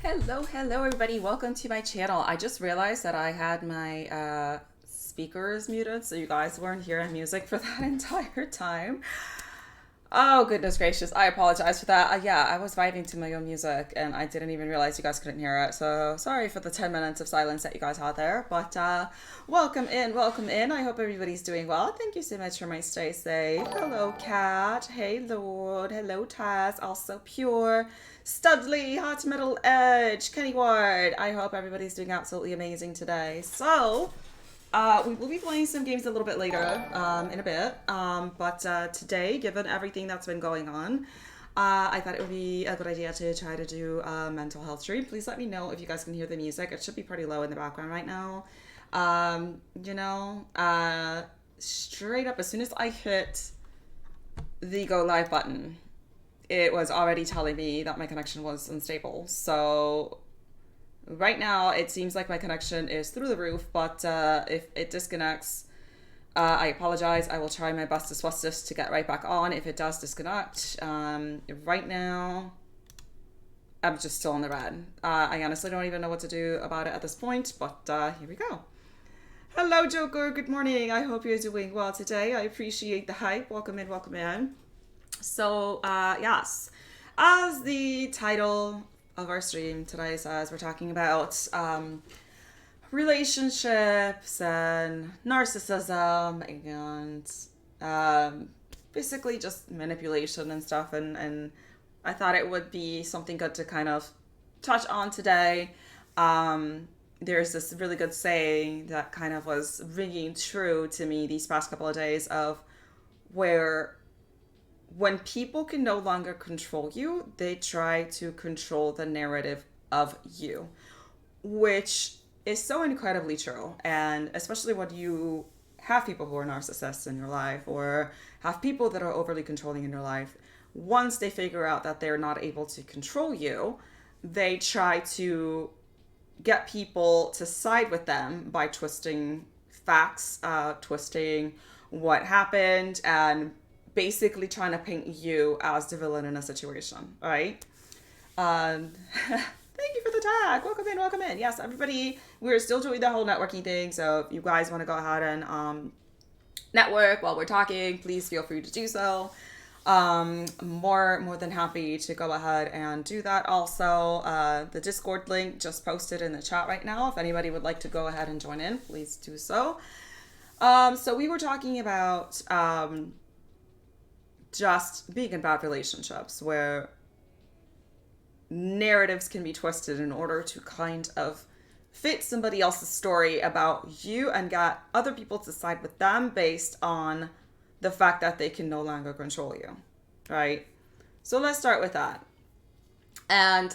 Hello everybody. Welcome to my channel. I just realized that I had my speakers muted, so you guys weren't hearing music for that entire time. Oh, goodness gracious. I apologize for that. Yeah, I was vibing to my own music and I didn't even realize you guys couldn't hear it. So sorry for the 10 minutes of silence that you guys had there. But welcome in, welcome in. I hope everybody's doing well. Thank you so much for my stay safe. Hello, Kat. Hey, Lord. Hello, Taz. Also Pure. Studley, Hot Middle Edge, Kenny Ward. I hope everybody's doing absolutely amazing today. So, we will be playing some games a little bit later in a bit. But today, given everything that's been going on, I thought it would be a good idea to try to do a mental health stream. Please let me know if you guys can hear the music. It should be pretty low in the background right now. Straight up, as soon as I hit the go live button, it was already telling me that my connection was unstable. So right now, it seems like my connection is through the roof, but if it disconnects, I apologize. I will try my best to swastest to get right back on if it does disconnect. Right now, I'm just still in the red. I honestly don't even know what to do about it at this point, but here we go. Hello, Joker. Good morning. I hope you're doing well today. I appreciate the hype. Welcome in, welcome in. So, yes, as the title of our stream today says, we're talking about relationships and narcissism and basically just manipulation and stuff. And I thought it would be something good to kind of touch on today. There's this really good saying that kind of was ringing true to me these past couple of days of where when people can no longer control you, they try to control the narrative of you, which is so incredibly true. And especially when you have people who are narcissists in your life or have people that are overly controlling in your life, once they figure out that they're not able to control you, they try to get people to side with them by twisting facts, twisting what happened, and basically trying to paint you as the villain in a situation, right? Thank you for the tag. Welcome in, welcome in. Yes, everybody, we're still doing the whole networking thing. So if you guys want to go ahead and network while we're talking, please feel free to do so. More than happy to go ahead and do that. Also, the Discord link just posted in the chat right now. If anybody would like to go ahead and join in, please do so. So we were talking about just being in bad relationships where narratives can be twisted in order to kind of fit somebody else's story about you and get other people to side with them based on the fact that they can no longer control you, right? So let's start with that. And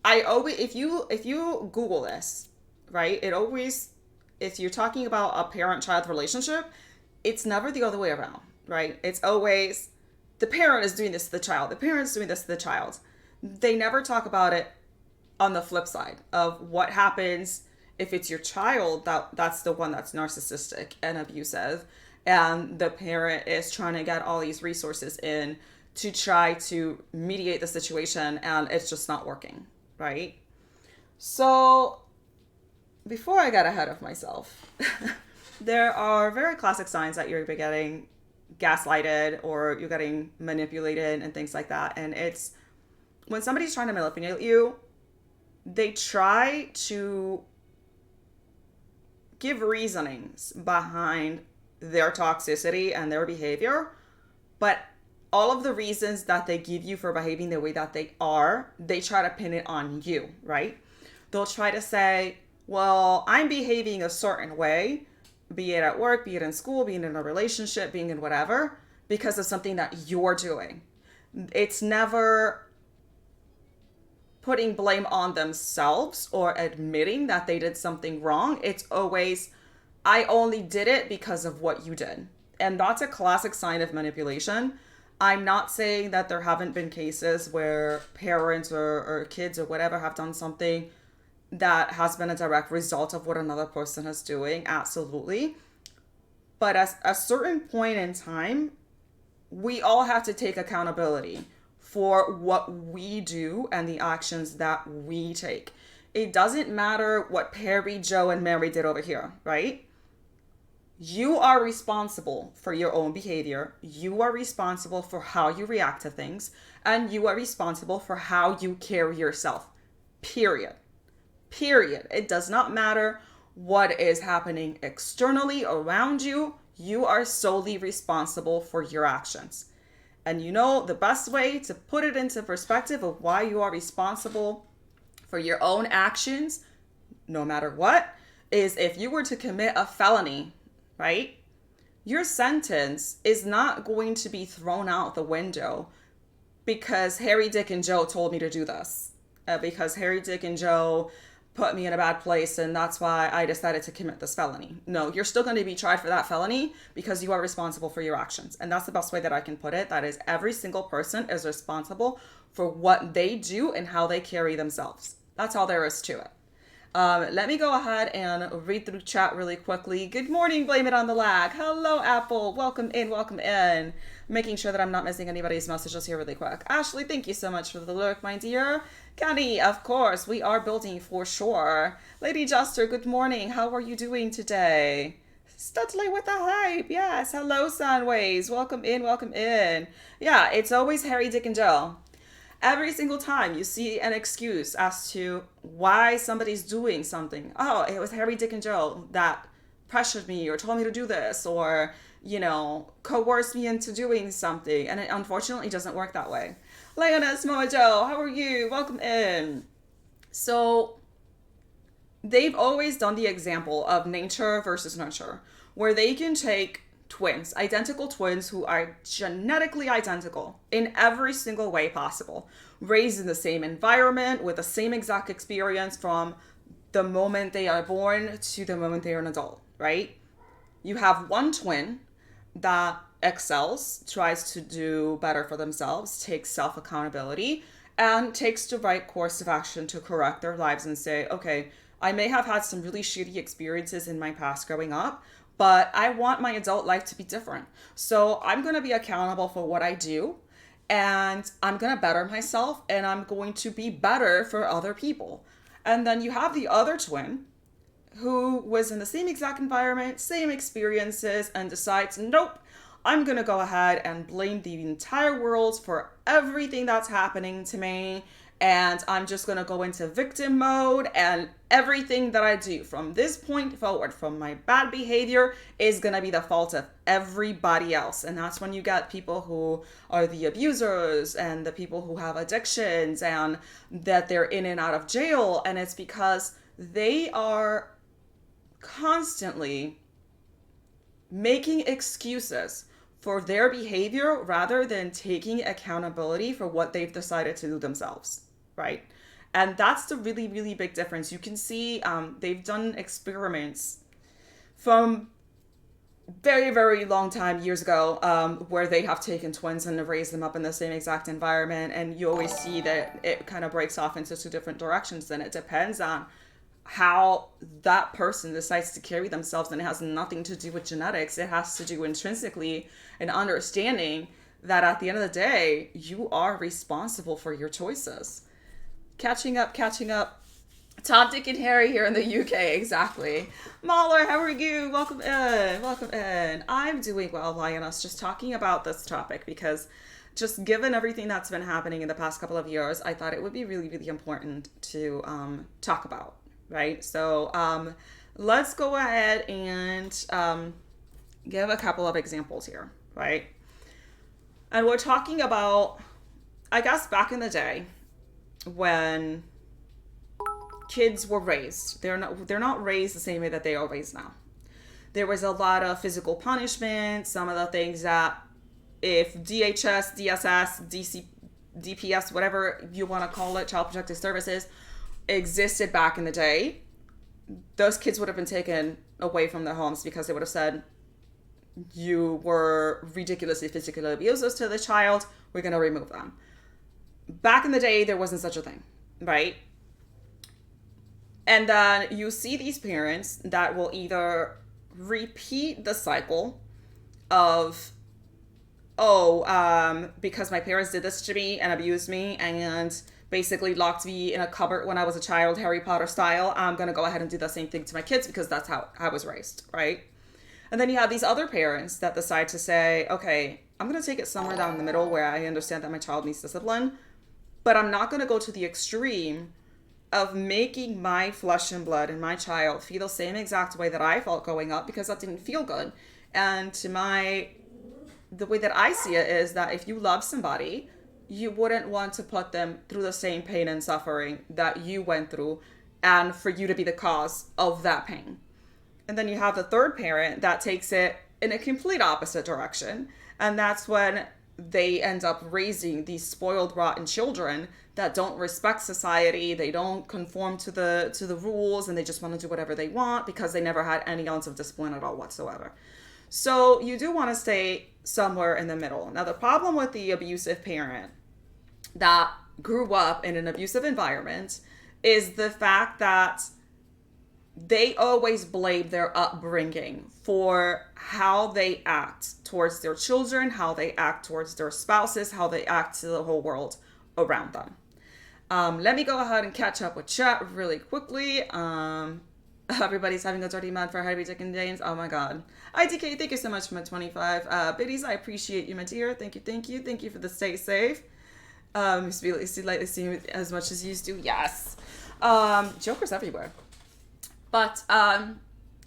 I always, if you Google this, right, it always, if you're talking about a parent-child relationship, it's never the other way around, right? It's always the parent is doing this to the child. The parent's doing this to the child. They never talk about it on the flip side of what happens if it's your child that's the one that's narcissistic and abusive, and the parent is trying to get all these resources in to try to mediate the situation, and it's just not working, right? So before I get ahead of myself, there are very classic signs that you're getting gaslighted or you're getting manipulated and things like that. And it's when somebody's trying to manipulate you, they try to give reasonings behind their toxicity and their behavior, but all of the reasons that they give you for behaving the way that they are, they try to pin it on you, right? They'll try to say, well, I'm behaving a certain way, be it at work, be it in school, being in a relationship, being in whatever, because of something that you're doing. It's never putting blame on themselves or admitting that they did something wrong. It's always, I only did it because of what you did. And that's a classic sign of manipulation. I'm not saying that there haven't been cases where parents or kids or whatever have done something that has been a direct result of what another person is doing. Absolutely. But at a certain point in time, we all have to take accountability for what we do and the actions that we take. It doesn't matter what Perry, Joe, and Mary did over here, right? You are responsible for your own behavior. You are responsible for how you react to things. And you are responsible for how you carry yourself. Period. Period. It does not matter what is happening externally around you. You are solely responsible for your actions. And you know, the best way to put it into perspective of why you are responsible for your own actions, no matter what, is if you were to commit a felony, right? Your sentence is not going to be thrown out the window because Harry, Dick, and Joe told me to do this. Because Harry, Dick, and Joe put me in a bad place and that's why I decided to commit this felony. No, you're still going to be tried for that felony because you are responsible for your actions. And that's the best way that I can put it. That is, every single person is responsible for what they do and how they carry themselves. That's all there is to it. Let me go ahead and read through chat really quickly. Good morning, blame it on the lag. Hello, Apple. Welcome in, welcome in. Making sure that I'm not missing anybody's messages here really quick. Ashley, thank you so much for the lyric, my dear. Kenny, of course, we are building for sure. Lady Jester, good morning. How are you doing today? Studley with the hype. Yes. Hello, Sunways. Welcome in, welcome in. Yeah, it's always Harry, Dick, and Joe. Every single time you see an excuse as to why somebody's doing something. Oh, it was Harry, Dick, and Joe that pressured me or told me to do this or, you know, coerced me into doing something. And it unfortunately doesn't work that way. Leonis Mojo, how are you? Welcome in. So they've always done the example of nature versus nurture, where they can take twins, identical twins who are genetically identical in every single way possible, raised in the same environment with the same exact experience from the moment they are born to the moment they are an adult, right? You have one twin that excels, tries to do better for themselves, takes self-accountability, and takes the right course of action to correct their lives and say, okay, I may have had some really shitty experiences in my past growing up, but I want my adult life to be different. So I'm going to be accountable for what I do, and I'm going to better myself, and I'm going to be better for other people. And then you have the other twin who was in the same exact environment, same experiences, and decides, nope, I'm going to go ahead and blame the entire world for everything that's happening to me. And I'm just going to go into victim mode, and everything that I do from this point forward, from my bad behavior, is going to be the fault of everybody else. And that's when you get people who are the abusers and the people who have addictions and that they're in and out of jail. And it's because they are constantly making excuses for their behavior rather than taking accountability for what they've decided to do themselves. Right? And that's the really, really big difference. You can see they've done experiments from very, very long time, years ago, where they have taken twins and raised them up in the same exact environment. And you always see that it kind of breaks off into two different directions. And it depends on how that person decides to carry themselves. And it has nothing to do with genetics. It has to do intrinsically and understanding that at the end of the day, you are responsible for your choices. Catching up. Tom, Dick, and Harry here in the UK, exactly. Mahler, how are you? Welcome in. I'm doing well, Lioness, just talking about this topic because just given everything that's been happening in the past couple of years, I thought it would be really, really important to talk about, right? So let's go ahead and give a couple of examples here, right? And we're talking about, I guess, back in the day, when kids were raised. They're not raised the same way that they are raised now. There was a lot of physical punishment, some of the things that if DHS, DSS, DPS, whatever you want to call it, Child Protective Services, existed back in the day, those kids would have been taken away from their homes because they would have said, you were ridiculously physically abusive to the child, we're going to remove them. Back in the day, there wasn't such a thing, right? And then you see these parents that will either repeat the cycle of oh, because my parents did this to me and abused me and basically locked me in a cupboard when I was a child, Harry Potter style, I'm going to go ahead and do the same thing to my kids because that's how I was raised, right? And then you have these other parents that decide to say, okay, I'm going to take it somewhere down the middle where I understand that my child needs discipline, but I'm not going to go to the extreme of making my flesh and blood and my child feel the same exact way that I felt growing up because that didn't feel good. And the way that I see it is that if you love somebody, you wouldn't want to put them through the same pain and suffering that you went through and for you to be the cause of that pain. And then you have the third parent that takes it in a complete opposite direction. And that's when they end up raising these spoiled, rotten children that don't respect society. They don't conform to the rules, and they just want to do whatever they want because they never had any ounce of discipline at all whatsoever. So you do want to stay somewhere in the middle. Now, the problem with the abusive parent that grew up in an abusive environment is the fact that they always blame their upbringing for how they act towards their children, how they act towards their spouses, how they act to the whole world around them. Let me go ahead and catch up with chat really quickly. Everybody's having a dirty man for Harvey, Dick, and James. Oh my God. IDK, thank you so much for my 25 biddies. I appreciate you, my dear. Thank you, thank you. Thank you for the stay safe. Used to be like to see you as much as you used to. Yes. Jokers everywhere. But, and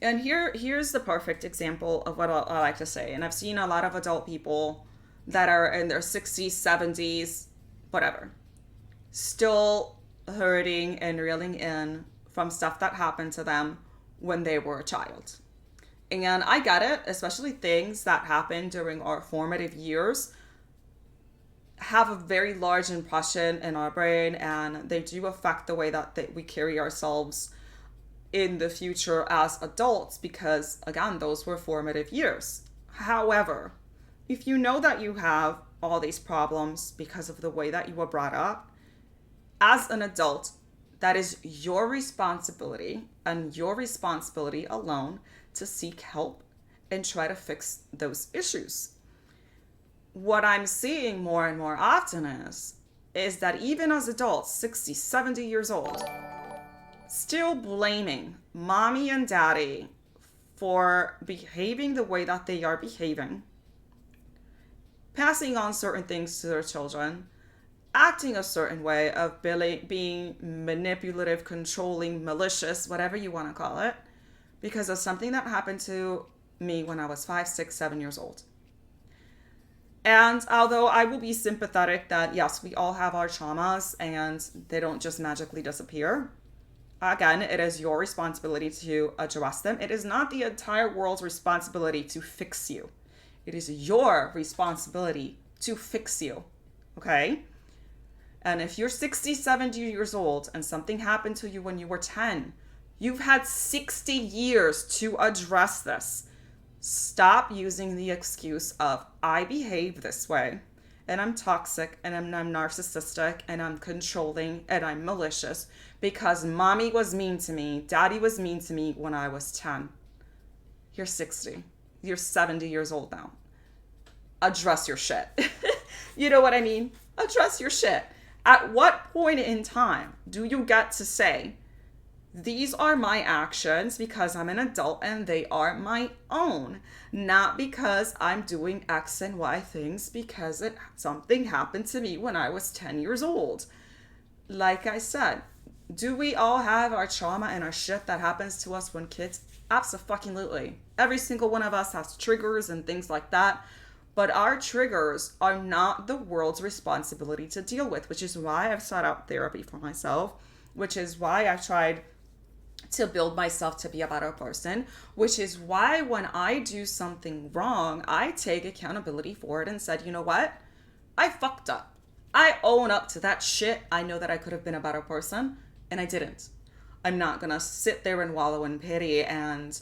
here's the perfect example of what I like to say. And I've seen a lot of adult people that are in their 60s, 70s, whatever, still hurting and reeling in from stuff that happened to them when they were a child. And I get it, especially things that happen during our formative years have a very large impression in our brain, and they do affect the way that we carry ourselves in the future as adults because, again, those were formative years. However, if you know that you have all these problems because of the way that you were brought up, as an adult, that is your responsibility and your responsibility alone to seek help and try to fix those issues. What I'm seeing more and more often is that even as adults, 60, 70 years old, still blaming mommy and daddy for behaving the way that they are behaving, passing on certain things to their children, acting a certain way of being manipulative, controlling, malicious, whatever you want to call it, because of something that happened to me when I was 5, 6, 7 years old. And although I will be sympathetic that, yes, we all have our traumas and they don't just magically disappear, again, it is your responsibility to address them. It is not the entire world's responsibility to fix you. It is your responsibility to fix you, okay? And if you're 60, 70 years old and something happened to you when you were 10, you've had 60 years to address this. Stop using the excuse of, I behave this way, and I'm toxic, and I'm narcissistic, and I'm controlling, and I'm malicious, because mommy was mean to me, daddy was mean to me when I was 10. You're 60. You're 70 years old now. Address your shit. You know what I mean? Address your shit. At what point in time do you get to say, these are my actions because I'm an adult and they are my own, not because I'm doing X and Y things because something happened to me when I was 10 years old. Like I said, do we all have our trauma and our shit that happens to us when kids? Absolutely. Every single one of us has triggers and things like that. But our triggers are not the world's responsibility to deal with, which is why I've sought out therapy for myself, which is why I've tried to build myself to be a better person, which is why when I do something wrong, I take accountability for it and said, you know what? I fucked up. I own up to that shit. I know that I could have been a better person, and I didn't. I'm not gonna sit there and wallow in pity and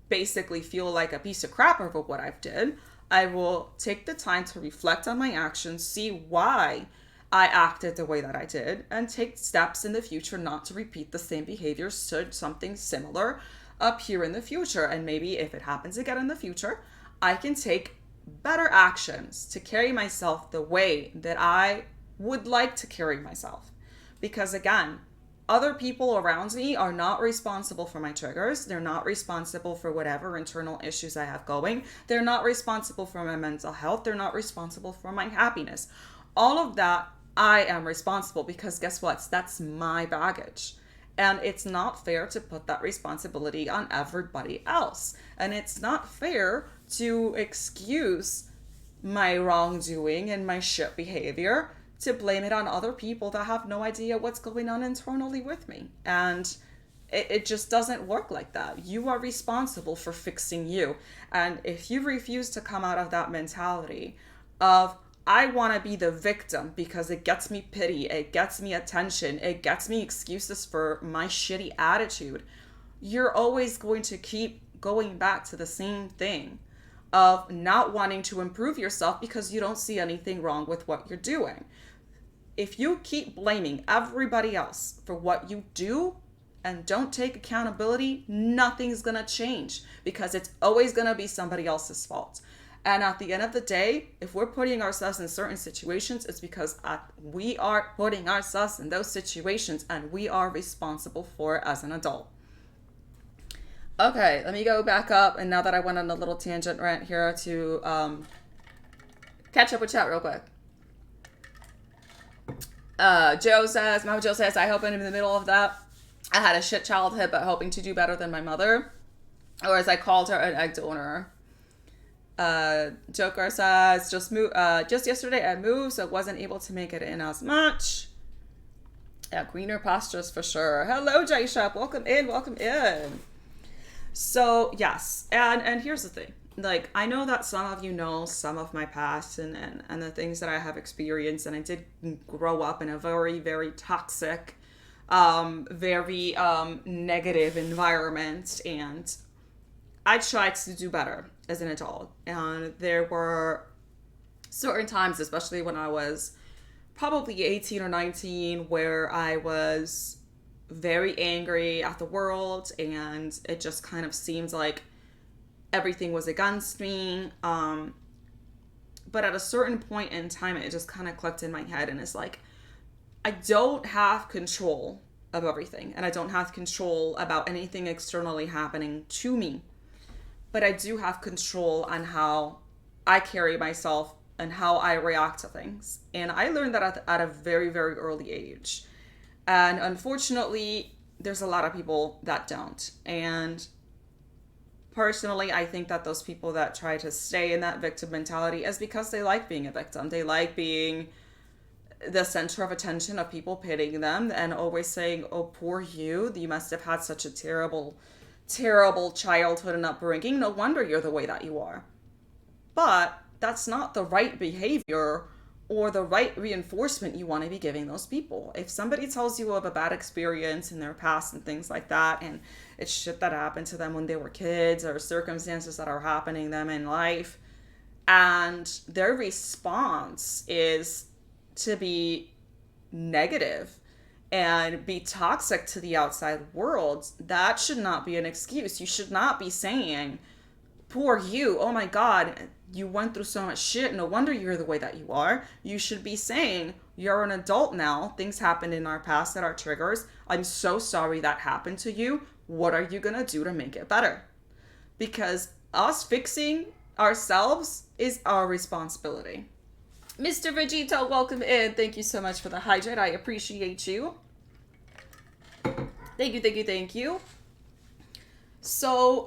basically feel like a piece of crap over what I've did. I will take the time to reflect on my actions, see why I acted the way that I did, and take steps in the future not to repeat the same behaviors should something similar appear in the future. And maybe if it happens again in the future, I can take better actions to carry myself the way that I would like to carry myself. Because again, other people around me are not responsible for my triggers. They're not responsible for whatever internal issues I have going. They're not responsible for my mental health. They're not responsible for my happiness. All of that, I am responsible, because guess what? That's my baggage. And it's not fair to put that responsibility on everybody else. And it's not fair to excuse my wrongdoing and my shit behavior to blame it on other people that have no idea what's going on internally with me. And it just doesn't work like that. You are responsible for fixing you. And if you refuse to come out of that mentality of, I want to be the victim because it gets me pity, it gets me attention, it gets me excuses for my shitty attitude, you're always going to keep going back to the same thing of not wanting to improve yourself because you don't see anything wrong with what you're doing. If you keep blaming everybody else for what you do and don't take accountability, nothing's going to change, because it's always going to be somebody else's fault. And at the end of the day, if we're putting ourselves in certain situations, it's because we are putting ourselves in those situations and we are responsible for it as an adult. Okay, let me go back up. And now that I went on a little tangent rant here, to catch up with chat real quick. Mama Joe says, I hope I'm in the middle of that. I had a shit childhood, but hoping to do better than my mother. Or as I called her, an egg donor. Joker says, just yesterday I moved, so wasn't able to make it in as much. Yeah, greener pastures for sure. Hello, Jay Shop. Welcome in. So, yes. And here's the thing. Like, I know that some of you know some of my past and the things that I have experienced. And I did grow up in a very, very toxic, very negative environment. And I tried to do better as an adult. And there were certain times, especially when I was probably 18 or 19, where I was very angry at the world, and it just kind of seemed like everything was against me. But at a certain point in time, it just kind of clicked in my head, and it's like, I don't have control of everything, and I don't have control about anything externally happening to me. But I do have control on how I carry myself and how I react to things. And I learned that at a very, very early age. And unfortunately, there's a lot of people that don't. And personally, I think that those people that try to stay in that victim mentality is because they like being a victim. They like being the center of attention of people pitying them and always saying, oh, poor you must have had such a terrible childhood and upbringing. No wonder you're the way that you are. But that's not the right behavior or the right reinforcement you want to be giving those people. If somebody tells you of a bad experience in their past and things like that, and it's shit that happened to them when they were kids or circumstances that are happening to them in life, and their response is to be negative and be toxic to the outside world, that should not be an excuse. You should not be saying, poor you, oh my God, you went through so much shit, no wonder you're the way that you are. You should be saying, you're an adult now, things happened in our past that are triggers, I'm so sorry that happened to you, what are you gonna do to make it better? Because us fixing ourselves is our responsibility. Mr. Vegito, welcome in. Thank you so much for the hydrate. I appreciate you. Thank you. So,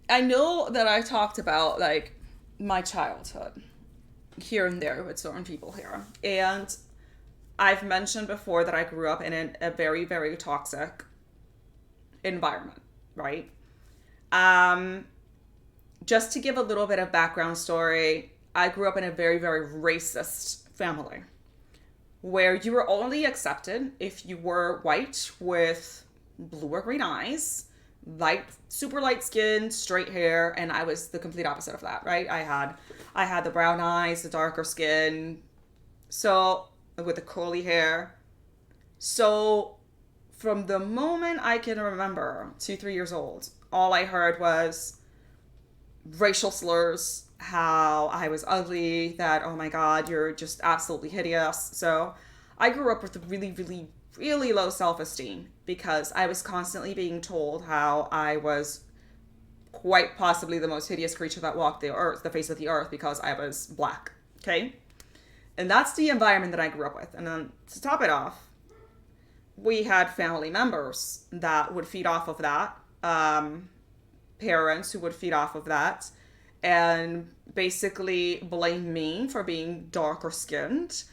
I know that I talked about, like, my childhood here and there with certain people here. And I've mentioned before that I grew up in a very, very toxic environment, right? Just to give a little bit of background story, I grew up in a very, very racist family where you were only accepted if you were white with blue or green eyes, super light skin, straight hair, and I was the complete opposite of that, right? I had the brown eyes, the darker skin, so with the curly hair. So from the moment I can remember, 2-3 years old, all I heard was racial slurs, how I was ugly, that, oh my God, you're just absolutely hideous. So I grew up with a really, really, really low self-esteem because I was constantly being told how I was quite possibly the most hideous creature that walked the earth, the face of the earth, because I was black. Okay? And that's the environment that I grew up with. And then to top it off, we had family members that would feed off of that, parents who would feed off of that, and basically blame me for being darker skinned,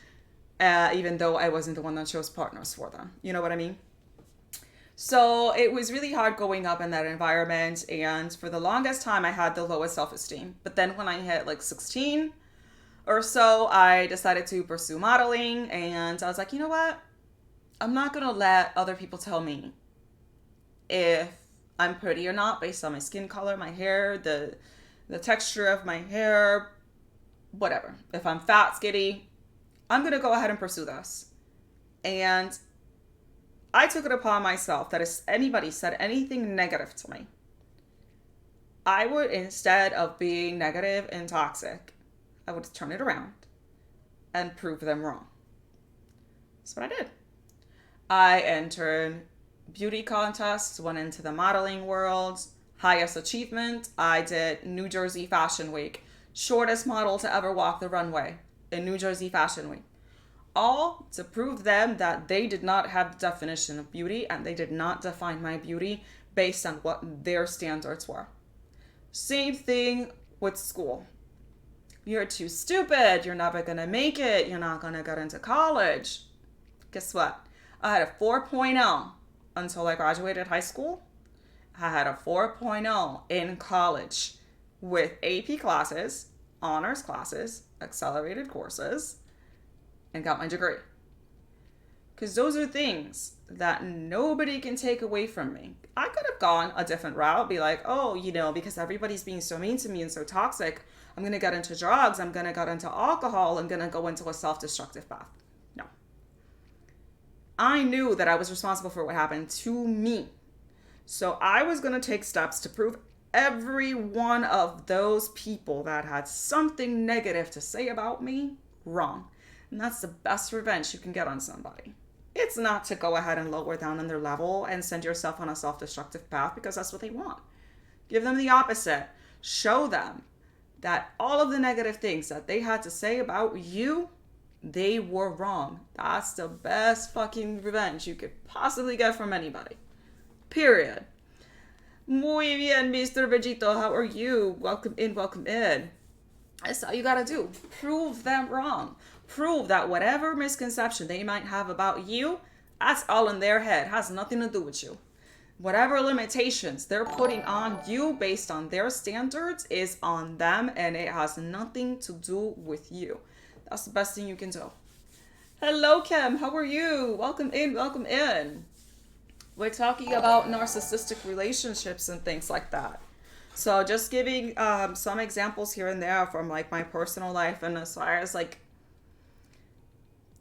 even though I wasn't the one that chose partners for them. You know what I mean? So it was really hard growing up in that environment. And for the longest time, I had the lowest self-esteem. But then when I hit like 16 or so, I decided to pursue modeling. And I was like, you know what? I'm not going to let other people tell me if I'm pretty or not based on my skin color, my hair, the texture of my hair, whatever. If I'm fat, skinny, I'm going to go ahead and pursue this. And I took it upon myself that if anybody said anything negative to me, I would, instead of being negative and toxic, I would turn it around and prove them wrong. That's what I did. I entered beauty contests, went into the modeling world. Highest achievement, I did New Jersey Fashion Week. Shortest model to ever walk the runway in New Jersey Fashion Week. All to prove them that they did not have the definition of beauty and they did not define my beauty based on what their standards were. Same thing with school. You're too stupid. You're never going to make it. You're not going to get into college. Guess what? I had a 4.0 until I graduated high school. I had a 4.0 in college with AP classes, honors classes, accelerated courses, and got my degree. Because those are things that nobody can take away from me. I could have gone a different route, be like, oh, because everybody's being so mean to me and so toxic, I'm going to get into drugs, I'm going to get into alcohol, I'm going to go into a self-destructive path. No. I knew that I was responsible for what happened to me. So I was going to take steps to prove every one of those people that had something negative to say about me wrong. And that's the best revenge you can get on somebody. It's not to go ahead and lower down on their level and send yourself on a self-destructive path because that's what they want. Give them the opposite. Show them that all of the negative things that they had to say about you, they were wrong. That's the best fucking revenge you could possibly get from anybody. Period. Muy bien, Mr. Vegito. How are you? Welcome in, welcome in. That's all you gotta do. Prove them wrong. Prove that whatever misconception they might have about you, that's all in their head. Has nothing to do with you. Whatever limitations they're putting on you based on their standards is on them, and it has nothing to do with you. That's the best thing you can do. Hello, Kim. How are you? Welcome in, welcome in. We're talking about narcissistic relationships and things like that. So just giving some examples here and there from like my personal life, and as far as like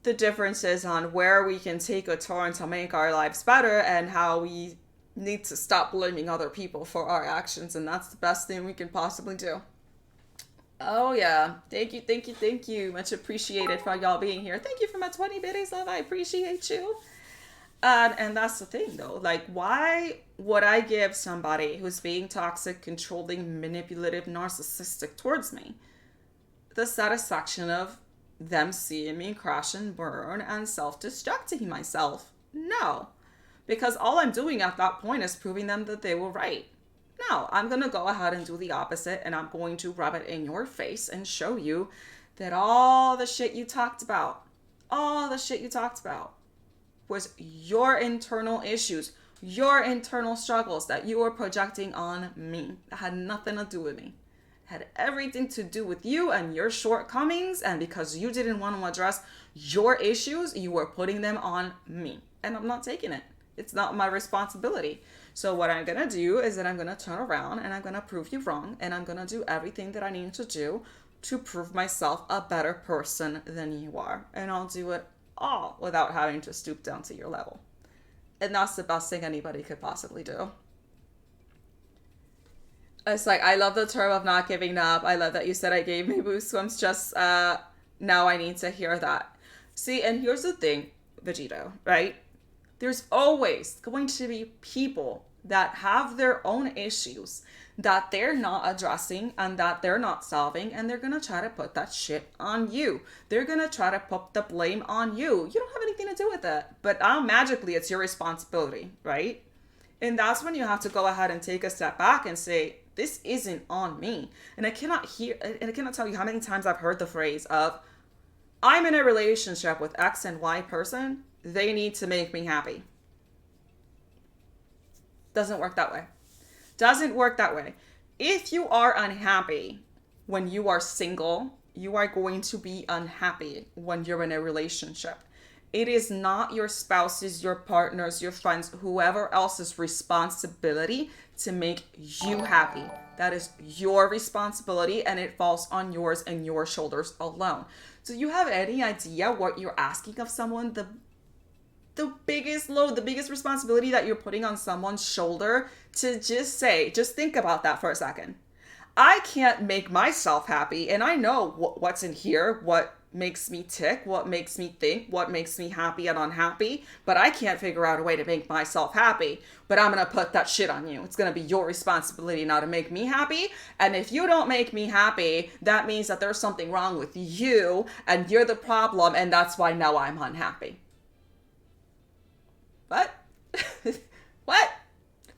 the differences on where we can take a turn to make our lives better and how we need to stop blaming other people for our actions. And that's the best thing we can possibly do. Oh yeah. Thank you. Much appreciated for y'all being here. Thank you for my 20 biddies, love. I appreciate you. And that's the thing though. Like, why would I give somebody who's being toxic, controlling, manipulative, narcissistic towards me the satisfaction of them seeing me crash and burn and self-destructing myself? No. Because all I'm doing at that point is proving them that they were right. No, I'm going to go ahead and do the opposite, and I'm going to rub it in your face and show you that all the shit you talked about was your internal issues, your internal struggles that you were projecting on me. That had nothing to do with me. It had everything to do with you and your shortcomings, and because you didn't want to address your issues, you were putting them on me. And I'm not taking it. It's not my responsibility. So what I'm going to do is that I'm going to turn around and I'm going to prove you wrong, and I'm going to do everything that I need to do to prove myself a better person than you are. And I'll do it all without having to stoop down to your level. And that's the best thing anybody could possibly do. It's like, I love the term of not giving up. I love that you said I gave me goosebumps. Just now I need to hear that. See, and here's the thing, Vegito, right? There's always going to be people that have their own issues that they're not addressing and that they're not solving, and they're gonna try to put that shit on you. They're gonna try to put the blame on you. You don't have anything to do with it, but magically it's your responsibility, right? And that's when you have to go ahead and take a step back and say, this isn't on me. And I cannot tell you how many times I've heard the phrase of, I'm in a relationship with X and Y person, they need to make me happy. Doesn't work that way. Doesn't work that way. If you are unhappy when you are single, you are going to be unhappy when you're in a relationship. It is not your spouse's, your partner's, your friends, whoever else's responsibility to make you happy. That is your responsibility, and it falls on yours and your shoulders alone. So you have any idea what you're asking of someone? The biggest load, the biggest responsibility that you're putting on someone's shoulder to just think about that for a second. I can't make myself happy, and I know what's in here, what makes me tick, what makes me think, what makes me happy and unhappy, but I can't figure out a way to make myself happy. But I'm gonna put that shit on you. It's gonna be your responsibility now to make me happy, and if you don't make me happy, that means that there's something wrong with you, and you're the problem, and that's why now I'm unhappy. What? What?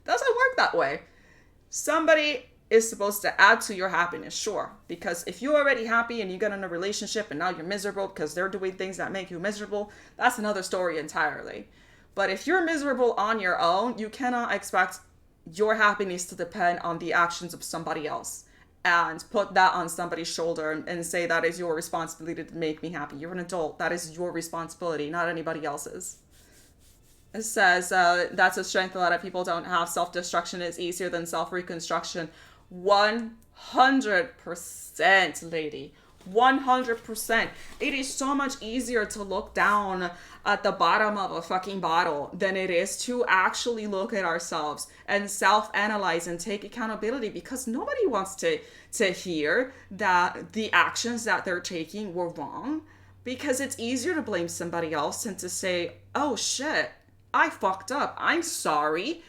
Doesn't work that way. Somebody is supposed to add to your happiness, sure. Because if you're already happy and you get in a relationship and now you're miserable because they're doing things that make you miserable, that's another story entirely. But if you're miserable on your own, you cannot expect your happiness to depend on the actions of somebody else and put that on somebody's shoulder and say that is your responsibility to make me happy. You're an adult. That is your responsibility, not anybody else's. It says that's a strength a lot of people don't have. Self-destruction is easier than self-reconstruction. 100%, lady. 100%. It is so much easier to look down at the bottom of a fucking bottle than it is to actually look at ourselves and self-analyze and take accountability, because nobody wants to hear that the actions that they're taking were wrong, because it's easier to blame somebody else than to say, oh shit, I fucked up. I'm sorry.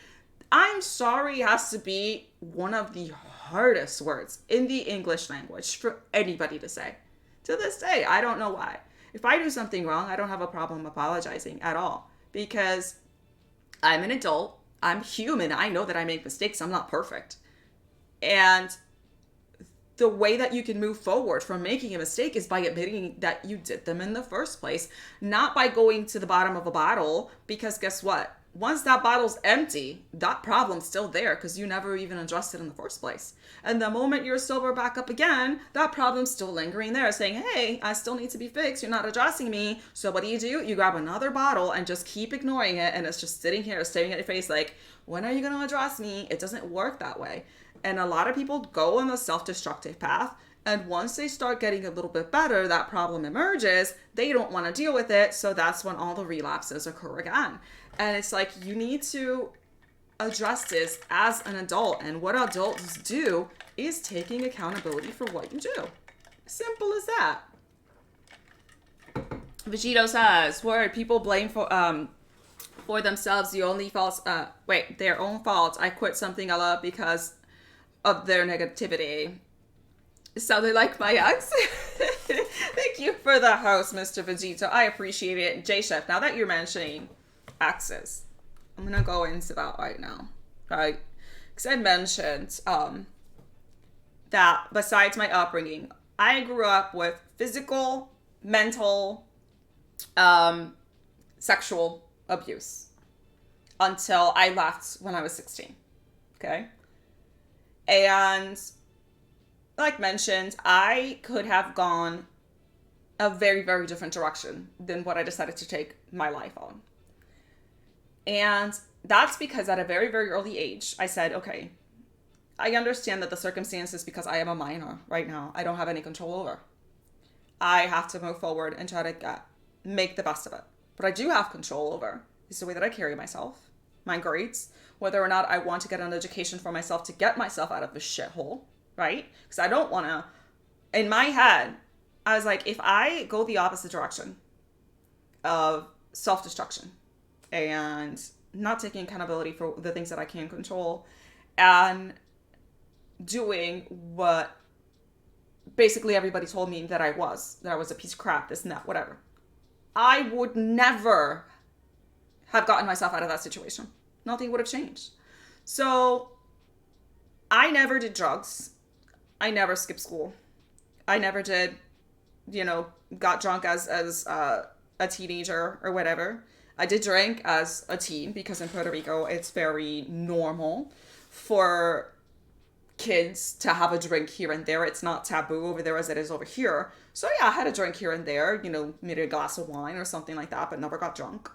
I'm sorry has to be one of the hardest words in the English language for anybody to say. To this day, I don't know why. If I do something wrong, I don't have a problem apologizing at all, because I'm an adult. I'm human. I know that I make mistakes. I'm not perfect. And the way that you can move forward from making a mistake is by admitting that you did them in the first place, not by going to the bottom of a bottle, because guess what? Once that bottle's empty, that problem's still there because you never even addressed it in the first place. And the moment you're sober back up again, that problem's still lingering there, saying, hey, I still need to be fixed. You're not addressing me. So what do? You grab another bottle and just keep ignoring it. And it's just sitting here staring at your face like, when are you going to address me? It doesn't work that way. And a lot of people go on the self-destructive path. And once they start getting a little bit better, that problem emerges. They don't want to deal with it. So that's when all the relapses occur again. And it's like, you need to address this as an adult. And what adults do is taking accountability for what you do. Simple as that. Vegito says, word, people blame for themselves the only faults, their own faults. I quit something I love because of their negativity. It sounded like my ex. Thank you for the host, Mr. Vegito. I appreciate it. J-Chef, now that you're mentioning exes, I'm gonna go into that right now, right? Because I mentioned that besides my upbringing, I grew up with physical, mental, sexual abuse until I left when I was 16. Okay? And like mentioned, I could have gone a very, very different direction than what I decided to take my life on. And that's because at a very, very early age, I said, okay, I understand that the circumstances, because I am a minor right now, I don't have any control over. I have to move forward and try to make the best of it. What I do have control over is the way that I carry myself, my grades, whether or not I want to get an education for myself to get myself out of this shithole, right? Because I don't want to, in my head, I was like, if I go the opposite direction of self-destruction and not taking accountability for the things that I can control and doing what basically everybody told me that I was a piece of crap, this and that, whatever, I would never have gotten myself out of that situation. Nothing would have changed. So I never did drugs. I never skipped school. I never did, got drunk as a teenager or whatever. I did drink as a teen because in Puerto Rico, it's very normal for kids to have a drink here and there. It's not taboo over there as it is over here. So yeah, I had a drink here and there, maybe a glass of wine or something like that, but never got drunk.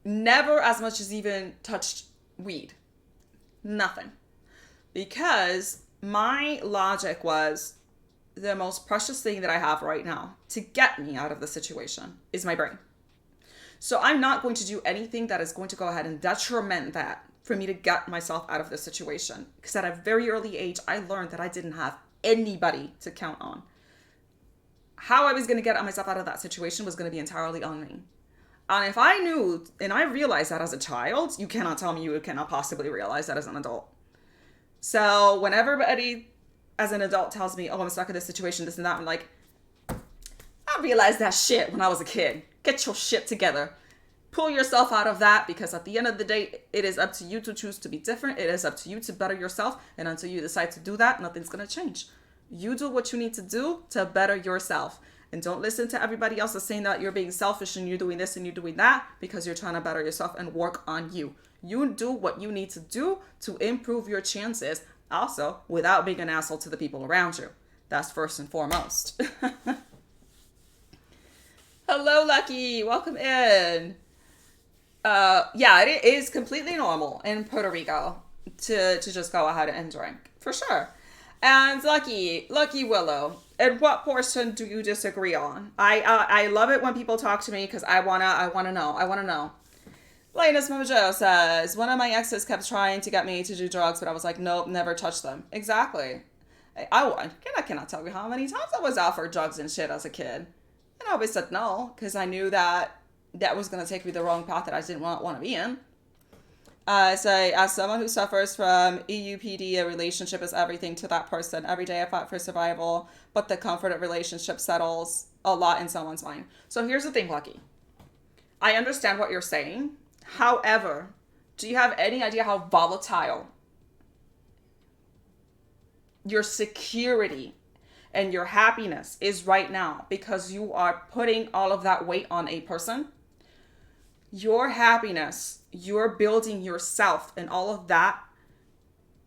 Never as much as even touched weed. Nothing. Because my logic was the most precious thing that I have right now to get me out of the situation is my brain. So I'm not going to do anything that is going to go ahead and detriment that for me to get myself out of the situation. Because at a very early age, I learned that I didn't have anybody to count on. How I was going to get myself out of that situation was going to be entirely on me. And if I knew, and I realized that as a child, you cannot tell me you cannot possibly realize that as an adult. So whenever everybody as an adult tells me, oh, I'm stuck in this situation, this and that, I'm like, I realized that shit when I was a kid. Get your shit together. Pull yourself out of that, because at the end of the day, it is up to you to choose to be different. It is up to you to better yourself. And until you decide to do that, nothing's going to change. You do what you need to do to better yourself. And don't listen to everybody else that's saying that you're being selfish and you're doing this and you're doing that because you're trying to better yourself and work on you. You do what you need to do to improve your chances, also without being an asshole to the people around you. That's first and foremost. Hello, Lucky. Welcome in. Yeah, it is completely normal in Puerto Rico to just go ahead and drink, for sure. And Lucky Willow, at what portion do you disagree on? I love it when people talk to me because I wanna know. Linus Mojo says, one of my exes kept trying to get me to do drugs, but I was like, nope, never touch them. Exactly. I cannot tell you how many times I was out for drugs and shit as a kid. And I always said no, because I knew that was going to take me the wrong path that I didn't want to be in. So as someone who suffers from EUPD, a relationship is everything to that person. Every day I fought for survival, but the comfort of relationship settles a lot in someone's mind. So here's the thing, Lucky. I understand what you're saying. However, do you have any idea how volatile your security and your happiness is right now, because you are putting all of that weight on a person? Your happiness, you're building yourself, and all of that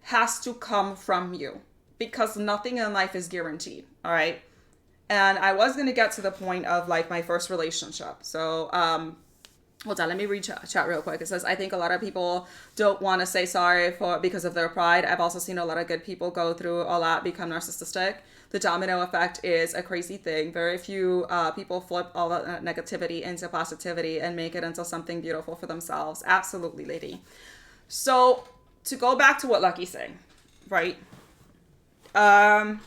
has to come from you, because nothing in life is guaranteed. All right. And I was going to get to the point of like my first relationship. So, hold on, let me read chat real quick. It says, I think a lot of people don't want to say sorry because of their pride. I've also seen a lot of good people go through a lot, become narcissistic. The domino effect is a crazy thing. Very few people flip all that negativity into positivity and make it into something beautiful for themselves. Absolutely, lady. So to go back to what Lucky's saying, right? I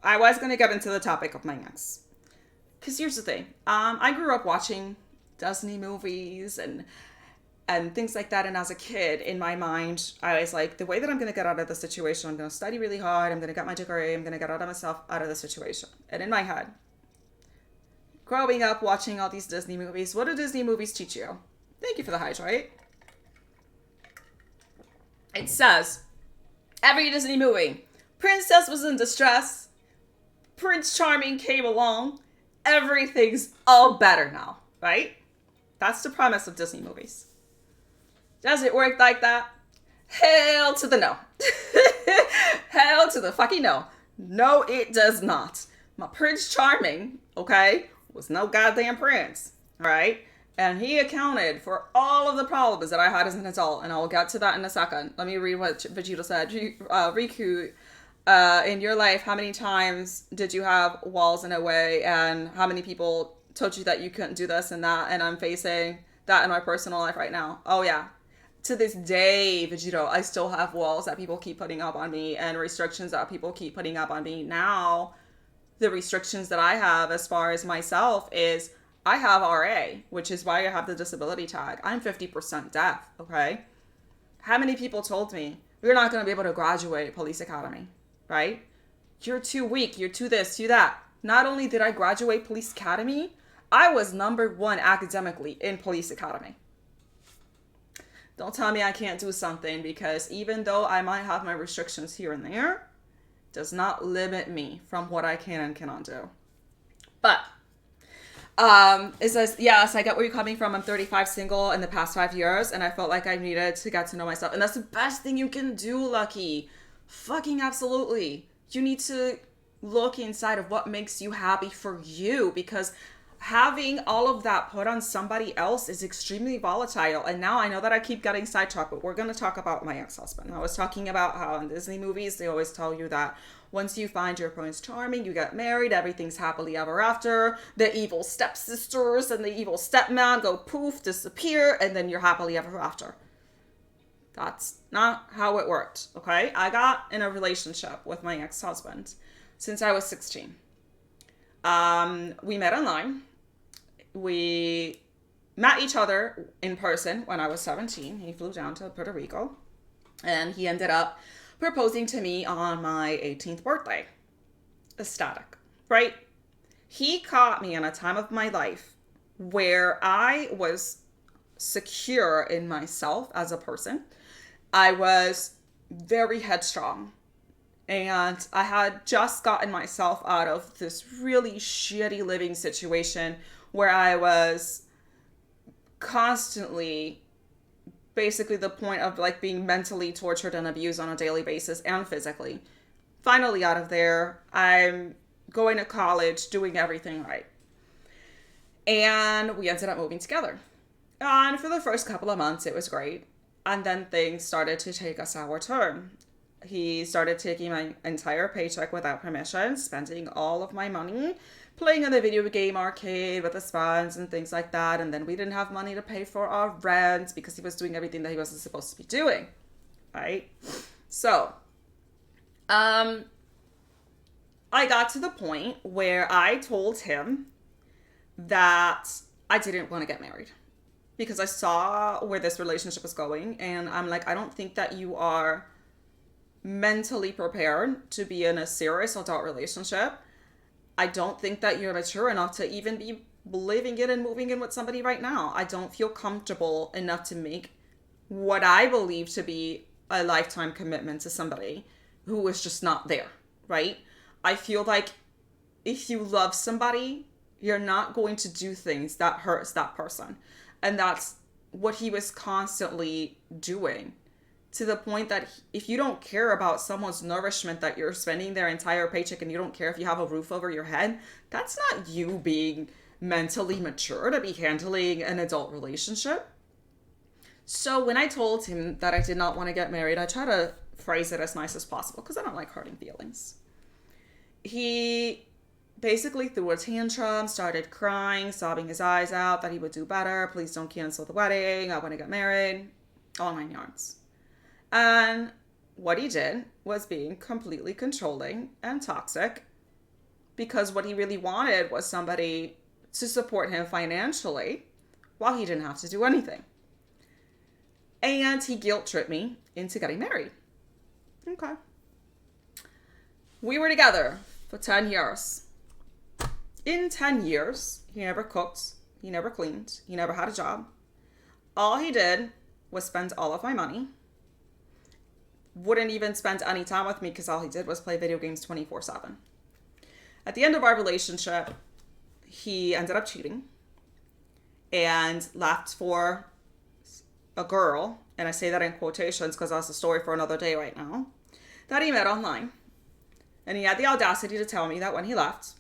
was going to get into the topic of my ex. Because here's the thing. I grew up watching Disney movies and things like that. And as a kid, in my mind, I was like, the way that I'm going to get out of the situation, I'm going to study really hard. I'm going to get my degree. I'm going to get myself out of the situation. And in my head, growing up, watching all these Disney movies, what do Disney movies teach you? Thank you for the hydrate. It says, every Disney movie, princess was in distress. Prince Charming came along. Everything's all better now, right? That's the premise of Disney movies. Does it work like that? Hell to the no. Hell to the fucking no. No, it does not. My Prince Charming, okay, was no goddamn prince, all right? And he accounted for all of the problems that I had as an adult, and I'll get to that in a second. Let me read what Vegeta said. Riku, in your life, how many times did you have walls in a way, and how many people told you that you couldn't do this and that? And I'm facing that in my personal life right now. Oh yeah. To this day, Vegito, I still have walls that people keep putting up on me and restrictions that people keep putting up on me. Now, the restrictions that I have as far as myself is I have RA, which is why I have the disability tag. I'm 50% deaf, okay? How many people told me, you're not going to be able to graduate police academy, right? You're too weak, you're too this, too that. Not only did I graduate police academy, I was #1 academically in police academy. Don't tell me I can't do something, because even though I might have my restrictions here and there, does not limit me from what I can and cannot do. But it says, yes, I get where you're coming from. I'm 35, single in the past 5 years, and I felt like I needed to get to know myself. And that's the best thing you can do, Lucky. Fucking absolutely. You need to look inside of what makes you happy for you, because having all of that put on somebody else is extremely volatile. And now I know that I keep getting sidetracked, but we're going to talk about my ex-husband. I was talking about how in Disney movies, they always tell you that once you find your Prince Charming, you get married, everything's happily ever after. The evil stepsisters and the evil stepman go poof, disappear, and then you're happily ever after. That's not how it worked, okay? I got in a relationship with my ex-husband since I was 16. We met online. We met each other in person when I was 17. He flew down to Puerto Rico, and he ended up proposing to me on my 18th birthday. Ecstatic, right? He caught me in a time of my life where I was secure in myself as a person. I was very headstrong. And I had just gotten myself out of this really shitty living situation where I was constantly, basically the point of like being mentally tortured and abused on a daily basis and physically. Finally out of there, I'm going to college, doing everything right. And we ended up moving together. And for the first couple of months, it was great. And then things started to take a sour turn. He started taking my entire paycheck without permission, spending all of my money, playing in the video game arcade with his friends and things like that. And then we didn't have money to pay for our rent because he was doing everything that he wasn't supposed to be doing, right? So, I got to the point where I told him that I didn't want to get married because I saw where this relationship was going. And I'm like, I don't think that you are mentally prepared to be in a serious adult relationship. I don't think that you're mature enough to even be living in and moving in with somebody right now. I don't feel comfortable enough to make what I believe to be a lifetime commitment to somebody who is just not there, right? I feel like if you love somebody, you're not going to do things that hurts that person. And that's what he was constantly doing. To the point that if you don't care about someone's nourishment, that you're spending their entire paycheck and you don't care if you have a roof over your head, that's not you being mentally mature to be handling an adult relationship. So when I told him that I did not want to get married, I tried to phrase it as nice as possible because I don't like hurting feelings. He basically threw a tantrum, started crying, sobbing his eyes out that he would do better. Please don't cancel the wedding. I want to get married. All 9 yards. And what he did was being completely controlling and toxic because what he really wanted was somebody to support him financially while he didn't have to do anything. And he guilt-tripped me into getting married. Okay. We were together for 10 years. In 10 years, he never cooked, he never cleaned, he never had a job. All he did was spend all of my money. Wouldn't even spend any time with me because all he did was play video games 24/7. At the end of our relationship, he ended up cheating and left for a girl, and I say that in quotations because that's a story for another day right now, that he met online. And he had the audacity to tell me that when he left,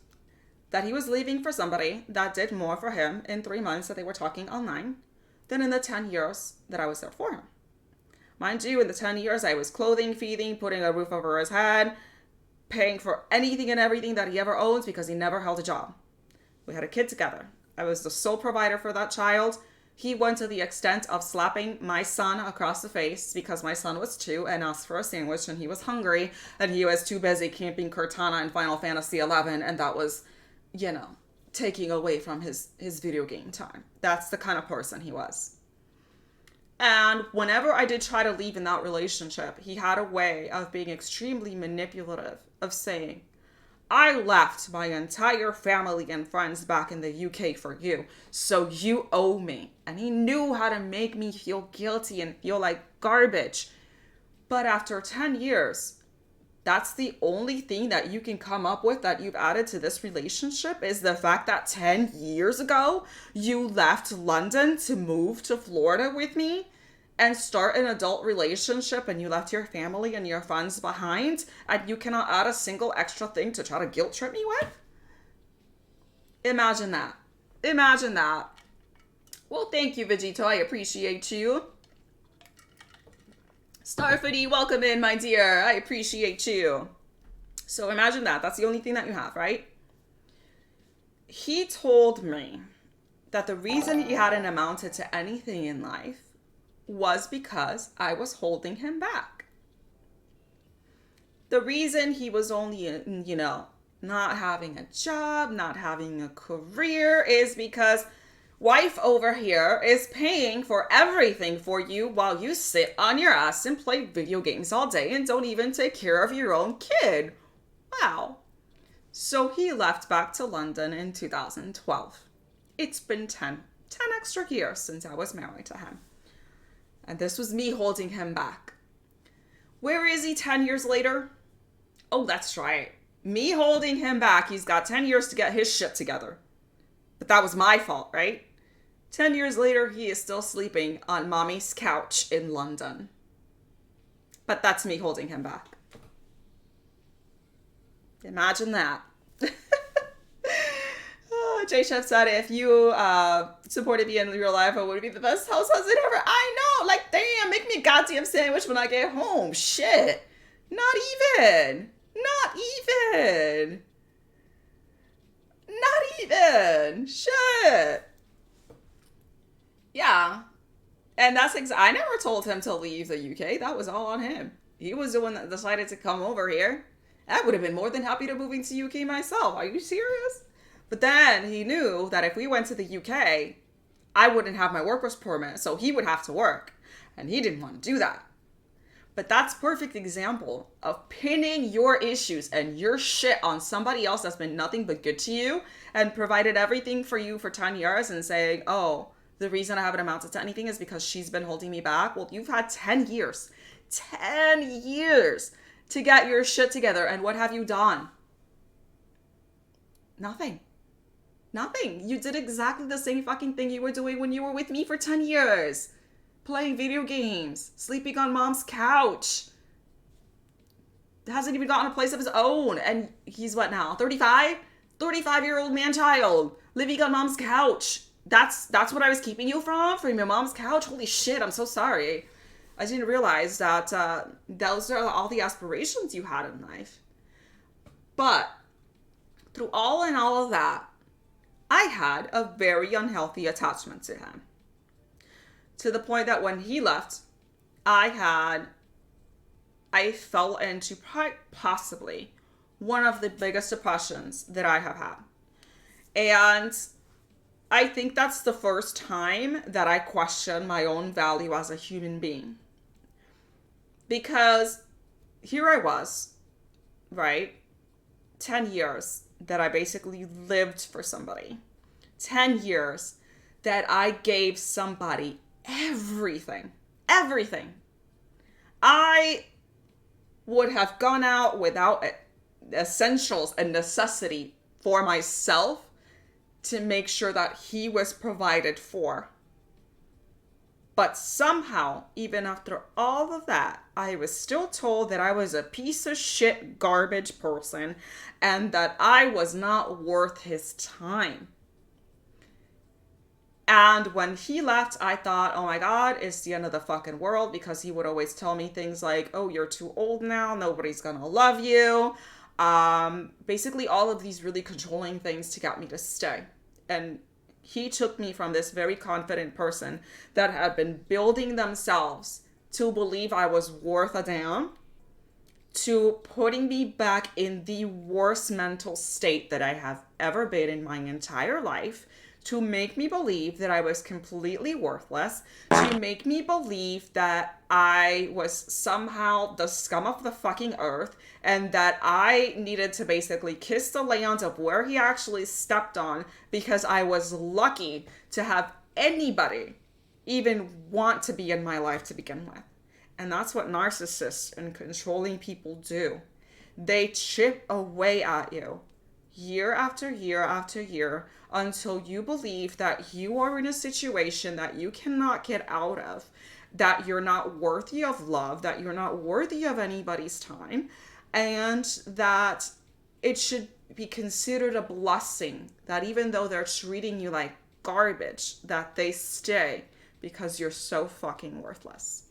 that he was leaving for somebody that did more for him in 3 months that they were talking online than in the 10 years that I was there for him. Mind you, in the 10 years, I was clothing, feeding, putting a roof over his head, paying for anything and everything that he ever owns because he never held a job. We had a kid together. I was the sole provider for that child. He went to the extent of slapping my son across the face because my son was 2 and asked for a sandwich and he was hungry and he was too busy camping Cortana in Final Fantasy 11, and that was, taking away from his video game time. That's the kind of person he was. And whenever I did try to leave in that relationship, he had a way of being extremely manipulative, of saying, I left my entire family and friends back in the UK for you, so you owe me. And he knew how to make me feel guilty and feel like garbage. But after 10 years, that's the only thing that you can come up with that you've added to this relationship, is the fact that 10 years ago, you left London to move to Florida with me and start an adult relationship, and you left your family and your friends behind, and you cannot add a single extra thing to try to guilt trip me with? Imagine that. Imagine that. Well, thank you, Vegito. I appreciate you. Starfooty, welcome in, my dear. I appreciate you. So imagine that. That's the only thing that you have, right? He told me that the reason he hadn't amounted to anything in life was because I was holding him back. The reason he was only, not having a job, not having a career, is because wife over here is paying for everything for you while you sit on your ass and play video games all day and don't even take care of your own kid. Wow. So he left back to London in 2012. It's been 10 extra years since I was married to him. And this was me holding him back. Where is he 10 years later? Oh, that's right. Me holding him back. He's got 10 years to get his shit together. But that was my fault, right? 10 years later, he is still sleeping on mommy's couch in London. But that's me holding him back. Imagine that. J Chef said, if you supported me in real life, I would be the best house husband ever. I know, like, damn, make me a goddamn sandwich when I get home. Shit. Not even. Shit. Yeah. And that's I never told him to leave the UK. That was all on him. He was the one that decided to come over here. I would have been more than happy to move into UK myself. Are you serious? But then he knew that if we went to the UK, I wouldn't have my worker's permit, so he would have to work. And he didn't want to do that. But that's a perfect example of pinning your issues and your shit on somebody else that's been nothing but good to you and provided everything for you for 10 years and saying, oh, the reason I haven't amounted to anything is because she's been holding me back. Well, you've had 10 years to get your shit together. And what have you done? Nothing. You did exactly the same fucking thing you were doing when you were with me for 10 years. Playing video games, sleeping on mom's couch. Hasn't even gotten a place of his own. And he's what now, 35? 35-year-old man-child living on mom's couch. That's what I was keeping you from your mom's couch? Holy shit, I'm so sorry. I didn't realize that those are all the aspirations you had in life. But through all of that, I had a very unhealthy attachment to him. To the point that when he left, I fell into possibly one of the biggest depressions that I have had. And I think that's the first time that I questioned my own value as a human being. Because here I was, right? 10 years that I basically lived for somebody. 10 years that I gave somebody everything. I would have gone out without essentials and necessity for myself to make sure that he was provided for. But somehow, even after all of that, I was still told that I was a piece of shit garbage person and that I was not worth his time. And when he left, I thought, oh my God, it's the end of the fucking world, because he would always tell me things like, oh, you're too old now, nobody's gonna love you. Basically all of these really controlling things to get me to stay. And He took me from this very confident person that had been building themselves to believe I was worth a damn, to putting me back in the worst mental state that I have ever been in my entire life, to make me believe that I was completely worthless, to make me believe that I was somehow the scum of the fucking earth, and that I needed to basically kiss the land of where he actually stepped on because I was lucky to have anybody even want to be in my life to begin with. And that's what narcissists and controlling people do. They chip away at you year after year after year until you believe that you are in a situation that you cannot get out of, that you're not worthy of love, that you're not worthy of anybody's time, and that it should be considered a blessing that even though they're treating you like garbage, that they stay because you're so fucking worthless.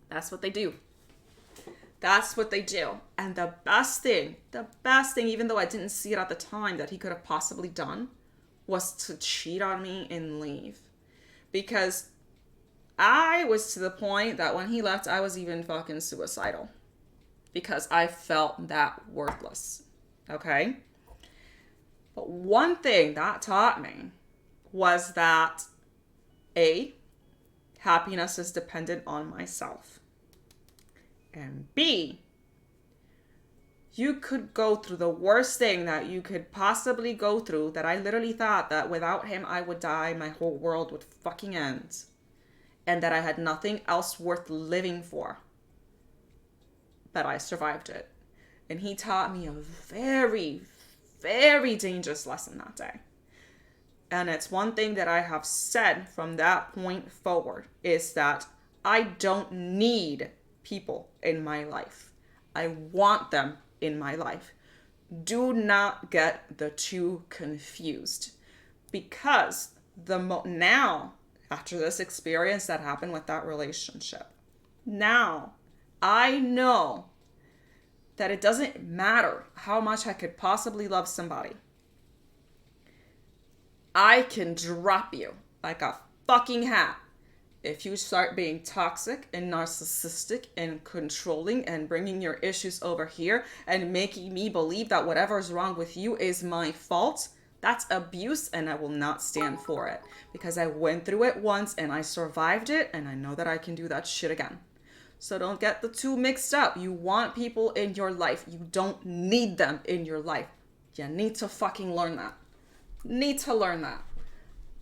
That's what they do. That's what they do. And the best thing, even though I didn't see it at the time that he could have possibly done, was to cheat on me and leave. Because I was to the point that when he left, I was even fucking suicidal. Because I felt that worthless. Okay? But one thing that taught me was that A, happiness is dependent on myself. And B, you could go through the worst thing that you could possibly go through, that I literally thought that without him I would die, my whole world would fucking end, and that I had nothing else worth living for. But I survived it. And he taught me a very, very dangerous lesson that day. And it's one thing that I have said from that point forward, is that I don't need people in my life. I want them in my life. Do not get the two confused. Because now, after this experience that happened with that relationship, now I know that it doesn't matter how much I could possibly love somebody. I can drop you like a fucking hat if you start being toxic and narcissistic and controlling and bringing your issues over here and making me believe that whatever is wrong with you is my fault. That's abuse, and I will not stand for it, because I went through it once and I survived it, and I know that I can do that shit again. So don't get the two mixed up. You want people in your life. You don't need them in your life. You need to fucking learn that. Need to learn that.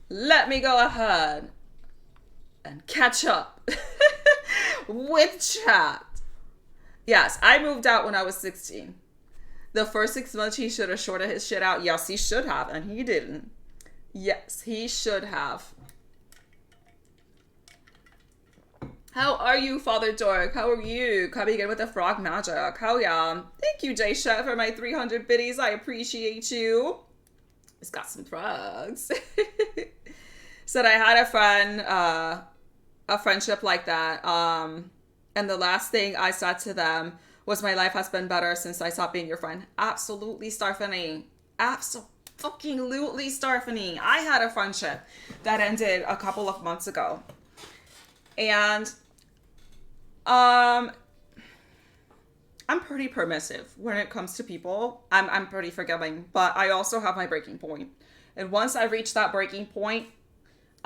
Let me go ahead and catch up with chat. Yes, I moved out when I was 16. The first 6 months he should have sorted his shit out. Yes, he should have, and he didn't. Yes, he should have. How are you, Father Dork? How are you? Coming in with the frog magic. Hell yeah. Thank you, Jay Chef, for my 300 biddies. I appreciate you. It's got some frogs. Said I had a friend, a friendship like that. And the last thing I said to them was, my life has been better since I stopped being your friend. Absolutely, Starfany. Absolutely, Starfany. I had a friendship that ended a couple of months ago. And I'm pretty permissive when it comes to people. I'm pretty forgiving, but I also have my breaking point. And once I reach that breaking point,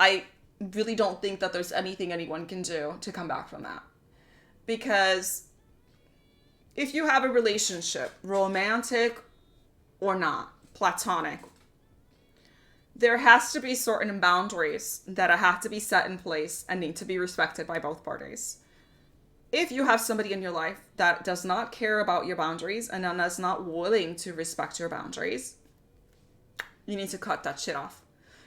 I really don't think that there's anything anyone can do to come back from that. Because if you have a relationship, romantic or not, platonic, there has to be certain boundaries that have to be set in place and need to be respected by both parties. If you have somebody in your life that does not care about your boundaries and is not willing to respect your boundaries, you need to cut that shit off.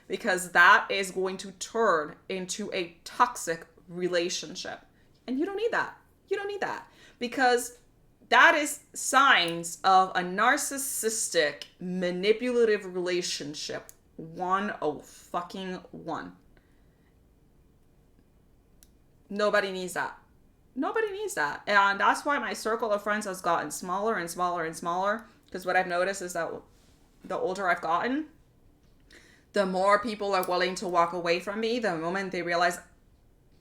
Because that is going to turn into a toxic relationship. And you don't need that. You don't need that. Because that is signs of a narcissistic, manipulative relationship. 101. Nobody needs that. Nobody needs that. And that's why my circle of friends has gotten smaller and smaller and smaller. Because what I've noticed is that the older I've gotten, the more people are willing to walk away from me, the moment they realize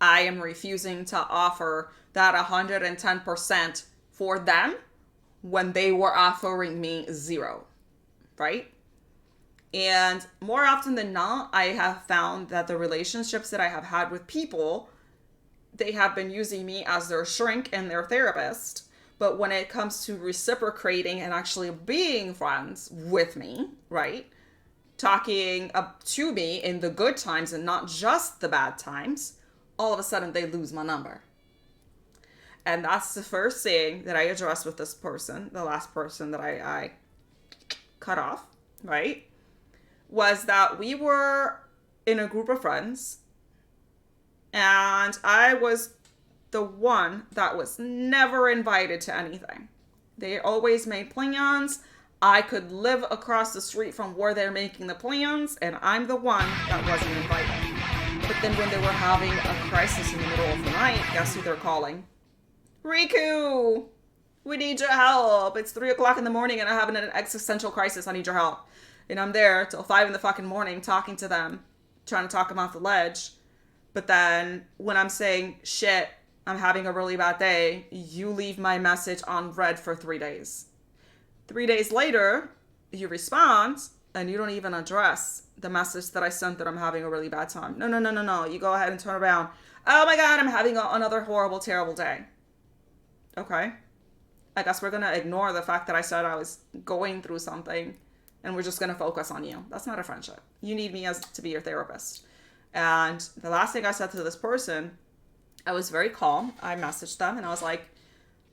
I am refusing to offer that 110% for them when they were offering me zero, right? And more often than not, I have found that the relationships that I have had with people, they have been using me as their shrink and their therapist. But when it comes to reciprocating and actually being friends with me, right? Talking up to me in the good times and not just the bad times, all of a sudden they lose my number. And that's the first thing that I addressed with this person, the last person that I cut off, right? Was that we were in a group of friends and I was the one that was never invited to anything. They always made plans. I could live across the street from where they're making the plans, and I'm the one that wasn't invited. But then when they were having a crisis in the middle of the night, guess who they're calling? Riku! We need your help. It's 3 o'clock in the morning and I'm having an existential crisis. I need your help. And I'm there till 5 in the fucking morning talking to them, trying to talk them off the ledge. But then when I'm saying, shit, I'm having a really bad day, you leave my message on read for 3 days. 3 days later, you respond and you don't even address the message that I sent that I'm having a really bad time. No. You go ahead and turn around. Oh my God, I'm having another horrible, terrible day. Okay. I guess we're going to ignore the fact that I said I was going through something and we're just going to focus on you. That's not a friendship. You need me as to be your therapist. And the last thing I said to this person, I was very calm. I messaged them and I was like,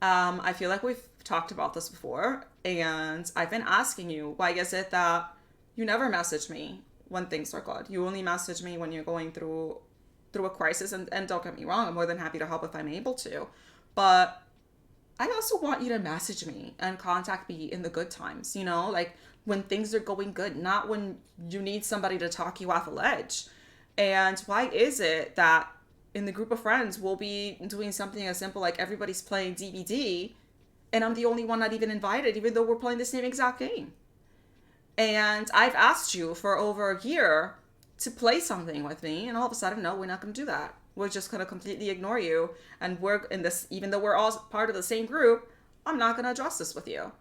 I feel like we've talked about this before and I've been asking you, why is it that you never message me when things are good? You only message me when you're going through a crisis, and don't get me wrong, I'm more than happy to help if I'm able to. But I also want you to message me and contact me in the good times, you know, like when things are going good, not when you need somebody to talk you off a ledge. And why is it that in the group of friends, we'll be doing something as simple like everybody's playing DVD and I'm the only one not even invited, even though we're playing the same exact game? And I've asked you for over a year to play something with me, and all of a sudden, no, we're not going to do that. We're just going to completely ignore you. And we're in this, even though we're all part of the same group, I'm not going to address this with you.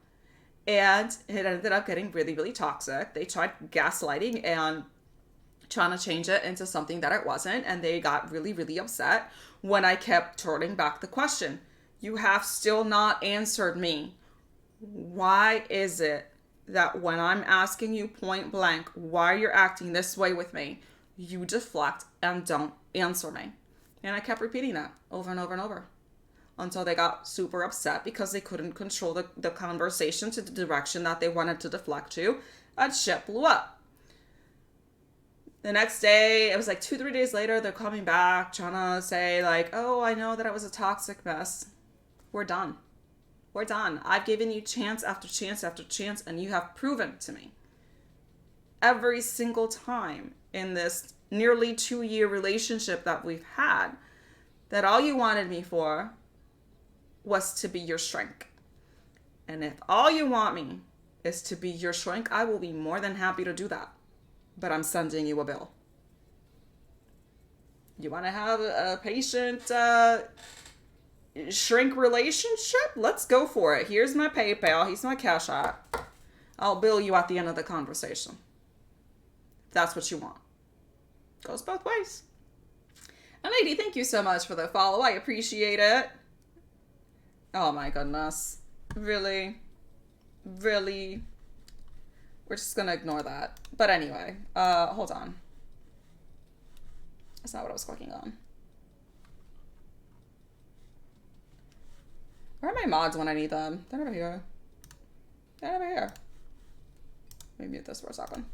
And it ended up getting really, really toxic. They tried gaslighting and trying to change it into something that it wasn't. And they got really, really upset when I kept turning back the question. You have still not answered me. Why is it that when I'm asking you point blank why you're acting this way with me, you deflect and don't answer me? And I kept repeating that over and over and over until they got super upset because they couldn't control the conversation to the direction that they wanted to deflect to, and shit blew up. The next day, it was like 2-3 days later, they're coming back trying to say like, oh, I know that I was a toxic mess. We're done. We're done. I've given you chance after chance after chance, and you have proven to me every single time in this nearly 2-year relationship that we've had that all you wanted me for was to be your shrink. And if all you want me is to be your shrink, I will be more than happy to do that. But I'm sending you a bill. You want to have a patient shrink relationship? Let's go for it. Here's my PayPal. Here's my Cash App. I'll bill you at the end of the conversation. If that's what you want. Goes both ways. And lady, thank you so much for the follow. I appreciate it. Oh my goodness. Really? Really? We're just gonna ignore that. But anyway, hold on. That's not what I was clicking on. Where are my mods when I need them? They're over here. They're over here. Let me mute this for a second.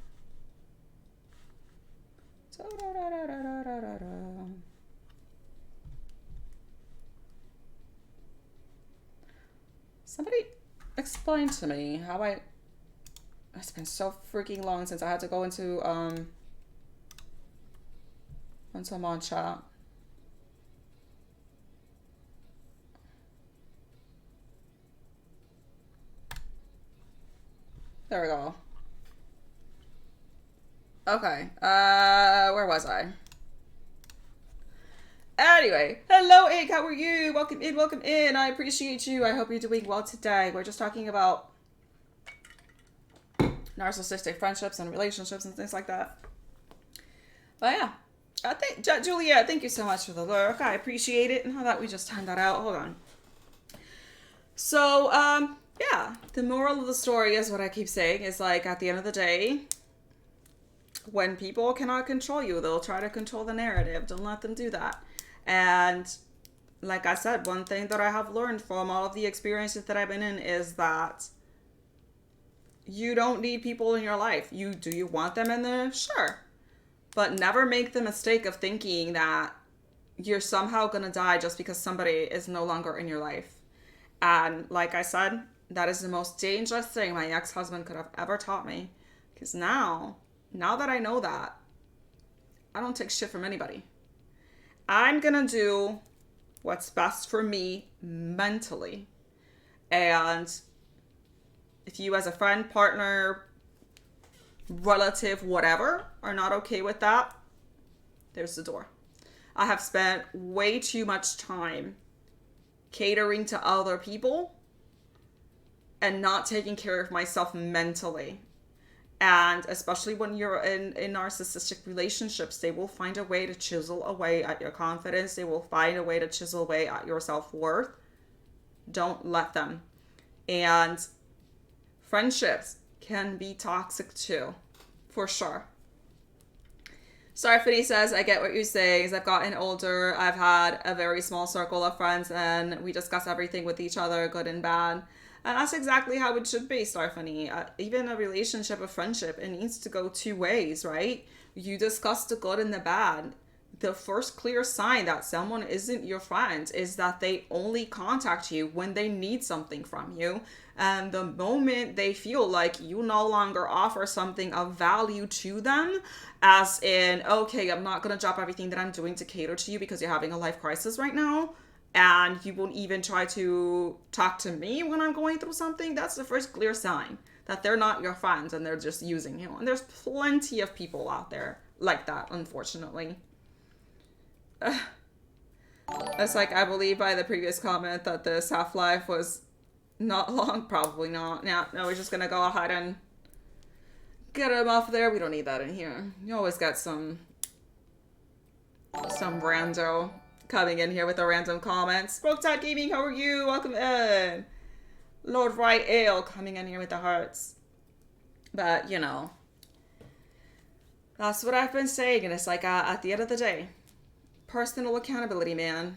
Somebody explain to me how it's been so freaking long since I had to go into mod chat. There we go. Okay. Where was I? Anyway, hello, Ig. How are you? Welcome in, welcome in. I appreciate you. I hope you're doing well today. We're just talking about narcissistic friendships and relationships and things like that. But yeah, I think Julia, thank you so much for the lurk. I appreciate it. And how about we just time that out? Hold on. So, yeah, the moral of the story is what I keep saying is like at the end of the day, when people cannot control you, they'll try to control the narrative. Don't let them do that. And like I said, one thing that I have learned from all of the experiences that I've been in is that you don't need people in your life. Do you want them in there? Sure. But never make the mistake of thinking that you're somehow going to die just because somebody is no longer in your life. And like I said, that is the most dangerous thing my ex-husband could have ever taught me. Because now that I know that, I don't take shit from anybody. I'm going to do what's best for me mentally. And if you as a friend, partner, relative, whatever, are not okay with that, there's the door. I have spent way too much time catering to other people and not taking care of myself mentally. And especially when you're in narcissistic relationships, they will find a way to chisel away at your confidence. They will find a way to chisel away at your self-worth. Don't let them. And friendships can be toxic too, for sure. Stephanie says, I get what you're saying. As I've gotten older, I've had a very small circle of friends and we discuss everything with each other, good and bad. And that's exactly how it should be, Stephanie. Even a relationship, a friendship, it needs to go two ways, right? You discuss the good and the bad. The first clear sign that someone isn't your friend is that they only contact you when they need something from you. And the moment they feel like you no longer offer something of value to them, as in, okay, I'm not going to drop everything that I'm doing to cater to you because you're having a life crisis right now, and you won't even try to talk to me when I'm going through something, that's the first clear sign that they're not your friends and they're just using you. And there's plenty of people out there like that, unfortunately. It's like, I believe by the previous comment that this half-life was not long. Probably not. No, we're just gonna go ahead and get him off there. We don't need that in here. You always got some rando coming in here with a random comments. Brooktide Gaming, how are you? Welcome in. Lord Right Ale coming in here with the hearts. But, you know, that's what I've been saying. And it's like, at the end of the day, personal accountability, man.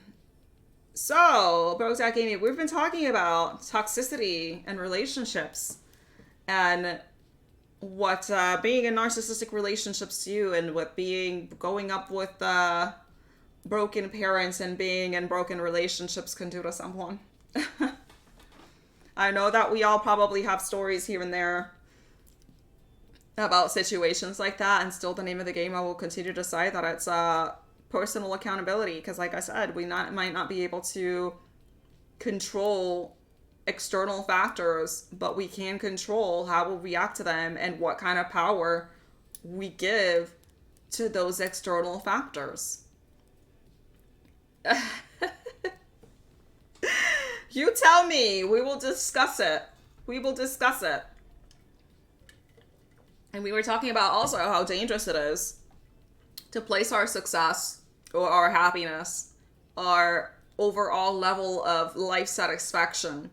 So, Brooktide Gaming, we've been talking about toxicity and relationships. And what being in narcissistic relationships to you, and what going up with broken parents and being in broken relationships can do to someone. I know that we all probably have stories here and there about situations like that, and still the name of the game, I will continue to say that it's personal accountability, because like I said, might not be able to control external factors, but we can control how we'll react to them and what kind of power we give to those external factors. You tell me. We will discuss it. We will discuss it. And we were talking about also how dangerous it is to place our success or our happiness, our overall level of life satisfaction,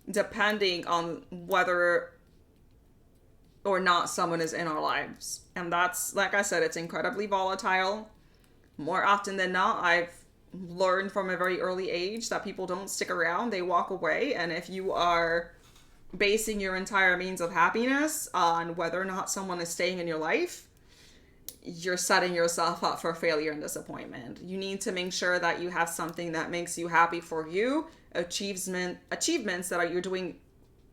depending on whether or not someone is in our lives. And that's, like I said, it's incredibly volatile. More often than not, I've learned from a very early age that people don't stick around, they walk away. And if you are basing your entire means of happiness on whether or not someone is staying in your life, you're setting yourself up for failure and disappointment. You need to make sure that you have something that makes you happy for you, achievements that you're doing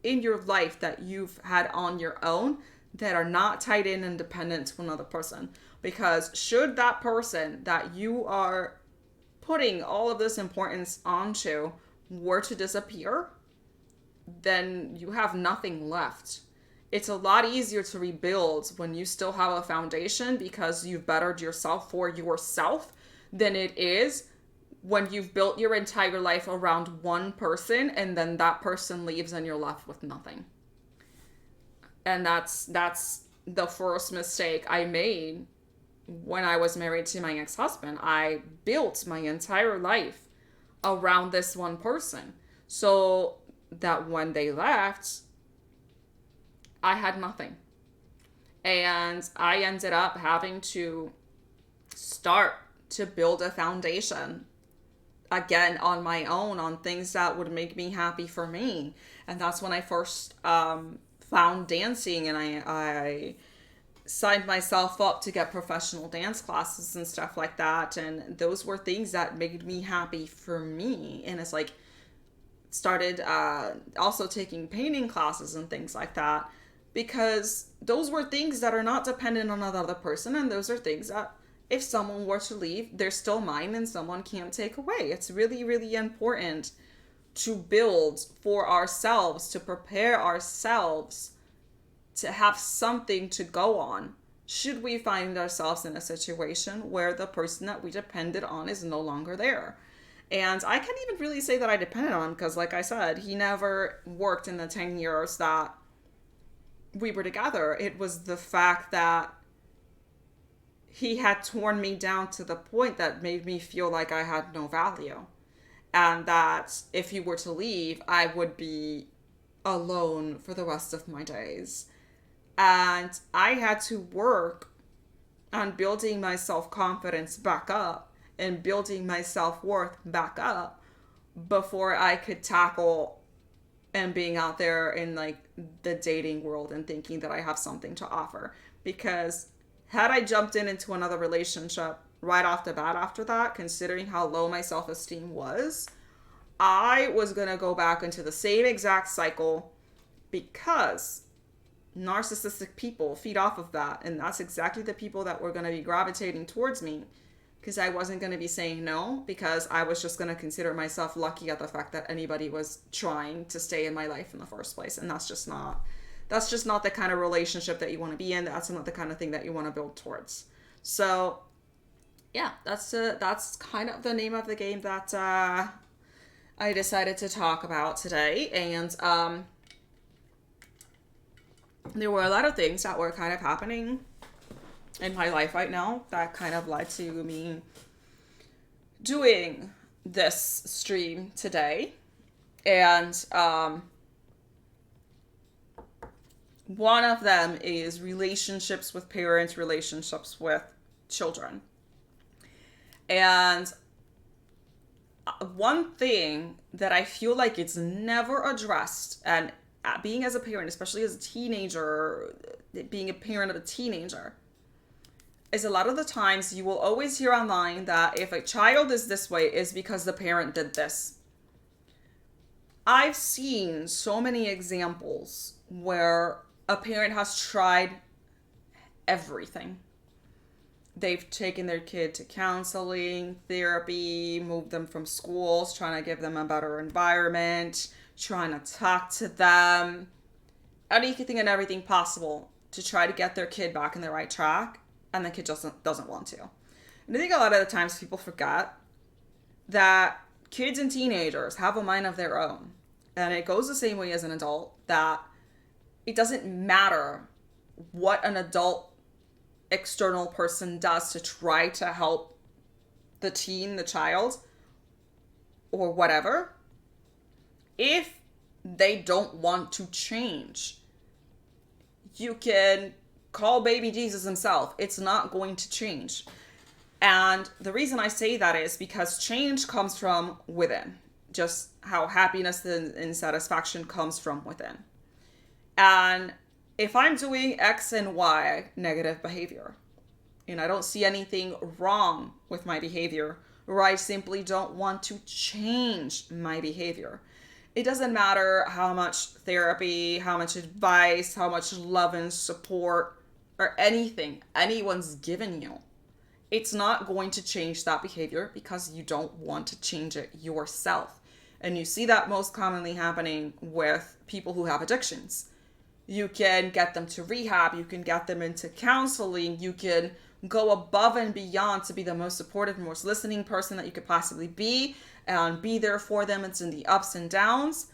in your life that you've had on your own that are not tied in and dependent to another person. Because should that person that you are putting all of this importance onto were to disappear, then you have nothing left. It's a lot easier to rebuild when you still have a foundation because you've bettered yourself for yourself than it is when you've built your entire life around one person and then that person leaves and you're left with nothing. And that's the first mistake I made when I was married to my ex-husband. I built my entire life around this one person so that when they left, I had nothing. And I ended up having to start to build a foundation again on my own, on things that would make me happy for me. And that's when I first found dancing, and I signed myself up to get professional dance classes and stuff like that. And those were things that made me happy for me. And it's like, started also taking painting classes and things like that, because those were things that are not dependent on another person, and those are things that if someone were to leave, they're still mine and someone can't take away. It's really, really important to build for ourselves, to prepare ourselves to have something to go on should we find ourselves in a situation where the person that we depended on is no longer there. And I can't even really say that I depended on him because, like I said, he never worked in the 10 years that we were together. It was the fact that he had torn me down to the point that made me feel like I had no value. And that if he were to leave, I would be alone for the rest of my days. And I had to work on building my self-confidence back up and building my self-worth back up before I could tackle and being out there in like the dating world and thinking that I have something to offer. Because had I jumped into another relationship right off the bat after that, considering how low my self-esteem was, I was going to go back into the same exact cycle, because narcissistic people feed off of that. And that's exactly the people that were going to be gravitating towards me, because I wasn't going to be saying no, because I was just going to consider myself lucky at the fact that anybody was trying to stay in my life in the first place. And that's just not the kind of relationship that you want to be in. That's not the kind of thing that you want to build towards. So yeah, that's kind of the name of the game that I decided to talk about today. And there were a lot of things that were kind of happening in my life right now that kind of led to me doing this stream today. And one of them is relationships with parents, relationships with children. And one thing that I feel like it's never addressed, and being as a parent, especially as a teenager, being a parent of a teenager, is a lot of the times you will always hear online that if a child is this way, it's because the parent did this. I've seen so many examples where a parent has tried everything. They've taken their kid to counseling, therapy, moved them from schools, trying to give them a better environment, trying to talk to them, anything and everything possible to try to get their kid back in the right track, and the kid just doesn't want to. And I think a lot of the times people forget that kids and teenagers have a mind of their own. And it goes the same way as an adult, that it doesn't matter what an adult external person does to try to help the teen, the child, or whatever. If they don't want to change, you can call baby Jesus himself. It's not going to change. And the reason I say that is because change comes from within. Just how happiness and satisfaction comes from within. And if I'm doing X and Y negative behavior, and I don't see anything wrong with my behavior, or I simply don't want to change my behavior, it doesn't matter how much therapy, how much advice, how much love and support, or anything anyone's given you. It's not going to change that behavior because you don't want to change it yourself. And you see that most commonly happening with people who have addictions. You can get them to rehab. You can get them into counseling. You can go above and beyond to be the most supportive, most listening person that you could possibly be, and be there for them. It's in the ups and downs.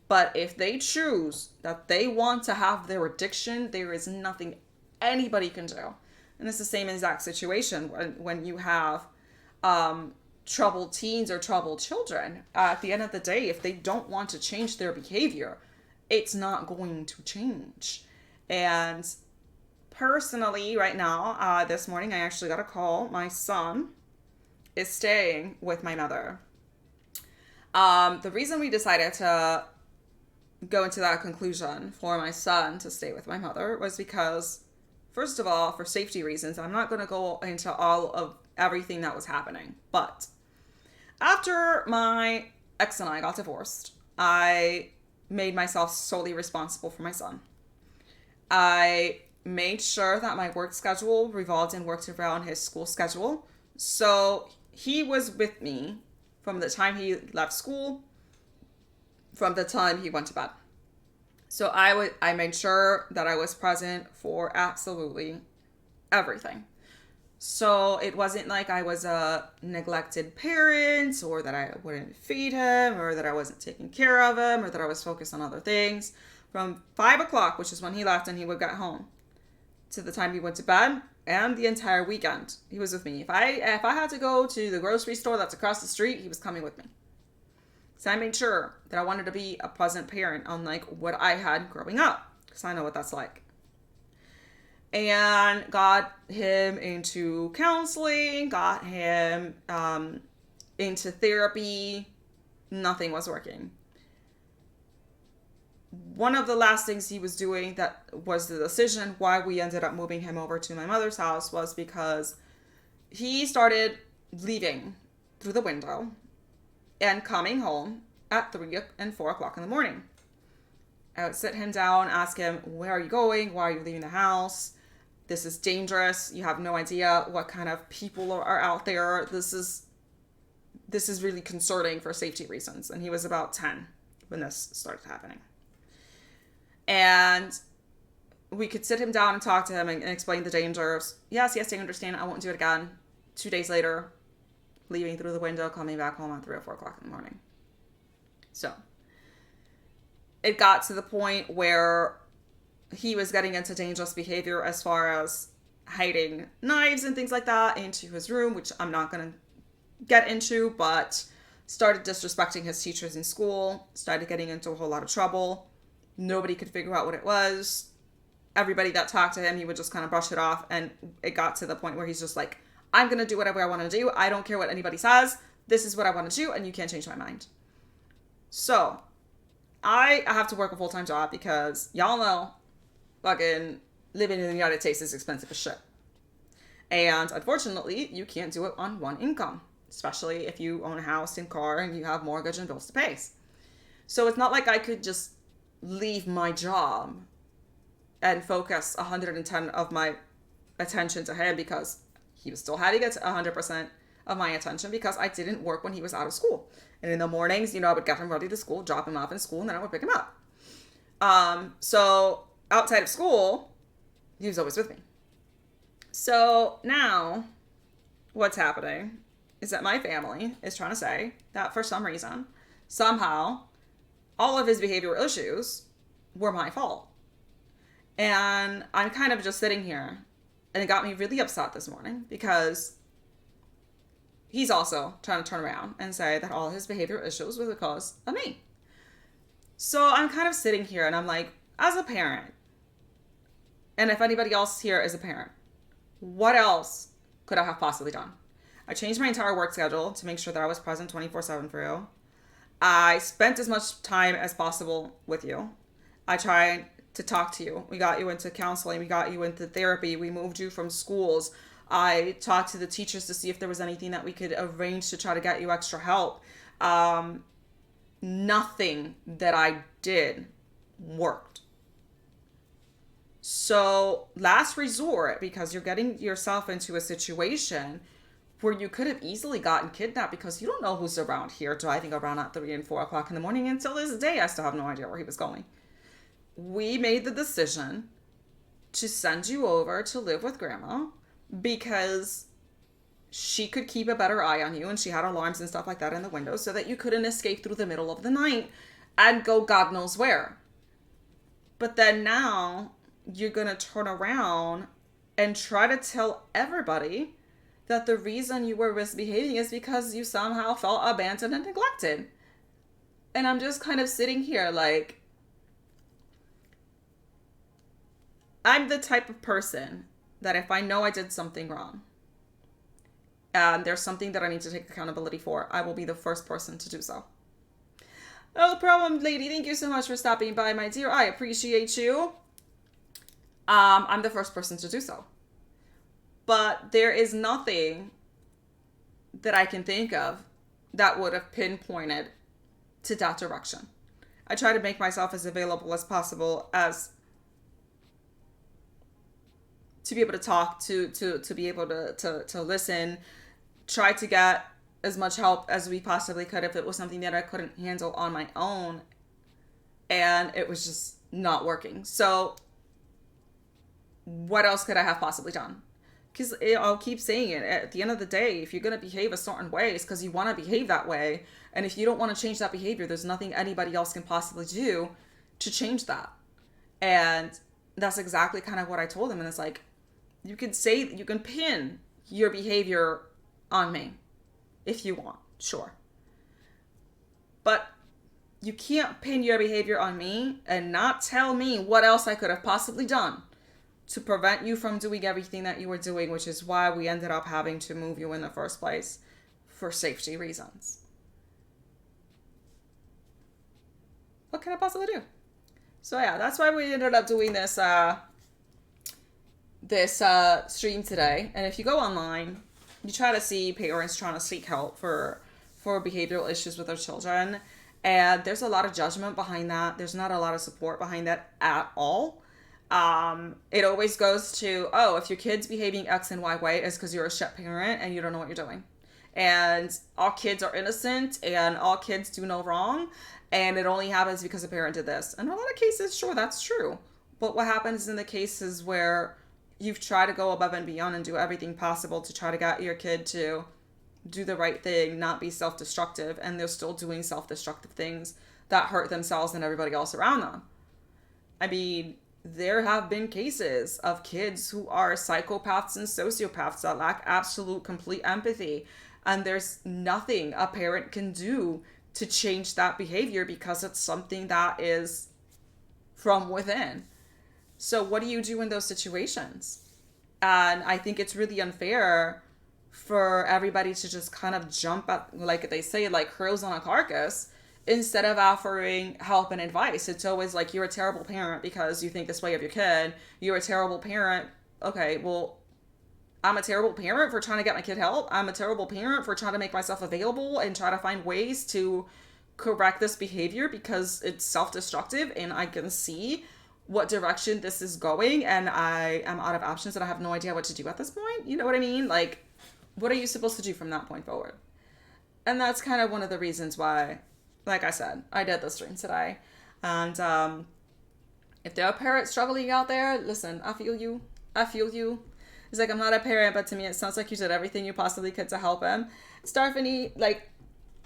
But if they choose that they want to have their addiction, there is nothing anybody can do. And it's the same exact situation when you have troubled teens or troubled children. At the end of the day, if they don't want to change their behavior, it's not going to change. And personally, right now, this morning, I actually got a call. My son is staying with my mother. The reason we decided to go into that conclusion for my son to stay with my mother was because, first of all, for safety reasons, I'm not going to go into all of everything that was happening. But after my ex and I got divorced, I made myself solely responsible for my son. I made sure that my work schedule revolved and worked around his school schedule. So he was with me from the time he left school, from the time he went to bed. So I made sure that I was present for absolutely everything. So it wasn't like I was a neglected parent, or that I wouldn't feed him, or that I wasn't taking care of him, or that I was focused on other things. From 5 o'clock, which is when he left and he would get home, to the time he went to bed, and the entire weekend, he was with me. If I had to go to the grocery store that's across the street, he was coming with me. So I made sure that I wanted to be a present parent, unlike what I had growing up, because I know what that's like. And got him into counseling, got him into therapy. Nothing was working. One of the last things he was doing that was the decision why we ended up moving him over to my mother's house was because he started leaving through the window and coming home at 3 and 4 o'clock in the morning. I would sit him down, ask him, where are you going? Why are you leaving the house? This is dangerous. You have no idea what kind of people are out there. This is really concerning for safety reasons. And he was about 10 when this started happening. And we could sit him down and talk to him and explain the dangers. Yes, I understand. I won't do it again. 2 days later, leaving through the window, coming back home at 3 or 4 o'clock in the morning. So it got to the point where he was getting into dangerous behavior as far as hiding knives and things like that into his room, which I'm not going to get into, but started disrespecting his teachers in school, started getting into a whole lot of trouble. Nobody could figure out what it was. Everybody that talked to him, he would just kind of brush it off. And it got to the point where he's just like, I'm going to do whatever I want to do. I don't care what anybody says. This is what I want to do, and you can't change my mind. So I have to work a full-time job because y'all know fucking living in the United States is expensive as shit. And unfortunately, you can't do it on one income, especially if you own a house and car and you have mortgage and bills to pay. So it's not like I could just leave my job and focus 110 of my attention to him, because he was still having 100% of my attention because I didn't work when he was out of school. And in the mornings, I would get him ready to school, drop him off in school, and then I would pick him up. So outside of school, he was always with me. So now what's happening is that my family is trying to say that for some reason, somehow, all of his behavioral issues were my fault. And I'm kind of just sitting here, and it got me really upset this morning because he's also trying to turn around and say that all his behavioral issues were because of me. So I'm kind of sitting here and I'm like, as a parent, and if anybody else here is a parent, what else could I have possibly done? I changed my entire work schedule to make sure that I was present 24/7 for you. I spent as much time as possible with you. I tried to talk to you. We got you into counseling. We got you into therapy. We moved you from schools. I talked to the teachers to see if there was anything that we could arrange to try to get you extra help. Nothing that I did worked. So last resort, because you're getting yourself into a situation where you could have easily gotten kidnapped, because you don't know who's around here driving around at 3 and 4 o'clock in the morning. Until this day, I still have no idea where he was going. we made the decision to send you over to live with grandma because she could keep a better eye on you, and she had alarms and stuff like that in the window so that you couldn't escape through the middle of the night and go God knows where. But then now you're going to turn around and try to tell everybody that the reason you were misbehaving is because you somehow felt abandoned and neglected. And I'm just kind of sitting here like, I'm the type of person that if I know I did something wrong and there's something that I need to take accountability for, I will be the first person to do so. No problem, lady. Thank you so much for stopping by, my dear. I appreciate you. I'm the first person to do so. But there is nothing that I can think of that would have pinpointed to that direction. I try to make myself as available as possible as to be able to talk, to be able to listen, try to get as much help as we possibly could if it was something that I couldn't handle on my own, and it was just not working. So what else could I have possibly done? Because I'll keep saying it, at the end of the day, if you're going to behave a certain way, it's because you want to behave that way. And if you don't want to change that behavior, there's nothing anybody else can possibly do to change that. And that's exactly kind of what I told him. And it's like, you can pin your behavior on me if you want, sure. But you can't pin your behavior on me and not tell me what else I could have possibly done to prevent you from doing everything that you were doing, which is why we ended up having to move you in the first place for safety reasons. What can I possibly do? So yeah, that's why we ended up doing this stream today. And if you go online, you try to see parents trying to seek help for behavioral issues with their children. And there's a lot of judgment behind that. There's not a lot of support behind that at all. It always goes to, oh, if your kid's behaving X and Y way, it's because you're a shit parent and you don't know what you're doing. And all kids are innocent and all kids do no wrong. And it only happens because a parent did this. And in a lot of cases, sure, that's true. But what happens in the cases where you've tried to go above and beyond and do everything possible to try to get your kid to do the right thing, not be self-destructive, and they're still doing self-destructive things that hurt themselves and everybody else around them. I mean, there have been cases of kids who are psychopaths and sociopaths that lack absolute, complete empathy. And there's nothing a parent can do to change that behavior because it's something that is from within. So what do you do in those situations? And I think it's really unfair for everybody to just kind of jump up, like they say, like crows on a carcass, instead of offering help and advice. It's always like, you're a terrible parent because you think this way of your kid. You're a terrible parent. Okay, well, I'm a terrible parent for trying to get my kid help. I'm a terrible parent for trying to make myself available and try to find ways to correct this behavior because it's self-destructive and I can see what direction this is going and I am out of options and I have no idea what to do at this point. You know what I mean? Like, what are you supposed to do from that point forward? And that's kind of one of the reasons why, like I said, I did the stream today. And if there are parents struggling out there, listen, I feel you. It's like, I'm not a parent, but to me, it sounds like you did everything you possibly could to help him. Stephanie, like,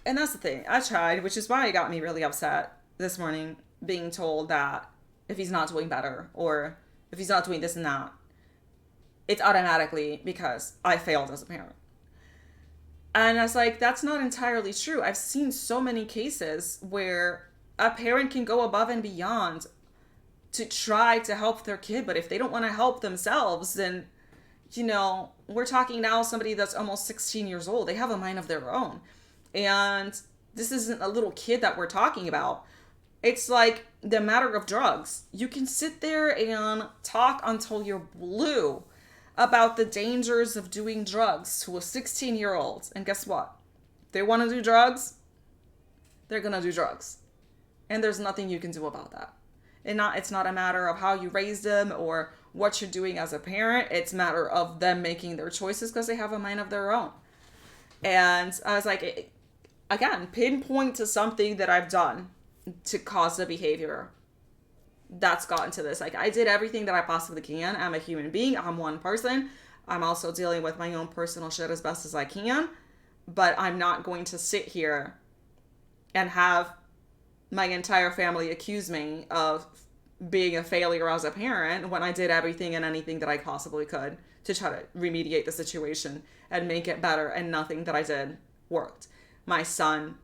and that's the thing. I tried, which is why it got me really upset this morning, being told that if he's not doing better or if he's not doing this and that, it's automatically because I failed as a parent. And I was like, that's not entirely true. I've seen so many cases where a parent can go above and beyond to try to help their kid, but if they don't want to help themselves, then, you know, we're talking now somebody that's almost 16 years old. They have a mind of their own. And this isn't a little kid that we're talking about. It's like the matter of drugs. You can sit there and talk until you're blue about the dangers of doing drugs to a 16-year-old. And guess what? If they want to do drugs, they're going to do drugs. And there's nothing you can do about that. It's not a matter of how you raised them or what you're doing as a parent. It's a matter of them making their choices because they have a mind of their own. And I was like, again, pinpoint to something that I've done to cause the behavior. that's gotten to this. Like, I did everything that I possibly can. I'm a human being. I'm one person. I'm also dealing with my own personal shit as best as I can. But I'm not going to sit here and have my entire family accuse me of being a failure as a parent when I did everything and anything that I possibly could to try to remediate the situation and make it better, and nothing that I did worked. My son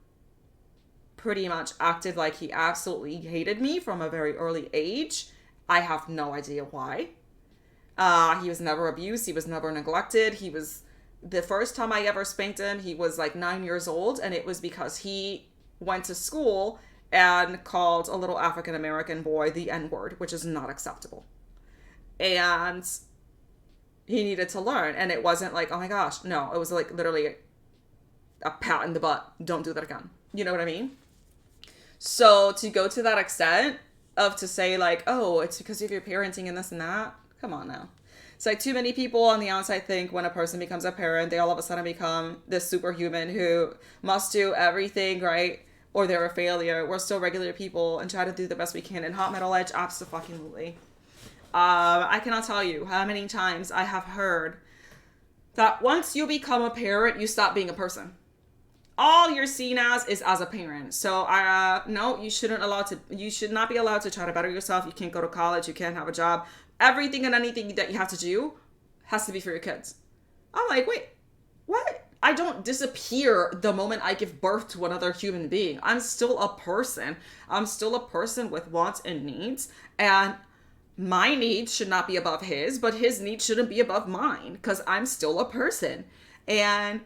pretty much acted like he absolutely hated me from a very early age. I have no idea why. He was never abused. He was never neglected. The first time I ever spanked him, he was like 9 years old, and it was because he went to school and called a little African American boy the N-word, which is not acceptable. And he needed to learn. And it wasn't like, oh my gosh, no, it was like literally a pat in the butt. Don't do that again. You know what I mean? So to go to that extent of to say like, oh, it's because of your parenting and this and that. Come on now. It's like too many people on the outside think when a person becomes a parent, they all of a sudden become this superhuman who must do everything right, or they're a failure. We're still regular people and try to do the best we can. And hot metal edge, absolutely. I cannot tell you how many times I have heard that once you become a parent, you stop being a person. All you're seen as is as a parent. So no, you should not be allowed to try to better yourself. You can't go to college. You can't have a job. Everything and anything that you have to do has to be for your kids. I'm like, wait, what? I don't disappear the moment I give birth to another human being. I'm still a person. I'm still a person with wants and needs. And my needs should not be above his, but his needs shouldn't be above mine because I'm still a person. And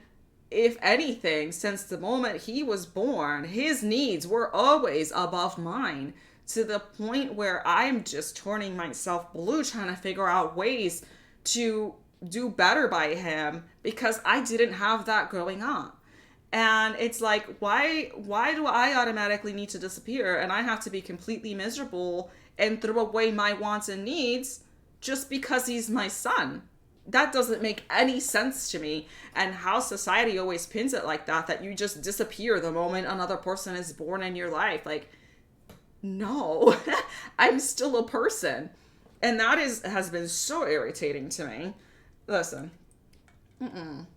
if anything, since the moment he was born, his needs were always above mine, to the point where I'm just turning myself blue trying to figure out ways to do better by him because I didn't have that growing up. And it's like, why do I automatically need to disappear and I have to be completely miserable and throw away my wants and needs just because he's my son? That doesn't make any sense to me. And how society always pins it like that you just disappear the moment another person is born in your life. Like, no, I'm still a person. And that has been so irritating to me. Listen. And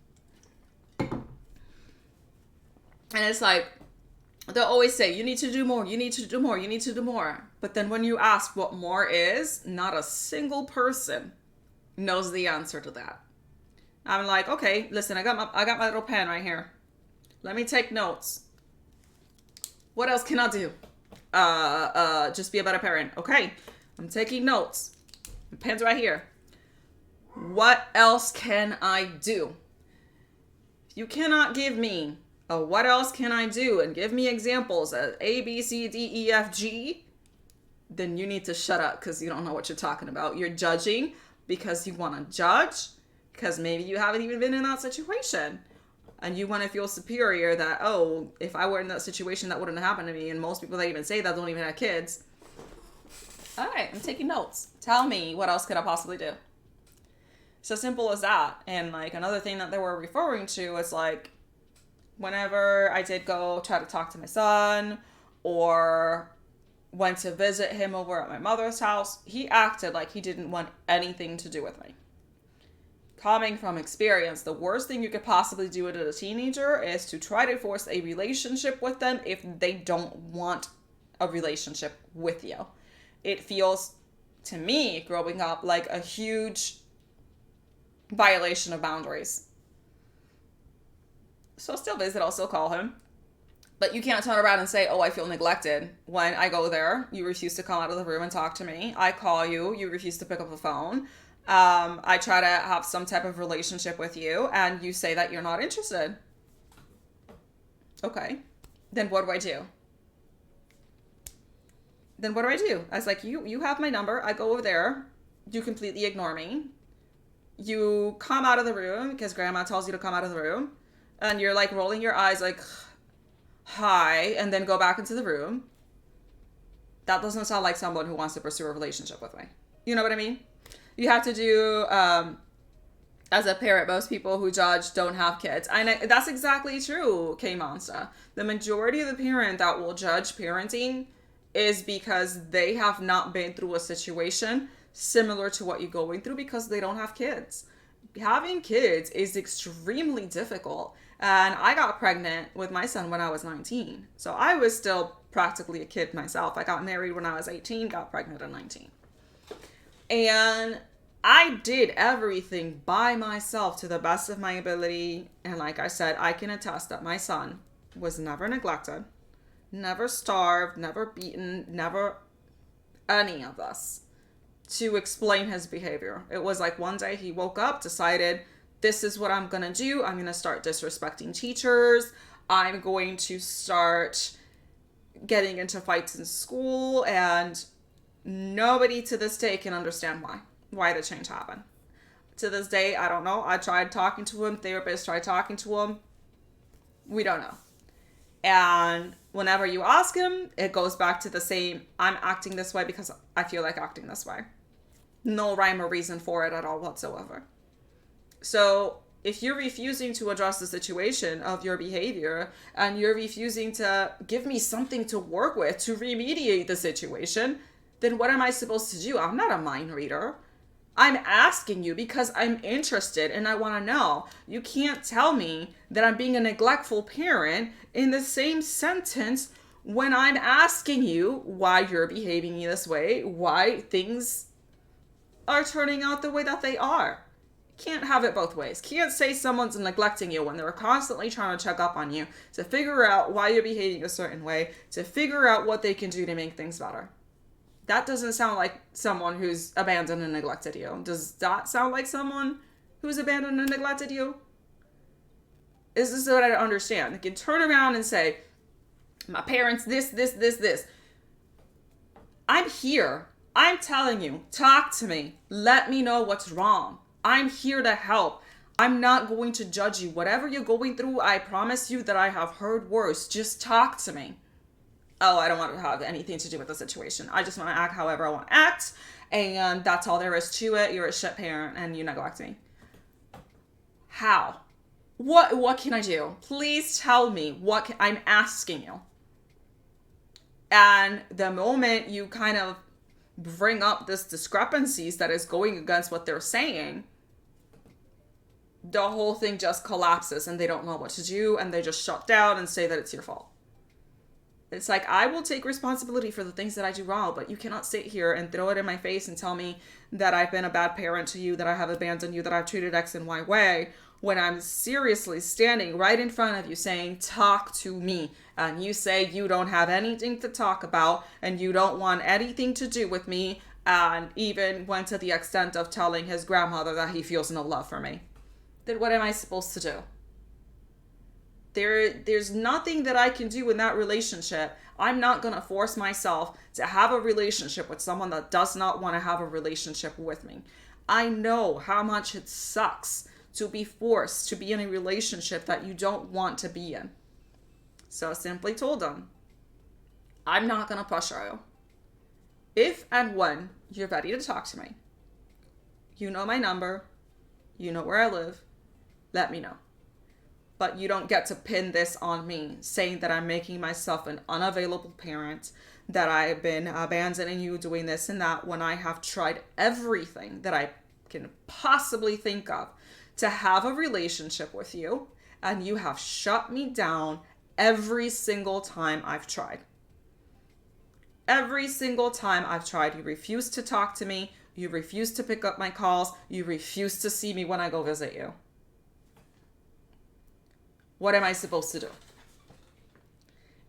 it's like, they'll always say, you need to do more, you need to do more, you need to do more. But then when you ask what more is, not a single person knows the answer to that. I'm like, okay, listen, I got my little pen right here. Let me take notes. What else can I do? Just be a better parent. Okay, I'm taking notes. The pen's right here. What else can I do? If you cannot give me a what else can I do and give me examples of A, B, C, D, E, F, G, then you need to shut up because you don't know what you're talking about. You're judging because you want to judge, because maybe you haven't even been in that situation. And you want to feel superior that, oh, if I were in that situation, that wouldn't happen to me. And most people that even say that don't even have kids. All right, I'm taking notes. Tell me, what else could I possibly do? So simple as that. And like another thing that they were referring to is like, whenever I did go try to talk to my son or went to visit him over at my mother's house, he acted like he didn't want anything to do with me. Coming from experience, the worst thing you could possibly do with a teenager is to try to force a relationship with them if they don't want a relationship with you. It feels, to me, growing up, like a huge violation of boundaries. So I'll still visit, I'll still call him. But you can't turn around and say, oh, I feel neglected. When I go there, you refuse to come out of the room and talk to me. I call you, you refuse to pick up the phone. I try to have some type of relationship with you, and you say that you're not interested. Okay. Then what do I do? I was like, you have my number. I go over there. You completely ignore me. You come out of the room because grandma tells you to come out of the room. And you're like rolling your eyes like, hi, and then go back into the room. That doesn't sound like someone who wants to pursue a relationship with me. You know what I mean? You have to do, as a parent, most people who judge don't have kids. And that's exactly true, K-Monster. The majority of the parent that will judge parenting is because they have not been through a situation similar to what you're going through because they don't have kids. Having kids is extremely difficult. And I got pregnant with my son when I was 19. So I was still practically a kid myself. I got married when I was 18, got pregnant at 19. And I did everything by myself to the best of my ability. And like I said, I can attest that my son was never neglected, never starved, never beaten, never any of this to explain his behavior. It was like one day he woke up, decided, this is what I'm going to do. I'm going to start disrespecting teachers. I'm going to start getting into fights in school. And nobody to this day can understand why the change happened. To this day, I don't know. I tried talking to him. Therapists tried talking to him. We don't know. And whenever you ask him, it goes back to the same, I'm acting this way because I feel like acting this way. No rhyme or reason for it at all whatsoever. So if you're refusing to address the situation of your behavior and you're refusing to give me something to work with to remediate the situation, then what am I supposed to do? I'm not a mind reader. I'm asking you because I'm interested and I want to know. You can't tell me that I'm being a neglectful parent in the same sentence when I'm asking you why you're behaving this way, why things are turning out the way that they are. Can't have it both ways. Can't say someone's neglecting you when they're constantly trying to check up on you to figure out why you're behaving a certain way, to figure out what they can do to make things better. That doesn't sound like someone who's abandoned and neglected you. Does that sound like someone who's abandoned and neglected you? This is what I don't understand. They can turn around and say, my parents, this. I'm here. I'm telling you, talk to me. Let me know what's wrong. I'm here to help. I'm not going to judge you. Whatever you're going through, I promise you that I have heard worse. Just talk to me. Oh, I don't want to have anything to do with the situation. I just want to act however I want to act. And that's all there is to it. You're a shit parent and you neglect me. How? What can I do? Please tell me I'm asking you. And the moment you kind of bring up this discrepancies that is going against what they're saying, the whole thing just collapses and they don't know what to do and they just shut down and say that it's your fault. It's like, I will take responsibility for the things that I do wrong, but you cannot sit here and throw it in my face and tell me that I've been a bad parent to you, that I have abandoned you, that I've treated X and Y way, when I'm seriously standing right in front of you saying, talk to me. And you say you don't have anything to talk about and you don't want anything to do with me, and even went to the extent of telling his grandmother that he feels no love for me. Then what am I supposed to do? There's nothing that I can do in that relationship. I'm not going to force myself to have a relationship with someone that does not want to have a relationship with me. I know how much it sucks to be forced to be in a relationship that you don't want to be in. So I simply told them, I'm not going to pressure you. If and when you're ready to talk to me, you know my number, you know where I live, let me know. But you don't get to pin this on me, saying that I'm making myself an unavailable parent, that I've been abandoning you, doing this and that, when I have tried everything that I can possibly think of to have a relationship with you, and you have shut me down every single time I've tried. Every single time I've tried, you refuse to talk to me, you refuse to pick up my calls, you refuse to see me when I go visit you. What am I supposed to do?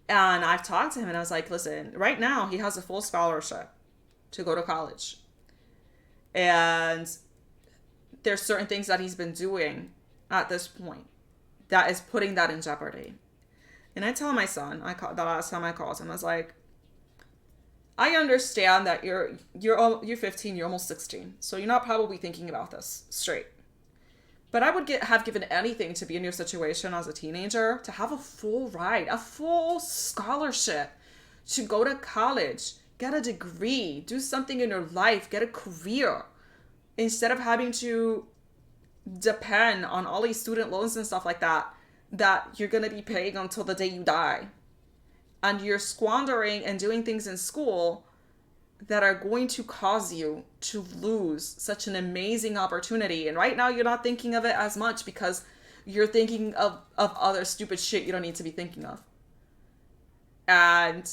And I've talked to him and I was like, listen, right now he has a full scholarship to go to college. And there's certain things that he's been doing at this point that is putting that in jeopardy. And I tell my son, the last time I called him, I was like, I understand that you're 15, you're almost 16. So you're not probably thinking about this straight. But I would have given anything to be in your situation as a teenager, to have a full ride, a full scholarship, to go to college, get a degree, do something in your life, get a career, instead of having to depend on all these student loans and stuff like that, that you're going to be paying until the day you die. and you're squandering and doing things in school that are going to cause you to lose such an amazing opportunity. And right now you're not thinking of it as much because you're thinking of other stupid shit you don't need to be thinking of. And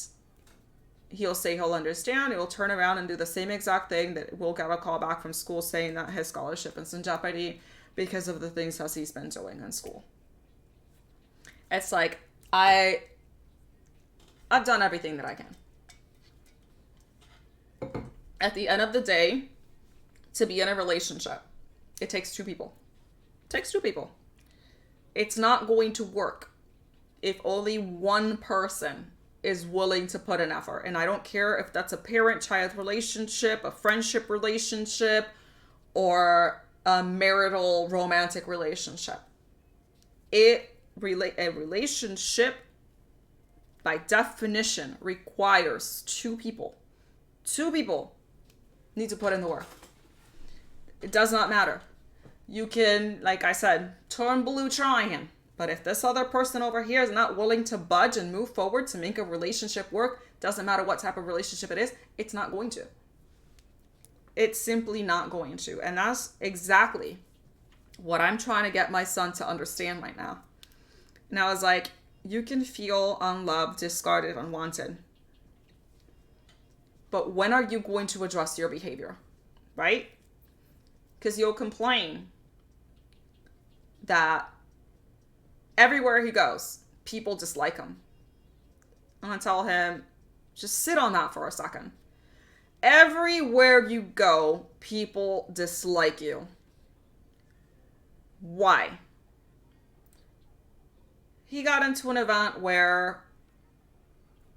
he'll say he'll understand. He'll turn around and do the same exact thing that we'll get a call back from school saying that his scholarship is in jeopardy because of the things that he's been doing in school. It's like, I've done everything that I can. At the end of the day, to be in a relationship, it takes two people. It takes two people. It's not going to work if only one person is willing to put in effort. And I don't care if that's a parent-child relationship, a friendship relationship, or a marital romantic relationship. A relationship, by definition, requires two people. Two people need to put in the work. It does not matter. You can, like I said, turn blue trying. But if this other person over here is not willing to budge and move forward to make a relationship work, doesn't matter what type of relationship it is, it's not going to. It's simply not going to. And that's exactly what I'm trying to get my son to understand right now. Now it's like, you can feel unloved, discarded, unwanted. But when are you going to address your behavior? Right? Because you'll complain that everywhere he goes, people dislike him. I'm going to tell him, just sit on that for a second. Everywhere you go, people dislike you. Why? He got into an event where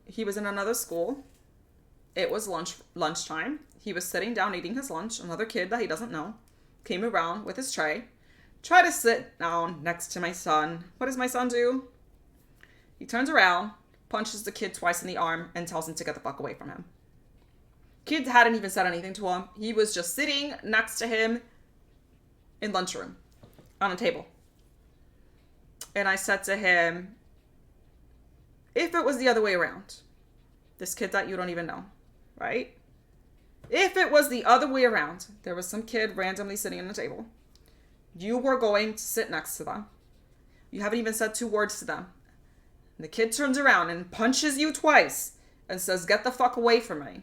he was in another school. It was lunchtime. He was sitting down eating his lunch. Another kid that he doesn't know came around with his tray, tried to sit down next to my son. What does my son do? He turns around, punches the kid twice in the arm, and tells him to get the fuck away from him. Kid hadn't even said anything to him. He was just sitting next to him in lunchroom on a table. And I said to him, if it was the other way around, this kid that you don't even know, right? If it was the other way around, there was some kid randomly sitting on the table. You were going to sit next to them. You haven't even said two words to them. And the kid turns around and punches you twice and says, get the fuck away from me.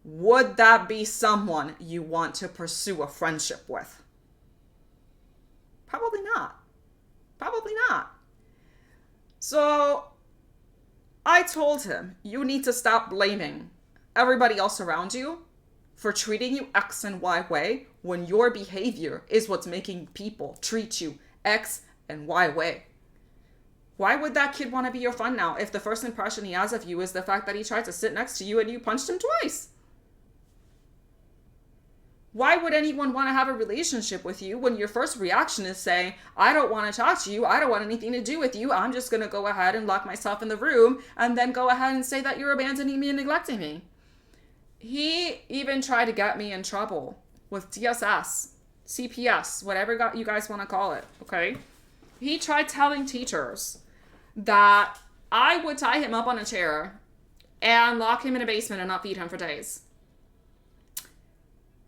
Would that be someone you want to pursue a friendship with? Probably not. Probably not. So I told him, you need to stop blaming everybody else around you for treating you X and Y way when your behavior is what's making people treat you X and Y way. Why would that kid want to be your friend now if the first impression he has of you is the fact that he tried to sit next to you and you punched him twice? Why would anyone want to have a relationship with you when your first reaction is saying, I don't want to talk to you, I don't want anything to do with you, I'm just going to go ahead and lock myself in the room and then go ahead and say that you're abandoning me and neglecting me? He even tried to get me in trouble with DSS, CPS, whatever you guys want to call it, okay? He tried telling teachers that I would tie him up on a chair and lock him in a basement and not feed him for days.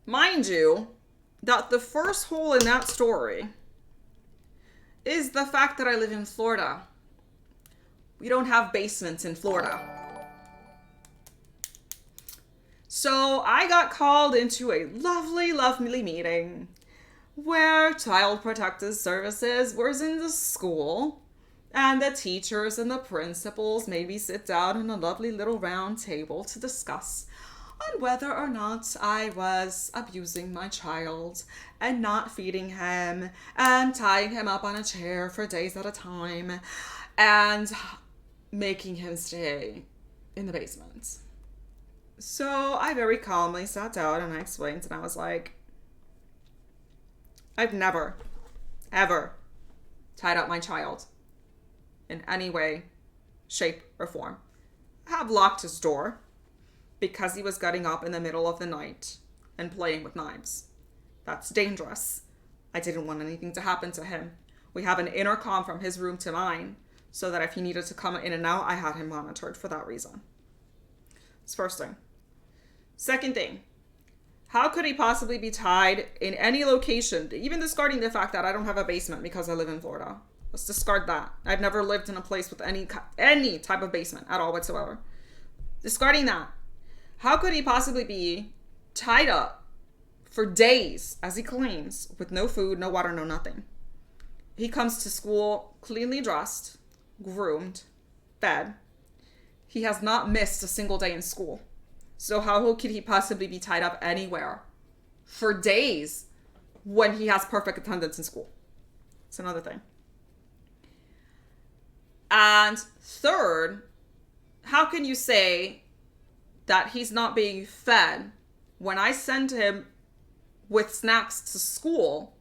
Mind you, that the first hole in that story is the fact that I live in Florida. We don't have basements in Florida. So I got called into a lovely, lovely meeting where Child Protective Services was in the school and the teachers and the principals made me sit down in a lovely little round table to discuss on whether or not I was abusing my child and not feeding him and tying him up on a chair for days at a time and making him stay in the basement. So I very calmly sat down and I explained, and I was like, I've never, ever tied up my child in any way, shape, or form. I have locked his door because he was getting up in the middle of the night and playing with knives. That's dangerous. I didn't want anything to happen to him. We have an intercom from his room to mine, so that if he needed to come in and out, I had him monitored for that reason. That's first thing. Second thing, how could he possibly be tied in any location, even discarding the fact that I don't have a basement because I live in Florida. Let's discard that. I've never lived in a place with any type of basement at all whatsoever. Discarding that. How could he possibly be tied up for days, as he claims, with no food, no water, no nothing? He comes to school cleanly dressed, groomed, fed. He has not missed a single day in school. So how could he possibly be tied up anywhere for days when he has perfect attendance in school? It's another thing. And third, how can you say that he's not being fed when I send him with snacks to school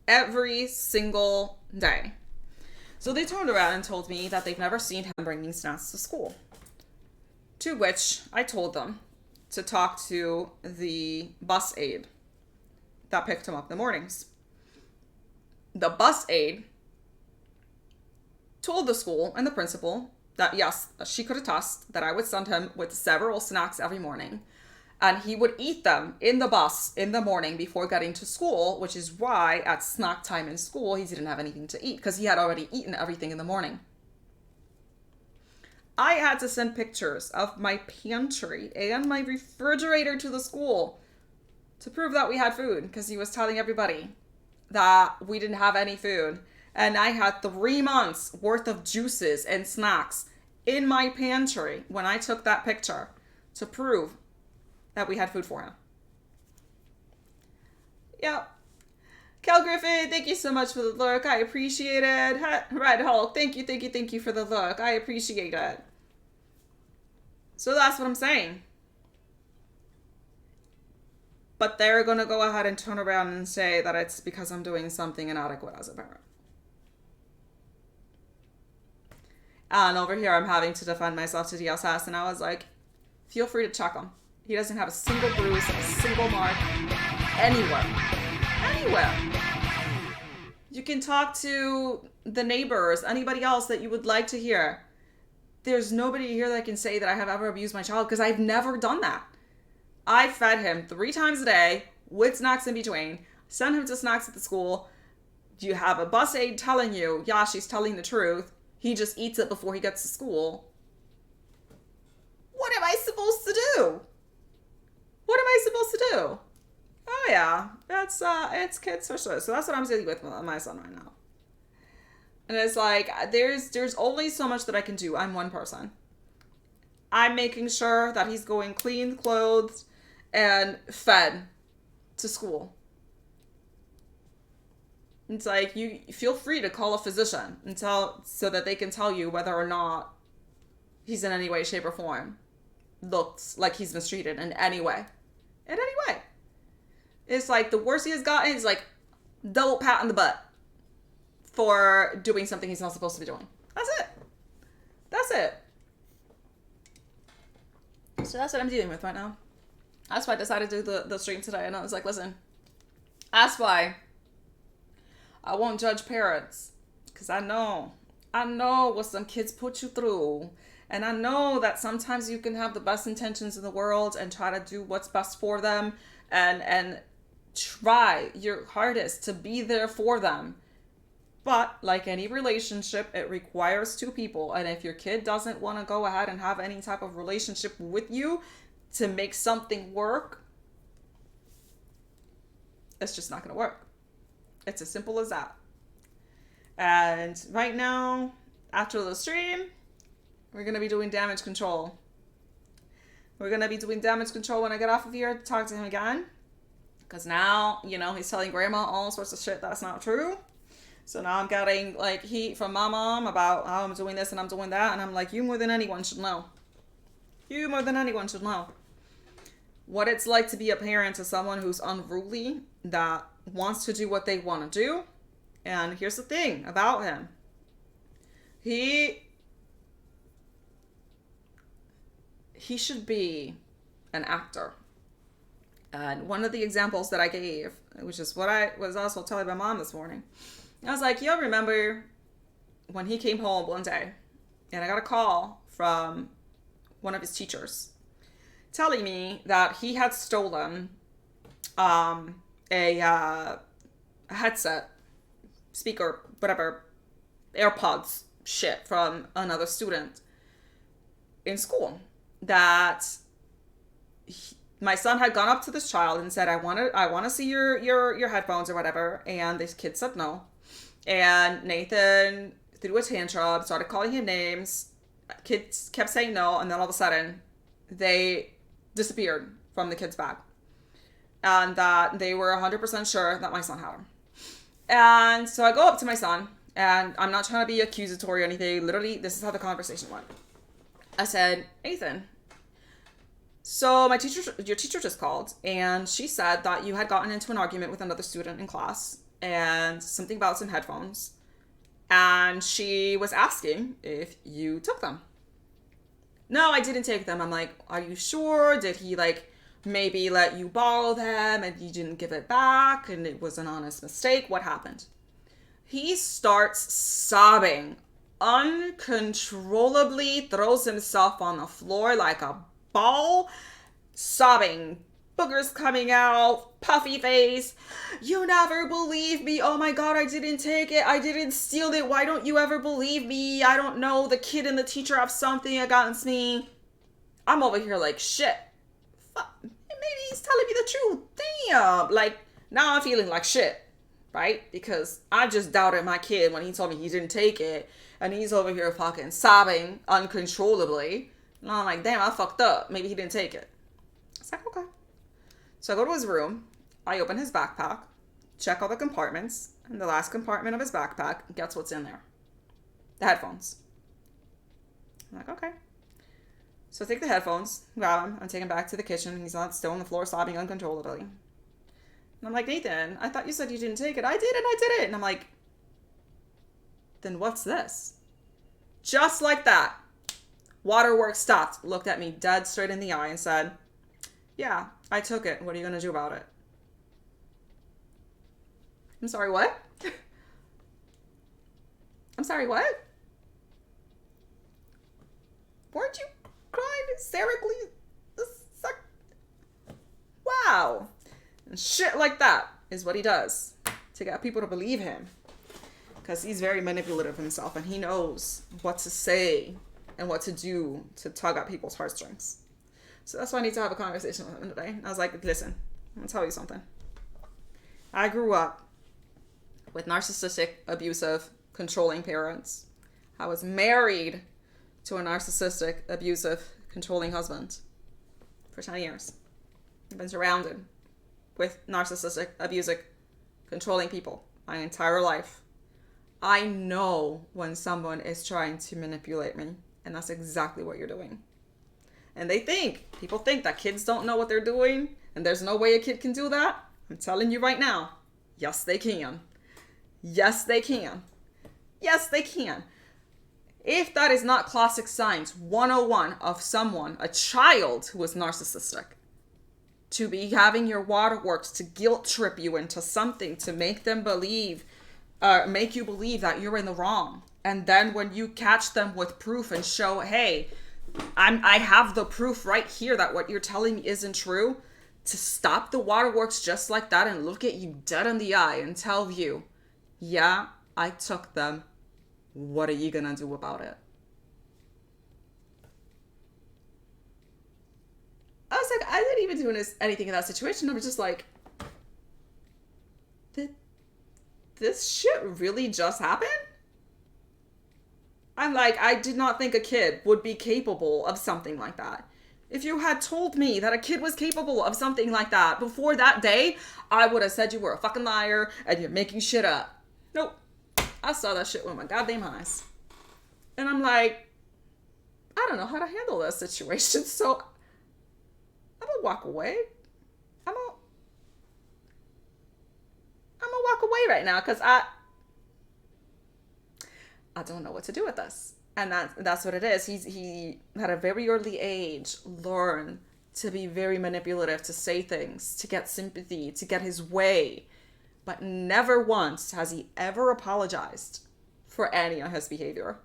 every single day? So they turned around and told me that they've never seen him bringing snacks to school. To which I told them to talk to the bus aide that picked him up in the mornings. The bus aide told the school and the principal that yes, she could attest that I would send him with several snacks every morning, and he would eat them in the bus in the morning before getting to school, which is why at snack time in school he didn't have anything to eat because he had already eaten everything in the morning. I had to send pictures of my pantry and my refrigerator to the school to prove that we had food, because he was telling everybody that we didn't have any food. And I had 3 months worth of juices and snacks in my pantry when I took that picture to prove that we had food for him. Yep. Cal Griffin, thank you so much for the look. I appreciate it. Red Hulk, thank you for the look. I appreciate it. So that's what I'm saying. But they're going to go ahead and turn around and say that it's because I'm doing something inadequate as a parent. And over here, I'm having to defend myself to DSS. And I was like, feel free to check him. He doesn't have a single bruise, a single mark, anywhere. Anywhere. You can talk to the neighbors, anybody else that you would like to hear. There's nobody here that can say that I have ever abused my child, because I've never done that. I fed him 3 times a day with snacks in between, sent him to snacks at the school. You have a bus aide telling you, yeah, she's telling the truth. He just eats it before he gets to school. What am I supposed to do? What am I supposed to do? Oh yeah, it's kids for sure. So that's what I'm dealing with my son right now. And it's like, there's only so much that I can do. I'm one person. I'm making sure that he's going clean, clothed, and fed to school. It's like, you feel free to call a physician and so that they can tell you whether or not he's in any way, shape, or form looks like he's mistreated in any way. In any way. It's like the worst he has gotten is like double pat on the butt for doing something he's not supposed to be doing. That's it. That's it. So that's what I'm dealing with right now. That's why I decided to do the stream today. And I was like, listen, that's why I won't judge parents. Because I know what some kids put you through. And I know that sometimes you can have the best intentions in the world and try to do what's best for them and try your hardest to be there for them. But like any relationship, it requires 2 people. And if your kid doesn't want to go ahead and have any type of relationship with you to make something work, it's just not going to work. It's as simple as that. And right now, after the stream, we're going to be doing damage control. We're going to be doing damage control when I get off of here to talk to him again. Because now, he's telling grandma all sorts of shit that's not true. So now I'm getting like heat from my mom about how I'm doing this and I'm doing that. And I'm like, you more than anyone should know. You more than anyone should know what it's like to be a parent to someone who's unruly, that wants to do what they want to do. And here's the thing about him. He should be an actor. And one of the examples that I gave, which is what I was also telling my mom this morning, I was like, remember when he came home one day, and I got a call from one of his teachers telling me that he had stolen a headset, speaker, whatever, AirPods shit from another student in school. That my son had gone up to this child and said, I want to see your headphones or whatever. And this kid said no. And Nathan threw a tantrum, started calling him names. Kids kept saying no. And then all of a sudden, they disappeared from the kid's bag. And that they were 100% sure that my son had them. And so I go up to my son, and I'm not trying to be accusatory or anything. Literally, this is how the conversation went. I said, Nathan, so your teacher just called, and she said that you had gotten into an argument with another student in class, and something about some headphones, and she was asking if you took them. No, I didn't take them. I'm like, are you sure? Did he maybe let you borrow them and you didn't give it back and it was an honest mistake? What happened? He starts sobbing uncontrollably, throws himself on the floor like a ball, sobbing, boogers coming out, puffy face. You never believe me. Oh my God, I didn't take it. I didn't steal it. Why don't you ever believe me? I don't know. The kid and the teacher have something against me. I'm over here like, shit. Fuck. Maybe he's telling me the truth. Damn. Now I'm feeling like shit. Right? Because I just doubted my kid when he told me he didn't take it. And he's over here fucking sobbing uncontrollably. And I'm like, damn, I fucked up. Maybe he didn't take it. It's like, okay. So I go to his room. I open his backpack. Check all the compartments. And the last compartment of his backpack, guess what's in there? The headphones. I'm like, okay. So I take the headphones, grab them, and take him back to the kitchen. He's not still on the floor sobbing uncontrollably. And I'm like, Nathan, I thought you said you didn't take it. I did it. And I'm like, then what's this? Just like that. Waterworks stopped, looked at me dead straight in the eye and said, yeah, I took it. What are you going to do about it? I'm sorry, what? I'm sorry, what? Weren't you crying hysterically? Wow. And shit like that is what he does to get people to believe him. Because he's very manipulative himself and he knows what to say and what to do to tug at people's heartstrings. So that's why I need to have a conversation with him today. I was like, listen, I'm going to tell you something. I grew up with narcissistic, abusive, controlling parents. I was married to a narcissistic, abusive, controlling husband for 10 years. I've been surrounded with narcissistic, abusive, controlling people my entire life. I know when someone is trying to manipulate me, and that's exactly what you're doing. And people think that kids don't know what they're doing, and there's no way a kid can do that. I'm telling you right now, yes, they can. Yes, they can. Yes, they can. If that is not classic signs 101 of someone, a child who is narcissistic, to be having your waterworks to guilt trip you into something to make them believe, make you believe that you're in the wrong. And then when you catch them with proof and show, hey, I have the proof right here that what you're telling me isn't true, to stop the waterworks just like that and look at you dead in the eye and tell you, yeah, I took them. What are you gonna do about it? I was like, I didn't even do anything in that situation. I was just like, did this shit really just happen? I'm like, I did not think a kid would be capable of something like that. If you had told me that a kid was capable of something like that before that day, I would have said you were a fucking liar and you're making shit up. Nope. I saw that shit with my goddamn eyes. And I'm like, I don't know how to handle this situation, so I'm gonna walk away. I'm gonna walk away right now because I don't know what to do with this. And that's what it is. He at a very early age learned to be very manipulative, to say things, to get sympathy, to get his way. But never once has he ever apologized for any of his behavior.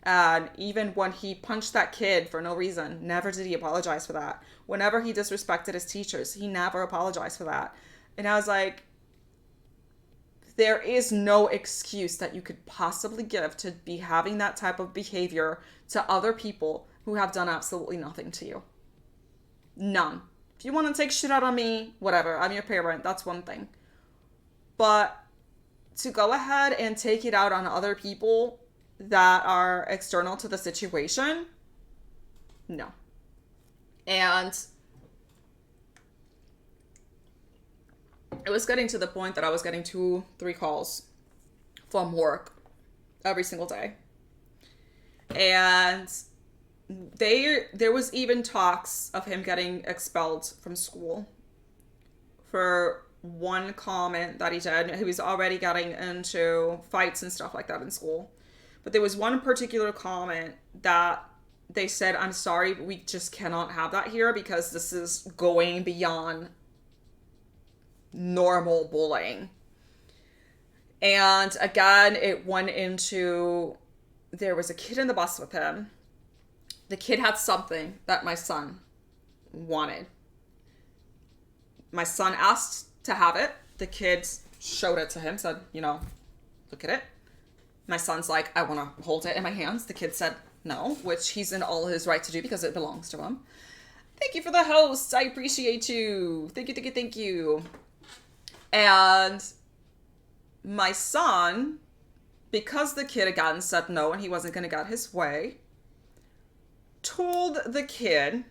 And even when he punched that kid for no reason, never did he apologize for that. Whenever he disrespected his teachers, he never apologized for that. And I was like, there is no excuse that you could possibly give to be having that type of behavior to other people who have done absolutely nothing to you. None. If you want to take shit out on me, whatever, I'm your parent, that's one thing. But to go ahead and take it out on other people that are external to the situation, no. And it was getting to the point that I was getting 2-3 calls from work every single day. And there was even talks of him getting expelled from school for one comment that he did. He was already getting into fights and stuff like that in school. But there was one particular comment that they said, I'm sorry, but we just cannot have that here because this is going beyond normal bullying. And again, it went into, there was a kid in the bus with him. The kid had something that my son wanted. My son asked to have it. The kid showed it to him, said, look at it. My son's like, I want to hold it in my hands. The kid said no, which he's in all his right to do because it belongs to him. Thank you for the host. I appreciate you. Thank you, thank you. And my son, because the kid again said no and he wasn't going to get his way, told the kid,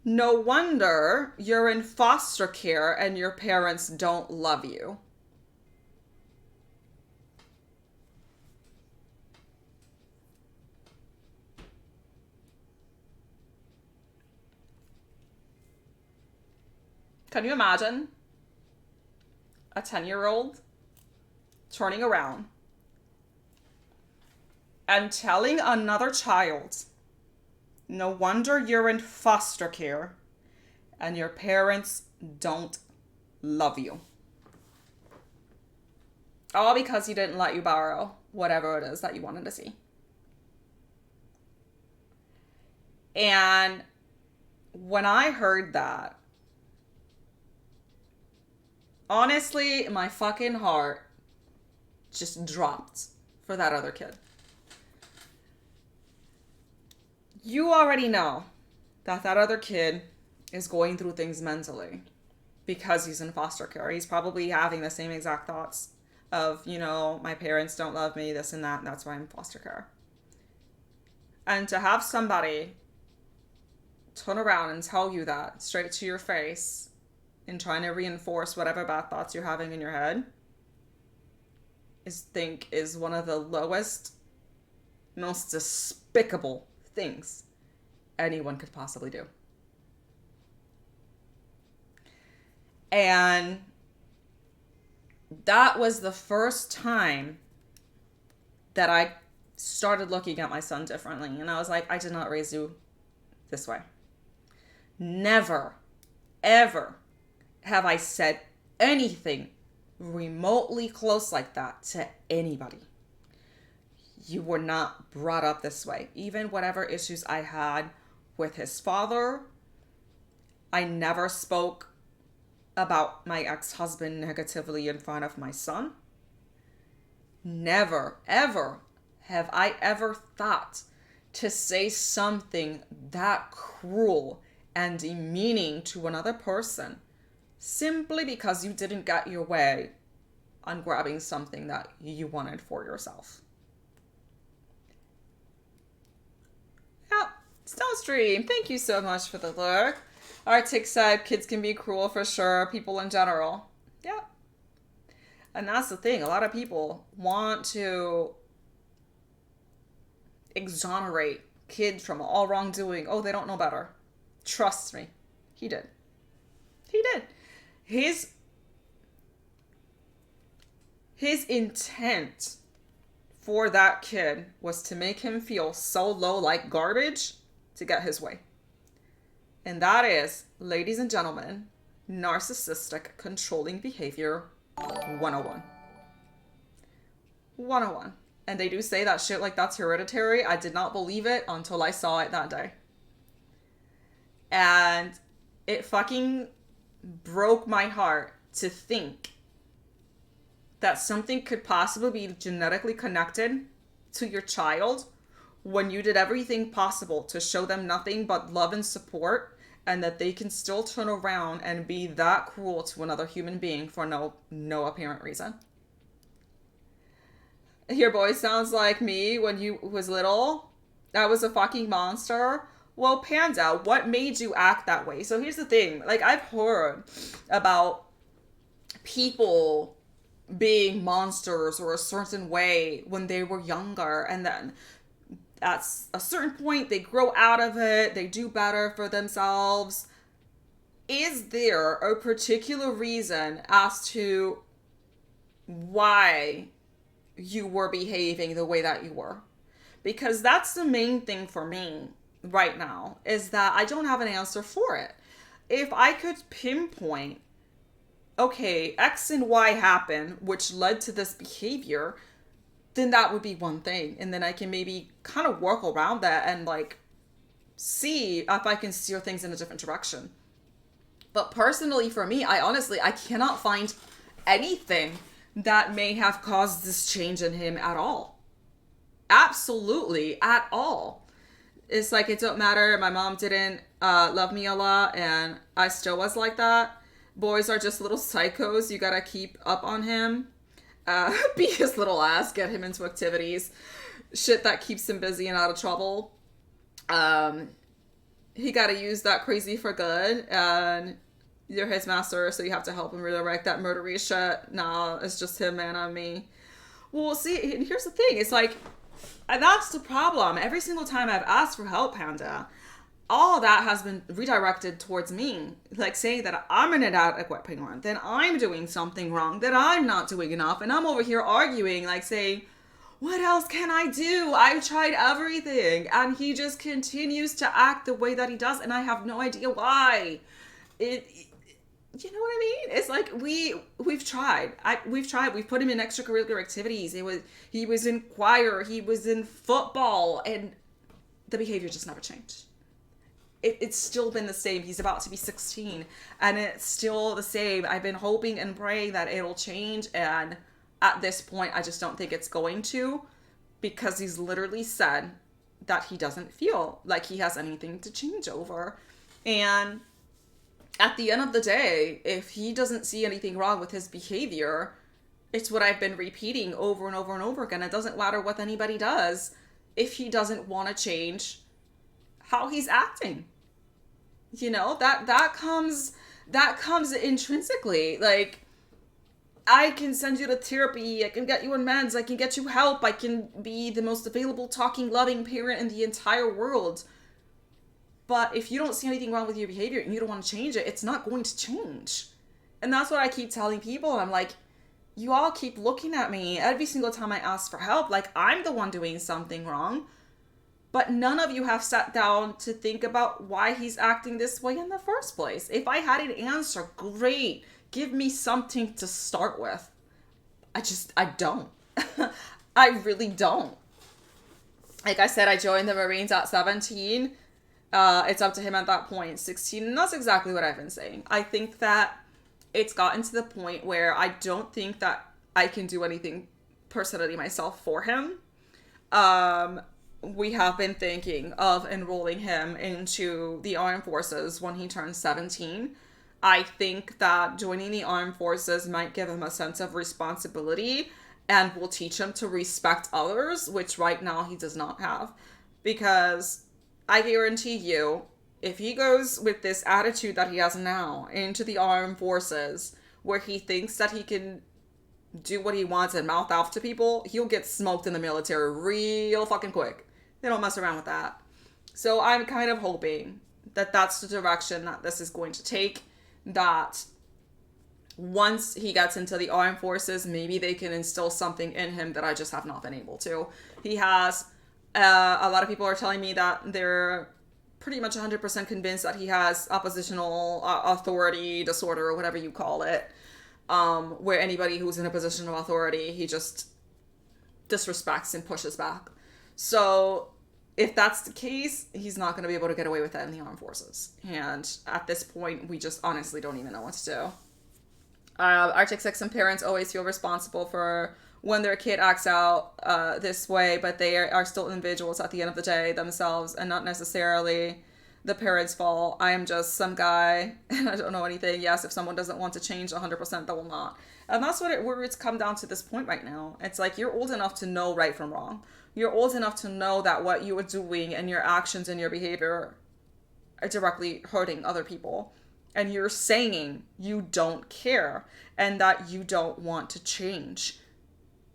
no wonder you're in foster care and your parents don't love you. Can you imagine a 10-year-old turning around and telling another child, no wonder you're in foster care and your parents don't love you. All because he didn't let you borrow whatever it is that you wanted to see. And when I heard that, honestly, my fucking heart just dropped for that other kid. You already know that other kid is going through things mentally because he's in foster care. He's probably having the same exact thoughts of, my parents don't love me, this and that, and that's why I'm in foster care. And to have somebody turn around and tell you that straight to your face and trying to reinforce whatever bad thoughts you're having in your head is one of the lowest, most despicable things anyone could possibly do. And that was the first time that I started looking at my son differently. And I was like, I did not raise you this way. Never, ever have I said anything remotely close like that to anybody. You were not brought up this way. Even whatever issues I had with his father, I never spoke about my ex-husband negatively in front of my son. Never, ever have I ever thought to say something that cruel and demeaning to another person simply because you didn't get your way on grabbing something that you wanted for yourself. Yeah, Stonestream, thank you so much for the look. Arctic said kids can be cruel for sure, people in general. Yeah. And that's the thing, a lot of people want to exonerate kids from all wrongdoing. Oh, they don't know better. Trust me, he did. He did. His intent for that kid was to make him feel so low like garbage to get his way. And that is, ladies and gentlemen, narcissistic controlling behavior 101. 101. And they do say that shit like that's hereditary. I did not believe it until I saw it that day. And it fucking broke my heart to think that something could possibly be genetically connected to your child when you did everything possible to show them nothing but love and support, and that they can still turn around and be that cruel to another human being for no apparent reason. Your boy sounds like me when you was little. I was a fucking monster. Well, Panda, what made you act that way? So here's the thing. Like, I've heard about people being monsters or a certain way when they were younger, and then at a certain point they grow out of it, they do better for themselves. Is there a particular reason as to why you were behaving the way that you were? Because that's the main thing for me right now, is that I don't have an answer for it. If I could pinpoint, okay, X and Y happened, which led to this behavior, then that would be one thing. And then I can maybe kind of work around that and like see if I can steer things in a different direction. But personally for me, I cannot find anything that may have caused this change in him at all. Absolutely, at all. It's like, it don't matter. My mom didn't love me a lot, and I still was like that. Boys are just little psychos. You gotta keep up on him. Be his little ass. Get him into activities. Shit that keeps him busy and out of trouble. He gotta use that crazy for good. And you're his master, so you have to help him redirect that murdery shit. Nah, it's just him, man, on me. Well, see, here's the thing. It's like, and that's the problem. Every single time I've asked for help, Panda, all that has been redirected towards me. Like saying that I'm an inadequate parent, that I'm doing something wrong, that I'm not doing enough. And I'm over here arguing, like saying, what else can I do? I've tried everything. And he just continues to act the way that he does. And I have no idea why. You know what I mean? It's like we've tried. We've put him in extracurricular activities. He was in choir. He was in football, and the behavior just never changed. It's still been the same. He's about to be 16, and it's still the same. I've been hoping and praying that it'll change, and at this point, I just don't think it's going to, because he's literally said that he doesn't feel like he has anything to change over, and at the end of the day, if he doesn't see anything wrong with his behavior, it's what I've been repeating over and over and over again. It doesn't matter what anybody does if he doesn't want to change how he's acting. You know, that comes intrinsically. Like, I can send you to therapy, I can get you on meds, I can get you help, I can be the most available, talking, loving parent in the entire world. But if you don't see anything wrong with your behavior and you don't want to change it, it's not going to change. And that's what I keep telling people. I'm like, you all keep looking at me every single time I ask for help like I'm the one doing something wrong. But none of you have sat down to think about why he's acting this way in the first place. If I had an answer, great. Give me something to start with. I don't. I really don't. Like I said, I joined the Marines at 17. It's up to him at that point, 16, and that's exactly what I've been saying. I think that it's gotten to the point where I don't think that I can do anything personally myself for him. We have been thinking of enrolling him into the armed forces when he turns 17. I think that joining the armed forces might give him a sense of responsibility and will teach him to respect others, which right now he does not have. Because I guarantee you, if he goes with this attitude that he has now into the armed forces, where he thinks that he can do what he wants and mouth off to people, he'll get smoked in the military real fucking quick. They don't mess around with that. So I'm kind of hoping that that's the direction that this is going to take. That once he gets into the armed forces, maybe they can instill something in him that I just have not been able to. He has... a lot of people are telling me that they're pretty much 100% convinced that he has oppositional authority disorder, or whatever you call it, where anybody who's in a position of authority, he just disrespects and pushes back. So if that's the case, he's not going to be able to get away with that in the armed forces. And at this point, we just honestly don't even know what to do. Arctic 6 and parents always feel responsible for when their kid acts out this way, but they are still individuals at the end of the day themselves, and not necessarily the parents' fault. I am just some guy and I don't know anything. Yes, if someone doesn't want to change 100%, they will not. And that's where it's come down to this point right now. It's like, you're old enough to know right from wrong. You're old enough to know that what you are doing and your actions and your behavior are directly hurting other people. And you're saying you don't care and that you don't want to change.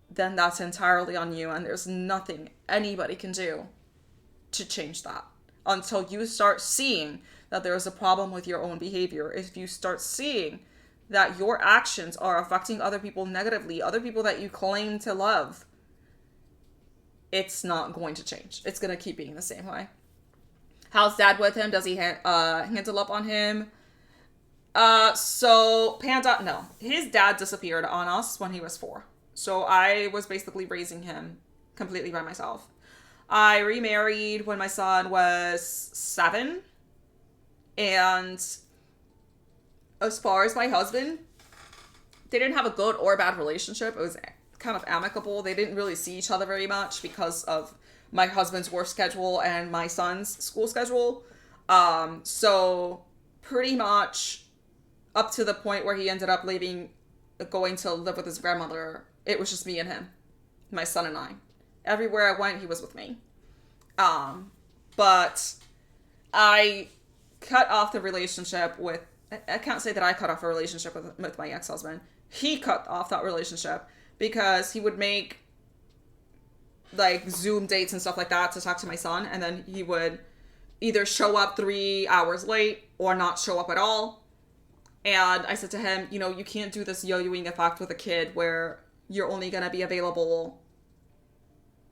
Then that's entirely on you, and there's nothing anybody can do to change that until you start seeing that there is a problem with your own behavior. If you start seeing that your actions are affecting other people negatively, other people that you claim to love, it's not going to change. It's going to keep being the same way. How's dad with him? Does he handle up on him? So Panda, no. His dad disappeared on us when he was 4. So I was basically raising him completely by myself. I remarried when my son was 7. And as far as my husband, they didn't have a good or bad relationship. It was kind of amicable. They didn't really see each other very much because of my husband's work schedule and my son's school schedule. So pretty much up to the point where he ended up going to live with his grandmother, it was just me and him, my son and I. Everywhere I went, he was with me. But I cut off the relationship with, I can't say that I cut off a relationship with my ex-husband. He cut off that relationship because he would make like Zoom dates and stuff like that to talk to my son, and then he would either show up 3 hours late or not show up at all. And I said to him, you can't do this yo-yoing effect with a kid where you're only going to be available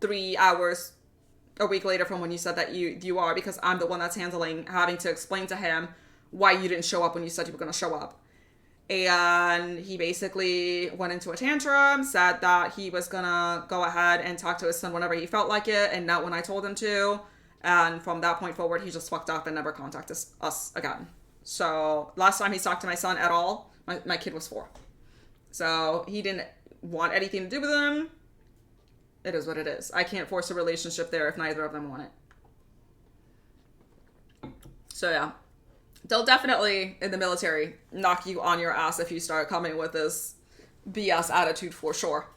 3 hours a week later from when you said that you are, because I'm the one that's having to explain to him why you didn't show up when you said you were going to show up. And he basically went into a tantrum, said that he was going to go ahead and talk to his son whenever he felt like it, and not when I told him to. And from that point forward, he just fucked up and never contacted us again. So last time he talked to my son at all, my kid was 4. So he didn't want anything to do with him. It is what it is. I can't force a relationship there if neither of them want it. So yeah. They'll definitely, in the military, knock you on your ass if you start coming with this BS attitude, for sure.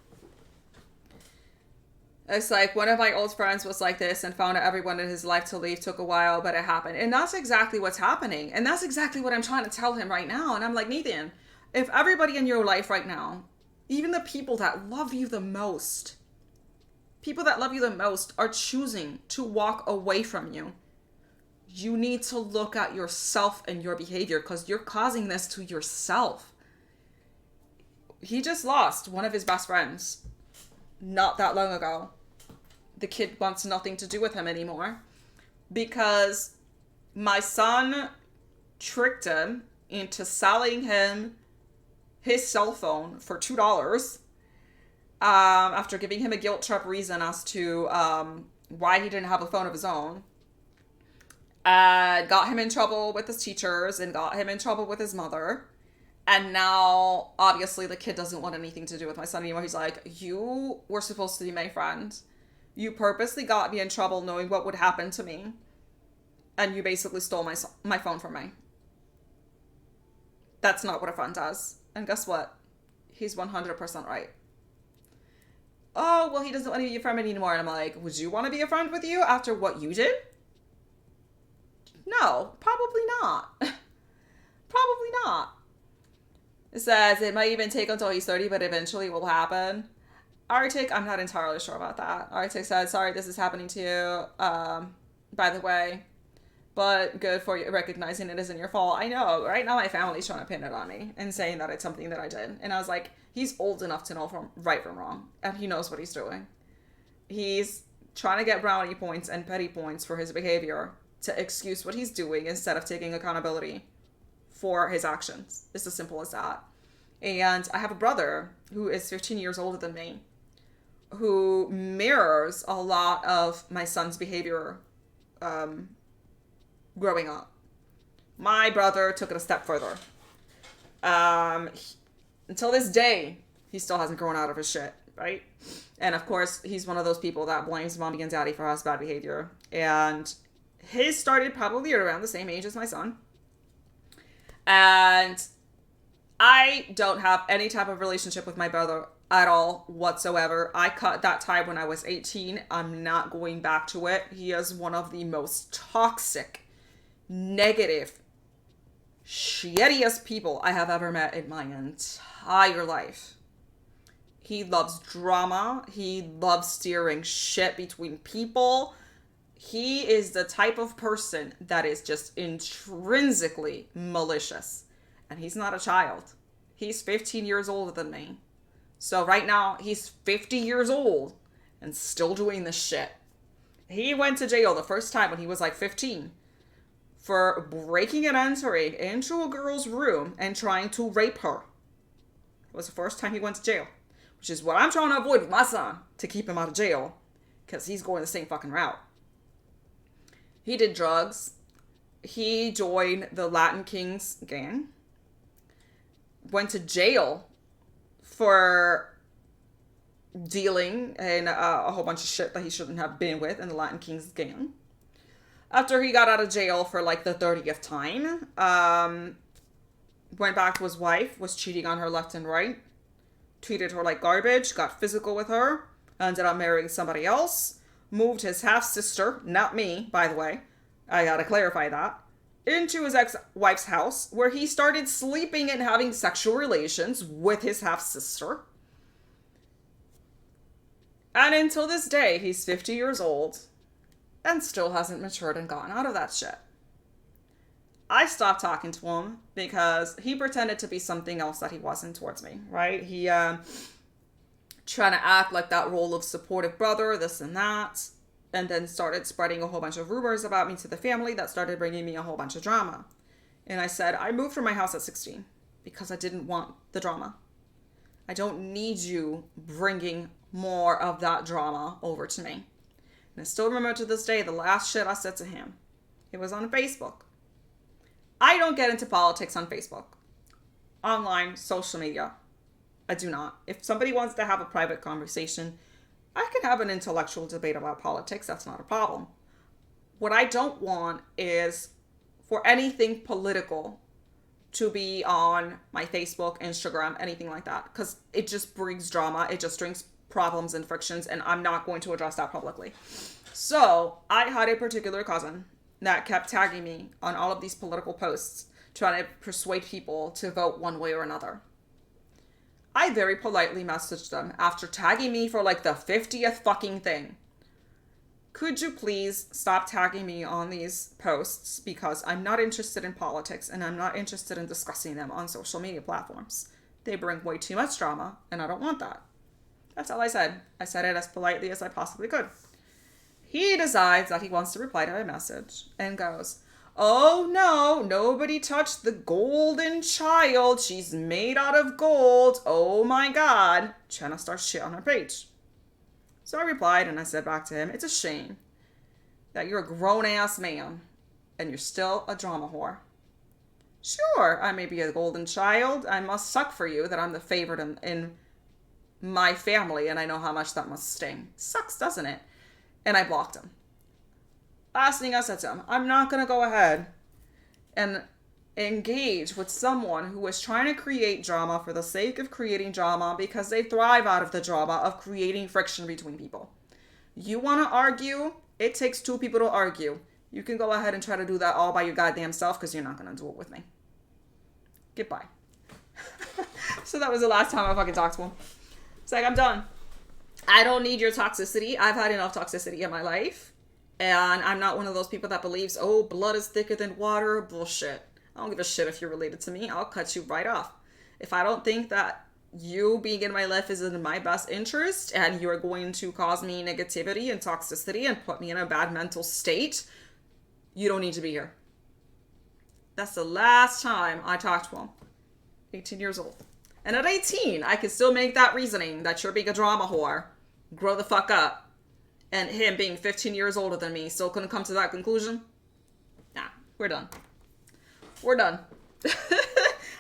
It's like, one of my old friends was like this and found out everyone in his life to leave. Took a while, but it happened. And that's exactly what's happening. And that's exactly what I'm trying to tell him right now. And I'm like, Nathan, if everybody in your life right now, even the people that love you the most, are choosing to walk away from you, you need to look at yourself and your behavior, because you're causing this to yourself. He just lost one of his best friends not that long ago. The kid wants nothing to do with him anymore because my son tricked him into selling him his cell phone for $2 after giving him a guilt trip reason as to why he didn't have a phone of his own. Got him in trouble with his teachers and got him in trouble with his mother. And now, obviously, the kid doesn't want anything to do with my son anymore. He's like, you were supposed to be my friend. You purposely got me in trouble knowing what would happen to me. And you basically stole my phone from me. That's not what a friend does. And guess what? He's 100% right. Oh, well, he doesn't want to be a friend anymore. And I'm like, would you want to be a friend with you after what you did? No, probably not. Probably not. It says it might even take until he's 30, but eventually it will happen. Arctic, I'm not entirely sure about that. Arctic said, sorry this is happening to you, by the way, but good for you recognizing it isn't your fault. I know, right now my family's trying to pin it on me and saying that it's something that I did. And I was like, he's old enough to know right from wrong, and he knows what he's doing. He's trying to get brownie points and petty points for his behavior to excuse what he's doing instead of taking accountability for his actions. It's as simple as that. And I have a brother who is 15 years older than me, who mirrors a lot of my son's behavior growing up. My brother took it a step further. Until this day, he still hasn't grown out of his shit, right? And of course, he's one of those people that blames mommy and daddy for his bad behavior. And his started probably around the same age as my son. And I don't have any type of relationship with my brother at all whatsoever. I cut that tie when I was 18. I'm not going back to it. He is one of the most toxic, negative, shittiest people I have ever met in my entire life. He loves drama. He loves steering shit between people. He is the type of person that is just intrinsically malicious. And he's not a child. He's 15 years older than me. So right now, he's 50 years old and still doing this shit. He went to jail the first time when he was like 15 for breaking and entering into a girl's room and trying to rape her. It was the first time he went to jail, which is what I'm trying to avoid with my son, to keep him out of jail, because he's going the same fucking route. He did drugs. He joined the Latin Kings gang. Went to jail for dealing in a whole bunch of shit that he shouldn't have been with in the Latin Kings gang. After he got out of jail for like the 30th time, went back to his wife, was cheating on her left and right, treated her like garbage, got physical with her, ended up marrying somebody else, moved his half-sister, not me, by the way, I gotta clarify that, into his ex-wife's house, where he started sleeping and having sexual relations with his half-sister. And until this day, he's 50 years old and still hasn't matured and gotten out of that shit. I stopped talking to him because he pretended to be something else that he wasn't towards me, right? He trying to act like that role of supportive brother, this and that, and then started spreading a whole bunch of rumors about me to the family that started bringing me a whole bunch of drama. And I said, I moved from my house at 16 because I didn't want the drama. I don't need you bringing more of that drama over to me. And I still remember to this day the last shit I said to him. It was on Facebook. I don't get into politics on Facebook. Online, social media. I do not. If somebody wants to have a private conversation, I can have an intellectual debate about politics. That's not a problem. What I don't want is for anything political to be on my Facebook, Instagram, anything like that. Because it just brings drama. It just brings problems and frictions. And I'm not going to address that publicly. So I had a particular cousin that kept tagging me on all of these political posts, trying to persuade people to vote one way or another. I very politely messaged them after tagging me for like the 50th fucking thing. Could you please stop tagging me on these posts, because I'm not interested in politics and I'm not interested in discussing them on social media platforms. They bring way too much drama and I don't want that. That's all I said. I said it as politely as I possibly could. He decides that he wants to reply to my message and goes, oh no, nobody touched the golden child. She's made out of gold. Oh my God. Trying to start shit on her page. So I replied and I said back to him, it's a shame that you're a grown-ass man and you're still a drama whore. Sure, I may be a golden child. I must suck for you that I'm the favorite in my family, and I know how much that must sting. Sucks, doesn't it? And I blocked him. Last thing I said to him, I'm not going to go ahead and engage with someone who is trying to create drama for the sake of creating drama, because they thrive out of the drama of creating friction between people. You want to argue? It takes two people to argue. You can go ahead and try to do that all by your goddamn self, because you're not going to do it with me. Goodbye. So that was the last time I fucking talked to him. It's like, I'm done. I don't need your toxicity. I've had enough toxicity in my life. And I'm not one of those people that believes, oh, blood is thicker than water. Bullshit. I don't give a shit if you're related to me. I'll cut you right off. If I don't think that you being in my life is in my best interest and you're going to cause me negativity and toxicity and put me in a bad mental state, you don't need to be here. That's the last time I talked to him. 18 years old. And at 18, I could still make that reasoning that you're being a drama whore. grow the fuck up, and him being 15 years older than me still couldn't come to that conclusion? Nah, we're done. We're done.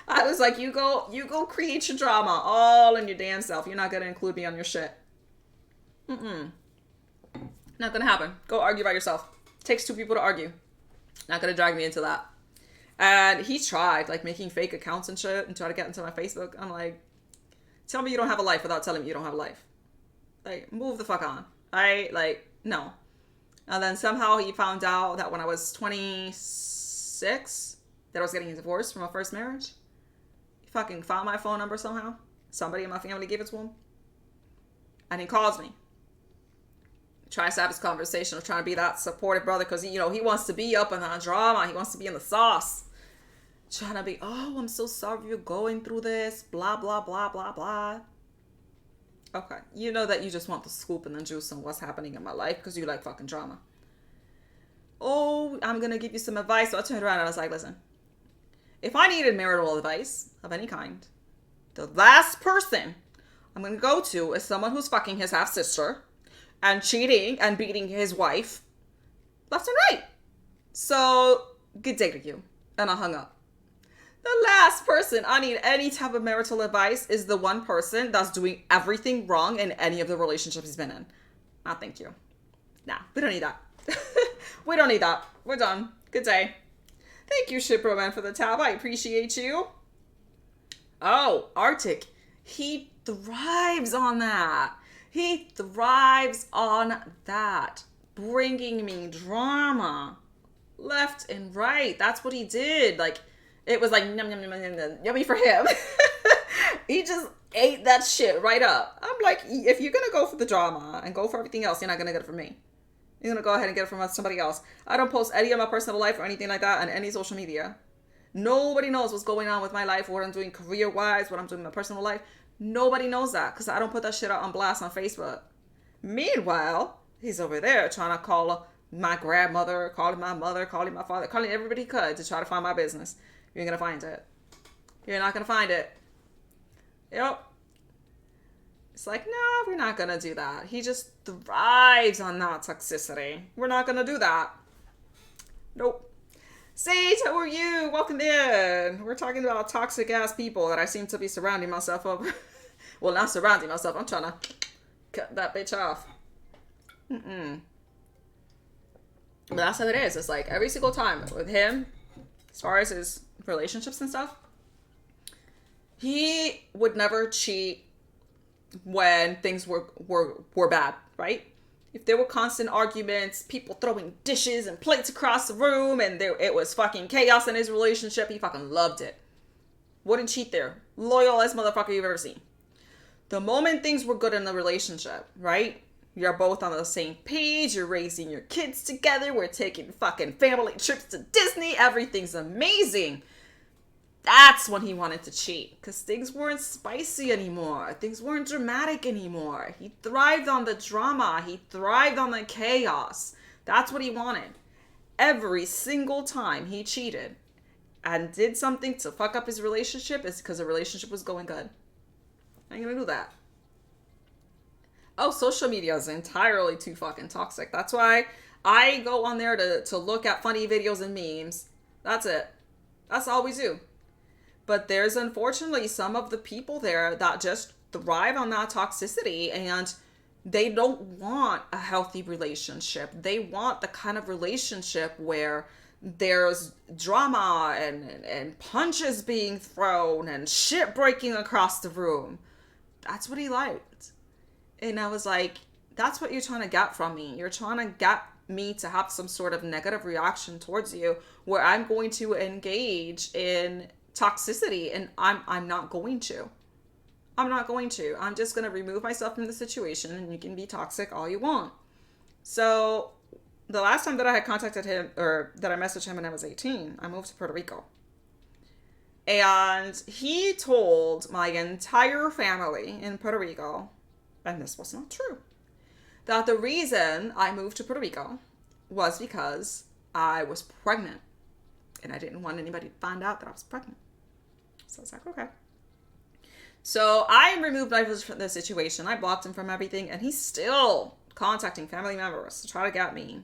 I was like, you go create your drama all in your damn self. You're not gonna include me on your shit. Not gonna happen. Go argue by yourself. Takes two people to argue. Not gonna drag me into that. And he tried, like, making fake accounts and shit and try to get into my Facebook. I'm like, tell me you don't have a life without telling me you don't have a life. Like, move the fuck on. No. And then somehow he found out that when I was 26, that I was getting a divorce from my first marriage. He fucking found my phone number somehow. Somebody in my family gave it to him. And he calls me. Tries to have this conversation of trying to be that supportive brother because, he wants to be up in that drama. He wants to be in the sauce. Trying to be, oh, I'm so sorry you're going through this. Blah, blah, blah, blah, blah. Okay. You know that you just want the scoop and the juice on what's happening in my life because you like fucking drama. Oh, I'm going to give you some advice. So I turned around and I was like, listen. If I needed marital advice of any kind, the last person I'm going to go to is someone who's fucking his half-sister and cheating and beating his wife left and right. So, good day to you. And I hung up. The last person I need any type of marital advice is the one person that's doing everything wrong in any of the relationships he's been in. Ah, thank you. Nah, we don't need that. We don't need that. We're done. Good day. Thank you, Shipro for the tab. I appreciate you. Oh, Arctic. He thrives on that. He thrives on that. Bringing me drama. Left and right. That's what he did. Like, it was like, yum, yum, yum, yum, yum, yummy for him. He just ate that shit right up. I'm like, if you're going to go for the drama and go for everything else, you're not going to get it from me. You're going to go ahead and get it from somebody else. I don't post any of my personal life or anything like that on any social media. Nobody knows what's going on with my life, what I'm doing career-wise, what I'm doing in my personal life. Nobody knows that because I don't put that shit out on blast on Facebook. Meanwhile, he's over there trying to call my grandmother, calling my mother, calling my father, calling everybody he could to try to find my business. You ain't going to find it. You're not going to find it. Yep. It's like, no, we're not going to do that. He just thrives on that toxicity. We're not going to do that. Nope. Sage, how are you? Welcome in. We're talking about toxic ass people that I seem to be surrounding myself over. Well, not surrounding myself. I'm trying to cut that bitch off. But that's how it is. It's like every single time with him, as far as his relationships and stuff, he would never cheat when things were bad, right? If there were constant arguments, people throwing dishes and plates across the room, and it was fucking chaos in his relationship, he fucking loved it. Wouldn't cheat there. Loyalest motherfucker you've ever seen. The moment things were good in the relationship, right? You're both on the same page, you're raising your kids together, we're taking fucking family trips to Disney, everything's amazing. That's when he wanted to cheat, because things weren't spicy anymore. Things weren't dramatic anymore. He thrived on the drama. He thrived on the chaos. That's what he wanted. Every single time he cheated and did something to fuck up his relationship is because the relationship was going good. I ain't gonna do that. Oh, social media is entirely too fucking toxic. That's why I go on there to look at funny videos and memes. That's it. That's all we do. But there's unfortunately some of the people there that just thrive on that toxicity, and they don't want a healthy relationship. They want the kind of relationship where there's drama and punches being thrown and shit breaking across the room. That's what he liked. And I was like, that's what you're trying to get from me. You're trying to get me to have some sort of negative reaction towards you where I'm going to engage in toxicity, and I'm not going to. I'm not going to. I'm just going to remove myself from the situation, and you can be toxic all you want. So the last time that I had contacted him, or that I messaged him when I was 18, I moved to Puerto Rico. And he told my entire family in Puerto Rico, and this was not true, that the reason I moved to Puerto Rico was because I was pregnant. And I didn't want anybody to find out that I was pregnant. So I was like, okay. So I removed Nigel from the situation. I blocked him from everything, and he's still contacting family members to try to get me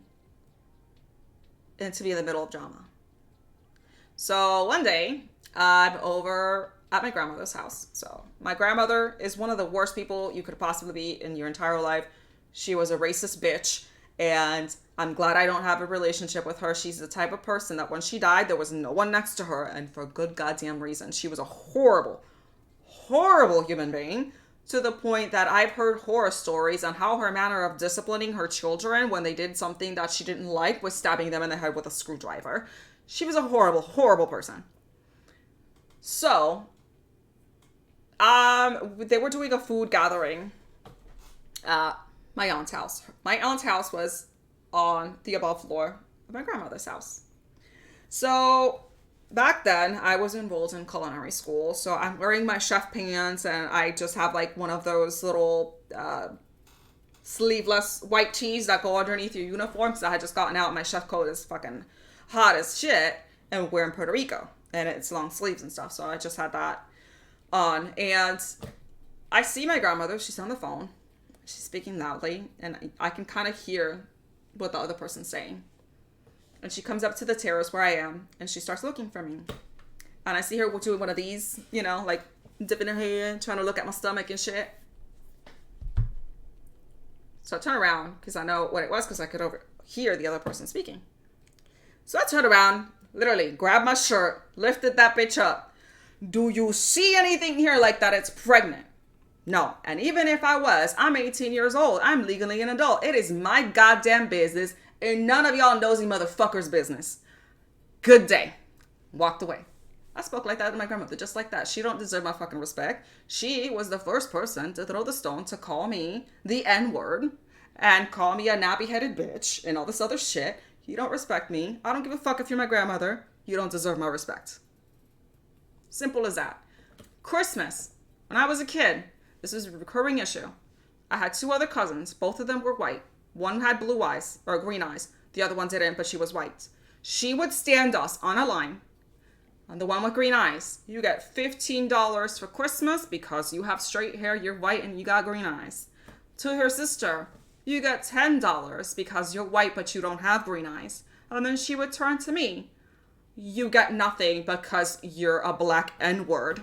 and to be in the middle of drama. So one day, I'm over at my grandmother's house. So my grandmother is one of the worst people you could possibly be in your entire life. She was a racist bitch, and I'm glad I don't have a relationship with her. She's the type of person that when she died, there was no one next to her, and for good goddamn reason. She was a horrible, horrible human being, to the point that I've heard horror stories on how her manner of disciplining her children when they did something that she didn't like was stabbing them in the head with a screwdriver. She was a horrible, horrible person. So, they were doing a food gathering at my aunt's house. My aunt's house was on the above floor of my grandmother's house. So, back then, I was enrolled in culinary school, so I'm wearing my chef pants, and I just have like one of those little sleeveless white tees that go underneath your uniform, because I had just gotten out. My chef coat is fucking hot as shit, and we're in Puerto Rico, and it's long sleeves and stuff, so I just had that on. And I see my grandmother. She's on the phone. She's speaking loudly, and I can kind of hear what the other person's saying. And she comes up to the terrace where I am, and she starts looking for me. And I see her doing one of these, you know, like dipping her head, trying to look at my stomach and shit. So I turn around, because I know what it was, because I could overhear the other person speaking. So I turned around, literally grabbed my shirt, lifted that bitch up. Do you see anything here like that? It's pregnant. No. And even if I was, I'm 18 years old. I'm legally an adult. It is my goddamn business, and none of y'all nosy motherfuckers' business. Good day. Walked away. I spoke like that to my grandmother, just like that. She don't deserve my fucking respect. She was the first person to throw the stone to call me the N-word and call me a nappy-headed bitch and all this other shit. You don't respect me. I don't give a fuck if you're my grandmother. You don't deserve my respect. Simple as that. Christmas. When I was a kid, this was a recurring issue. I had two other cousins. Both of them were white. One had blue eyes, or green eyes. The other one didn't, but she was white. She would stand us on a line. And the one with green eyes, you get $15 for Christmas because you have straight hair, you're white, and you got green eyes. To her sister, you get $10 because you're white, but you don't have green eyes. And then she would turn to me. You get nothing because you're a black N-word,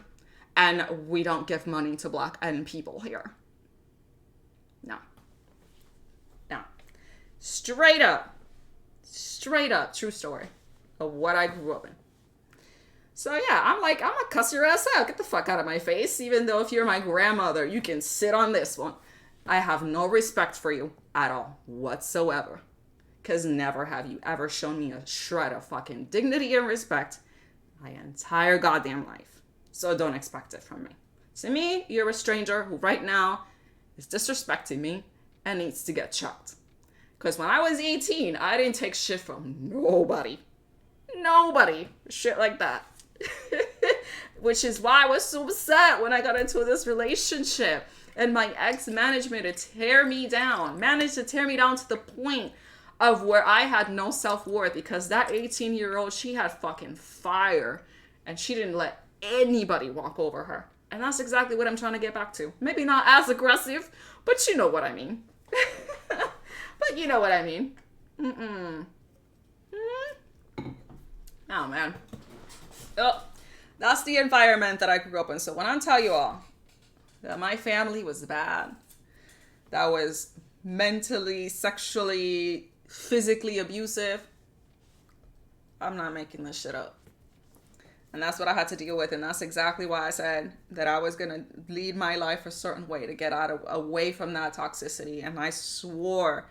and we don't give money to black N people here. No. Straight up, true story of what I grew up in. So yeah, I'm gonna cuss your ass out. Get the fuck out of my face. Even though if you're my grandmother, you can sit on this one. I have no respect for you at all, whatsoever. Because never have you ever shown me a shred of fucking dignity and respect my entire goddamn life. So don't expect it from me. To me, you're a stranger who right now is disrespecting me and needs to get chucked. Because when I was 18, I didn't take shit from nobody. Shit like that. Which is why I was so upset when I got into this relationship. And my ex managed to tear me down to the point of where I had no self-worth. Because that 18-year-old, she had fucking fire. And she didn't let anybody walk over her. And that's exactly what I'm trying to get back to. Maybe not as aggressive, but you know what I mean. But you know what I mean. Oh, man. Oh, that's the environment that I grew up in. So when I tell you all that my family was bad, that was mentally, sexually, physically abusive, I'm not making this shit up. And that's what I had to deal with. And that's exactly why I said that I was going to lead my life a certain way to get away from that toxicity. And I swore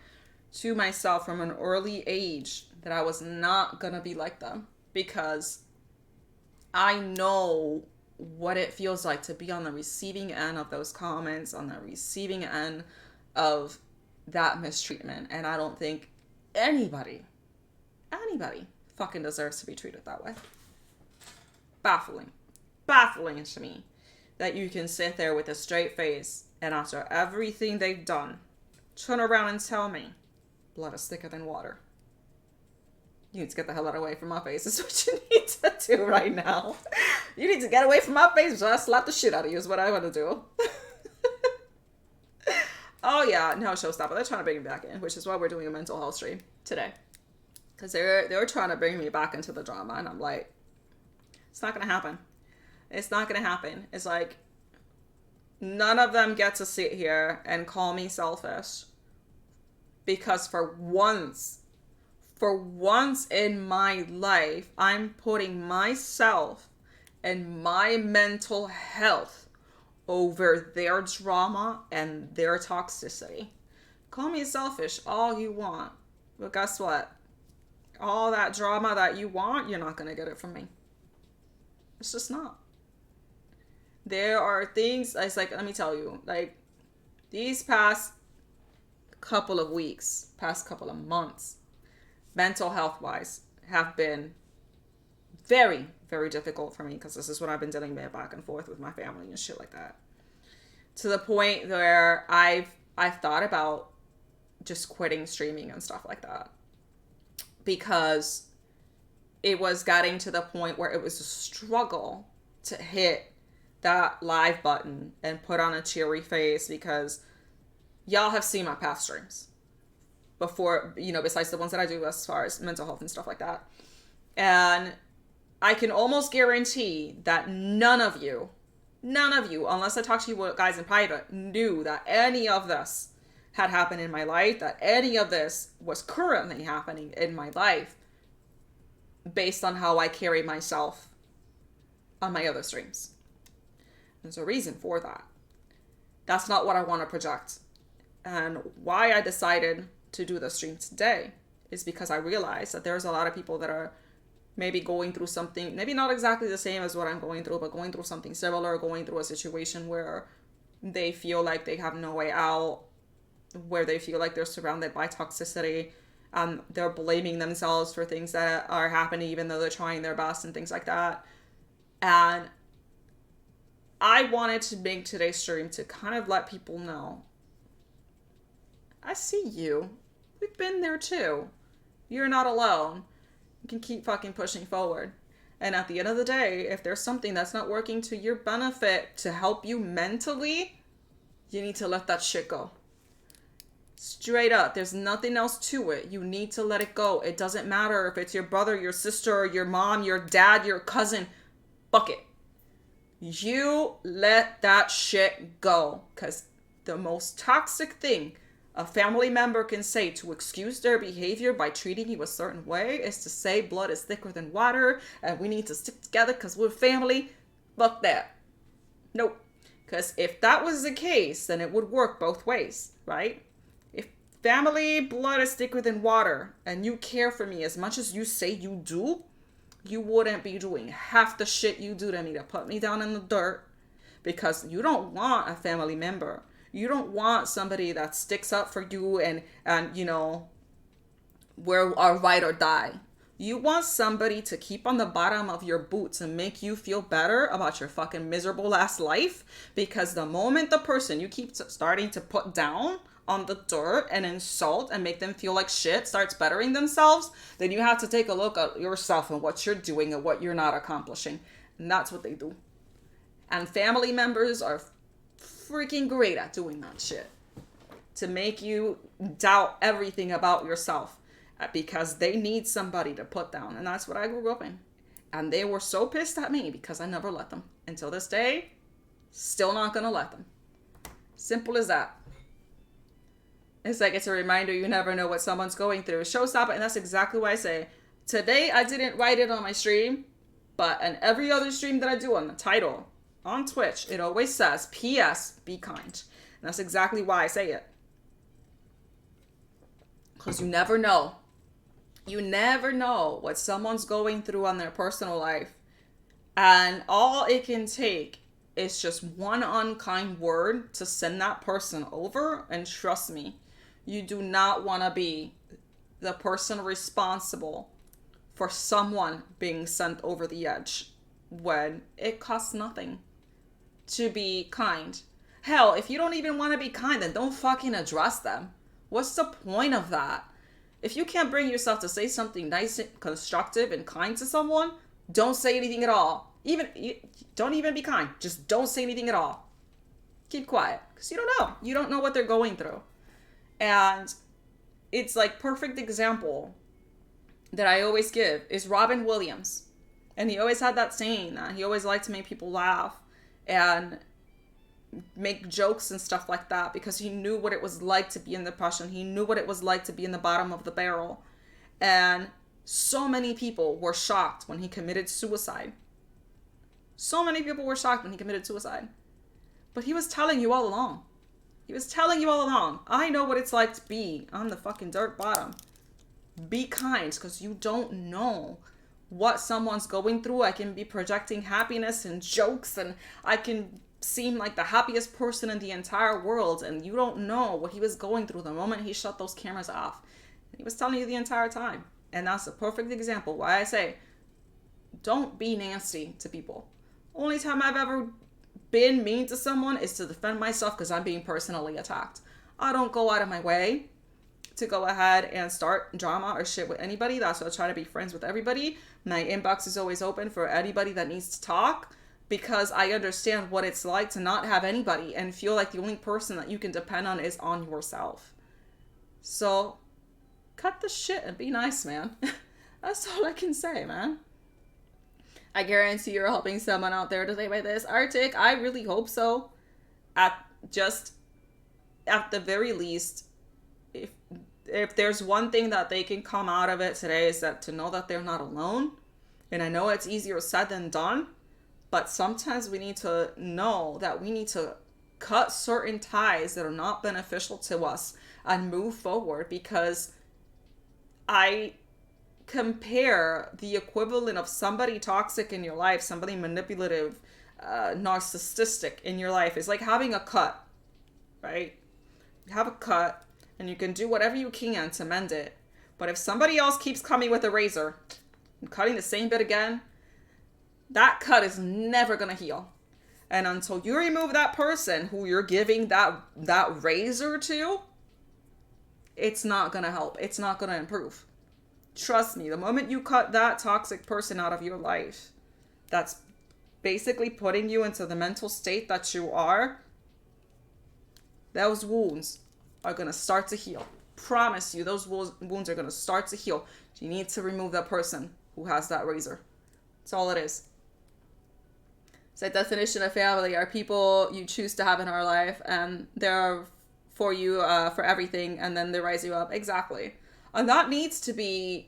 to myself from an early age that I was not going to be like them. Because I know what it feels like to be on the receiving end of those comments, on the receiving end of that mistreatment. And I don't think anybody fucking deserves to be treated that way. Baffling to me that you can sit there with a straight face and after everything they've done, turn around and tell me blood is thicker than water. You need to get the hell out away from my face. Is what you need to do right now. You need to get away from my face, so I slap the shit out of you is what I want to do. Oh yeah, no, showstopper. They're trying to bring me back in, which is why we're doing a mental health stream today. Because they're trying to bring me back into the drama, and I'm like, it's not gonna happen. It's not gonna happen. It's like, none of them get to sit here and call me selfish. Because for once in my life, I'm putting myself and my mental health over their drama and their toxicity. Call me selfish all you want. But guess what? All that drama that you want, you're not going to get it from me. It's just not. There are things, it's like, let me tell you, like, these past couple of weeks, past couple of months, mental health wise, have been very, very difficult for me, because this is what I've been dealing with back and forth with my family and shit like that. To the point where I've thought about just quitting streaming and stuff like that, because it was getting to the point where it was a struggle to hit that live button and put on a cheery face, because y'all have seen my past streams before, you know, besides the ones that I do as far as mental health and stuff like that. And I can almost guarantee that none of you, unless I talk to you guys in private, knew that any of this had happened in my life, that any of this was currently happening in my life, based on how I carry myself on my other streams. There's a reason for that. That's not what I want to project. And why I decided to do the stream today is because I realized that there's a lot of people that are maybe going through something, maybe not exactly the same as what I'm going through, but going through something similar, going through a situation where they feel like they have no way out, where they feel like they're surrounded by toxicity. They're blaming themselves for things that are happening, even though they're trying their best and things like that. And I wanted to make today's stream to kind of let people know, I see you. We've been there too. You're not alone. You can keep fucking pushing forward. And at the end of the day, if there's something that's not working to your benefit to help you mentally, you need to let that shit go. Straight up. There's nothing else to it. You need to let it go. It doesn't matter if it's your brother, your sister, your mom, your dad, your cousin. Fuck it. You let that shit go. Because the most toxic thing a family member can say to excuse their behavior by treating you a certain way is to say blood is thicker than water and we need to stick together because we're family. Fuck that. Nope. Because if that was the case, then it would work both ways, right? If family blood is thicker than water and you care for me as much as you say you do, you wouldn't be doing half the shit you do to me to put me down in the dirt, because you don't want a family member. You don't want somebody that sticks up for you and you know, we're our ride or die. You want somebody to keep on the bottom of your boots and make you feel better about your fucking miserable ass life, because the moment the person you keep starting to put down on the dirt and insult and make them feel like shit starts bettering themselves, then you have to take a look at yourself and what you're doing and what you're not accomplishing. And that's what they do. And family members are freaking great at doing that shit, to make you doubt everything about yourself, because they need somebody to put down. And that's what I grew up in. And they were so pissed at me because I never let them. Until this day, still not gonna let them. Simple as that. It's like, it's a reminder you never know what someone's going through. Showstopper, and that's exactly why I say, today I didn't write it on my stream, but in every other stream that I do on the title, on Twitch, it always says, P.S. Be kind. And that's exactly why I say it. Because you never know. You never know what someone's going through on their personal life. And all it can take is just one unkind word to send that person over. And trust me, you do not want to be the person responsible for someone being sent over the edge when it costs nothing to be kind. Hell, if you don't even want to be kind, then don't fucking address them. What's the point of that? If you can't bring yourself to say something nice and constructive and kind to someone, don't say anything at all. Don't even be kind. Just don't say anything at all. Keep quiet, because you don't know. You don't know what they're going through. And it's like perfect example that I always give is Robin Williams. And he always had that saying that he always liked to make people laugh and make jokes and stuff like that, because he knew what it was like to be in depression. He knew what it was like to be in the bottom of the barrel. And so many people were shocked when he committed suicide. So many people were shocked when he committed suicide. But he was telling you all along. He was telling you all along, I know what it's like to be on the fucking dirt bottom. Be kind, because you don't know what someone's going through. I can be projecting happiness and jokes, and I can seem like the happiest person in the entire world, and you don't know what he was going through the moment he shut those cameras off. He was telling you the entire time. And that's a perfect example why I say, don't be nasty to people. Only time I've ever been mean to someone is to defend myself because I'm being personally attacked. I don't go out of my way to go ahead and start drama or shit with anybody. That's why I try to be friends with everybody. My inbox is always open for anybody that needs to talk, because I understand what it's like to not have anybody and feel like the only person that you can depend on is on yourself. So cut the shit and be nice, man. That's all I can say, man. I guarantee you're helping someone out there today by this. Arctic, I really hope so. At the very least, if there's one thing that they can come out of it today, is that to know that they're not alone. And I know it's easier said than done, but sometimes we need to know that we need to cut certain ties that are not beneficial to us and move forward, because I compare the equivalent of somebody toxic in your life, somebody manipulative, narcissistic in your life, is like having a cut, right? You have a cut and you can do whatever you can to mend it. But if somebody else keeps coming with a razor and cutting the same bit again, that cut is never going to heal. And until you remove that person who you're giving that razor to, it's not going to help. It's not going to improve. Trust me, the moment you cut that toxic person out of your life, that's basically putting you into the mental state that you are, those wounds are going to start to heal. Promise you, those wounds are going to start to heal. You need to remove that person who has that razor. That's all it is. So the definition of family are people you choose to have in our life, and they're for you for everything, and then they rise you up. Exactly. And that needs to be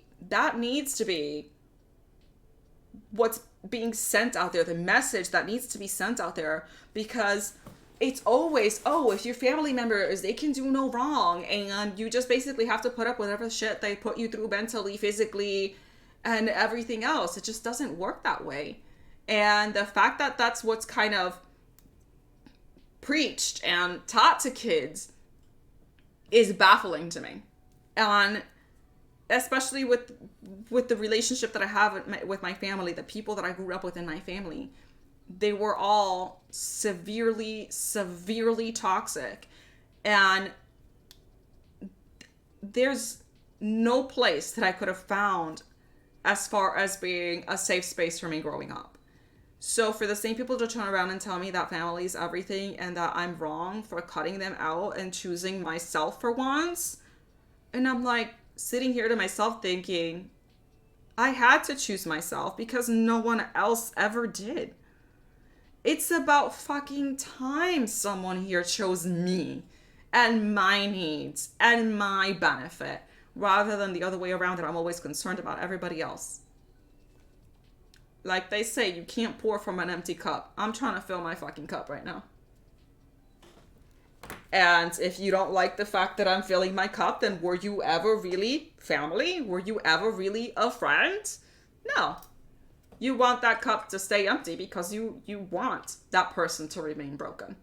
what's being sent out there, the message that needs to be sent out there, because it's always, if your family members, they can do no wrong, and you just basically have to put up whatever shit they put you through mentally, physically, and everything else. It just doesn't work that way. And the fact that that's what's kind of preached and taught to kids is baffling to me. And especially with the relationship that I have with my family, the people that I grew up with in my family, they were all severely, severely toxic. And there's no place that I could have found as far as being a safe space for me growing up. So for the same people to turn around and tell me that family is everything and that I'm wrong for cutting them out and choosing myself for once, and I'm like sitting here to myself thinking, I had to choose myself because no one else ever did. It's about fucking time someone here chose me and my needs and my benefit, rather than the other way around, that I'm always concerned about everybody else. Like they say, you can't pour from an empty cup. I'm trying to fill my fucking cup right now. And if you don't like the fact that I'm filling my cup, then were you ever really family? Were you ever really a friend? No. You want that cup to stay empty because you want that person to remain broken.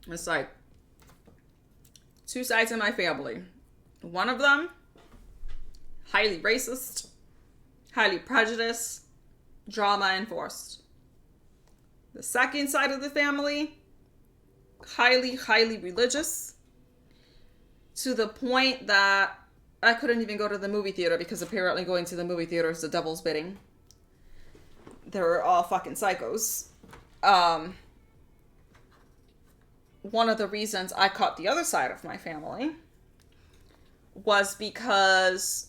It's like two sides of my family. One of them, highly racist, highly prejudiced, drama enforced. The second side of the family, highly, highly religious, to the point that I couldn't even go to the movie theater because apparently going to the movie theater is the devil's bidding. They're all fucking psychos. One of the reasons I caught the other side of my family was because,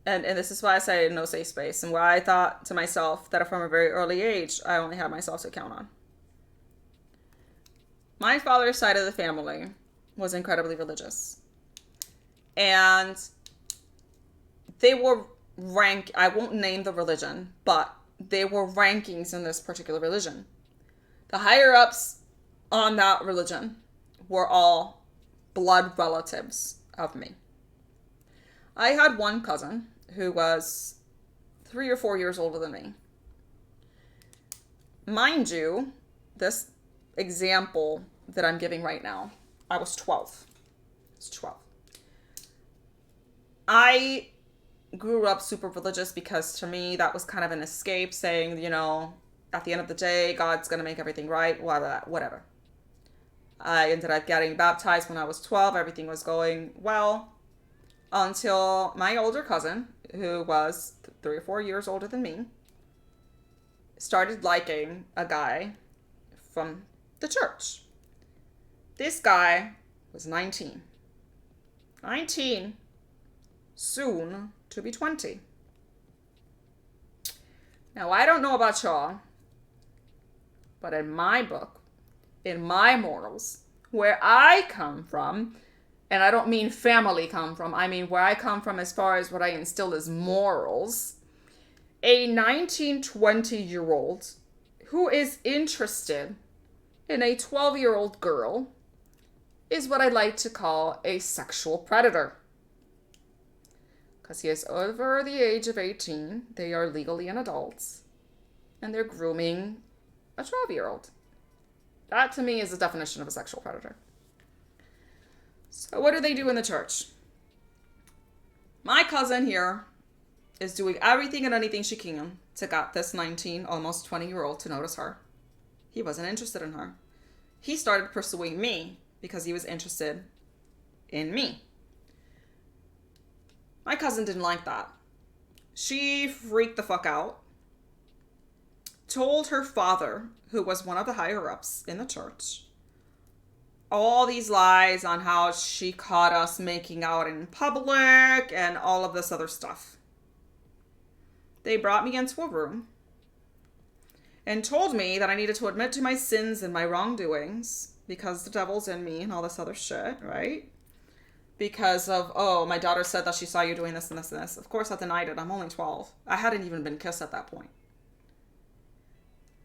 and this is why I say no safe space, and why I thought to myself that from a very early age, I only had myself to count on. My father's side of the family was incredibly religious. And they were I won't name the religion, but they were rankings in this particular religion. The higher ups on that religion were all blood relatives of me. I had one cousin who was 3 or 4 years older than me. Mind you, this example that I'm giving right now, I was 12. I was 12. I grew up super religious because to me that was kind of an escape, saying, you know, at the end of the day, God's going to make everything right, whatever. I ended up getting baptized when I was 12. Everything was going well until my older cousin, who was 3 or 4 years older than me, started liking a guy from the church. This guy was 19. 19, soon to be 20. Now, I don't know about y'all, but in my book, in my morals, where I come from, and I don't mean family come from, I mean where I come from as far as what I instill as morals, a 19, 20-year-old who is interested in a 12-year-old girl is what I like to call a sexual predator. Because he is over the age of 18, they are legally an adults, and they're grooming a 12-year-old. That, to me, is the definition of a sexual predator. So what do they do in the church? My cousin here is doing everything and anything she can to get this 19, almost 20-year-old to notice her. He wasn't interested in her. He started pursuing me because he was interested in me. My cousin didn't like that. She freaked the fuck out. Told her father, who was one of the higher ups in the church, all these lies on how she caught us making out in public and all of this other stuff. They brought me into a room and told me that I needed to admit to my sins and my wrongdoings because the devil's in me and all this other shit, right? Because of, oh, my daughter said that she saw you doing this and this and this. Of course I denied it. I'm only 12. I hadn't even been kissed at that point.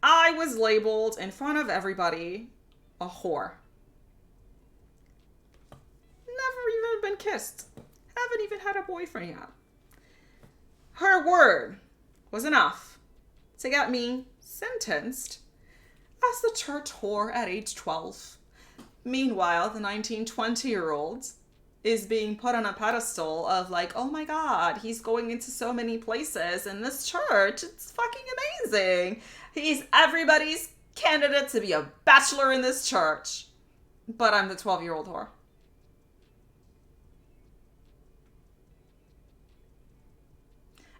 I was labeled in front of everybody a whore. Never even been kissed. Haven't even had a boyfriend yet. Her word was enough to get me sentenced as the church whore at age 12. Meanwhile, the 19, 20-year-old is being put on a pedestal of like, oh my God, he's going into so many places in this church. It's fucking amazing. He's everybody's candidate to be a bachelor in this church. But I'm the 12-year-old whore.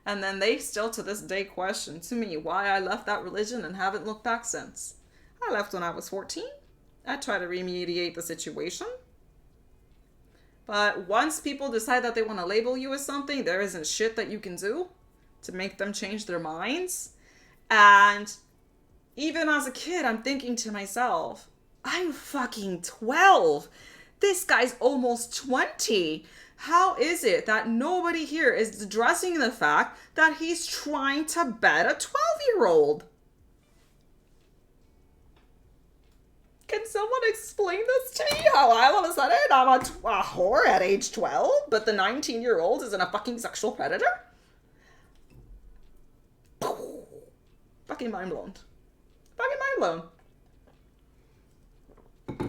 And then they still to this day question to me why I left that religion and haven't looked back since. I left when I was 14. I tried to remediate the situation. But once people decide that they want to label you as something, there isn't shit that you can do to make them change their minds. And even as a kid, I'm thinking to myself, I'm fucking 12. This guy's almost 20. How is it that nobody here is addressing the fact that he's trying to bet a 12-year-old? Can someone explain this to me? How all of a sudden I'm a whore at age 12, but the 19-year-old isn't a fucking sexual predator? Fucking mind blown. Fucking mind blown.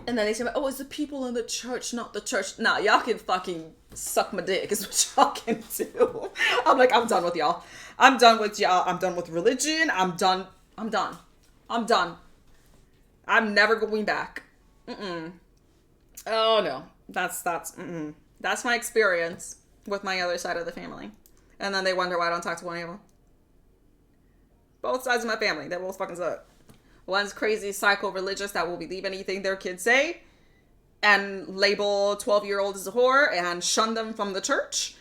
And then they say, oh, it's the people in the church, not the church. Nah, y'all can fucking suck my dick is what y'all can do. I'm like, I'm done with y'all. I'm done with y'all. I'm done with religion. I'm done. I'm never going back. Oh, no. That's my experience with my other side of the family. And then they wonder why I don't talk to one of them. Both sides of my family, they both fucking suck. One's crazy psycho-religious that will believe anything their kids say and label 12-year-old as a whore and shun them from the church.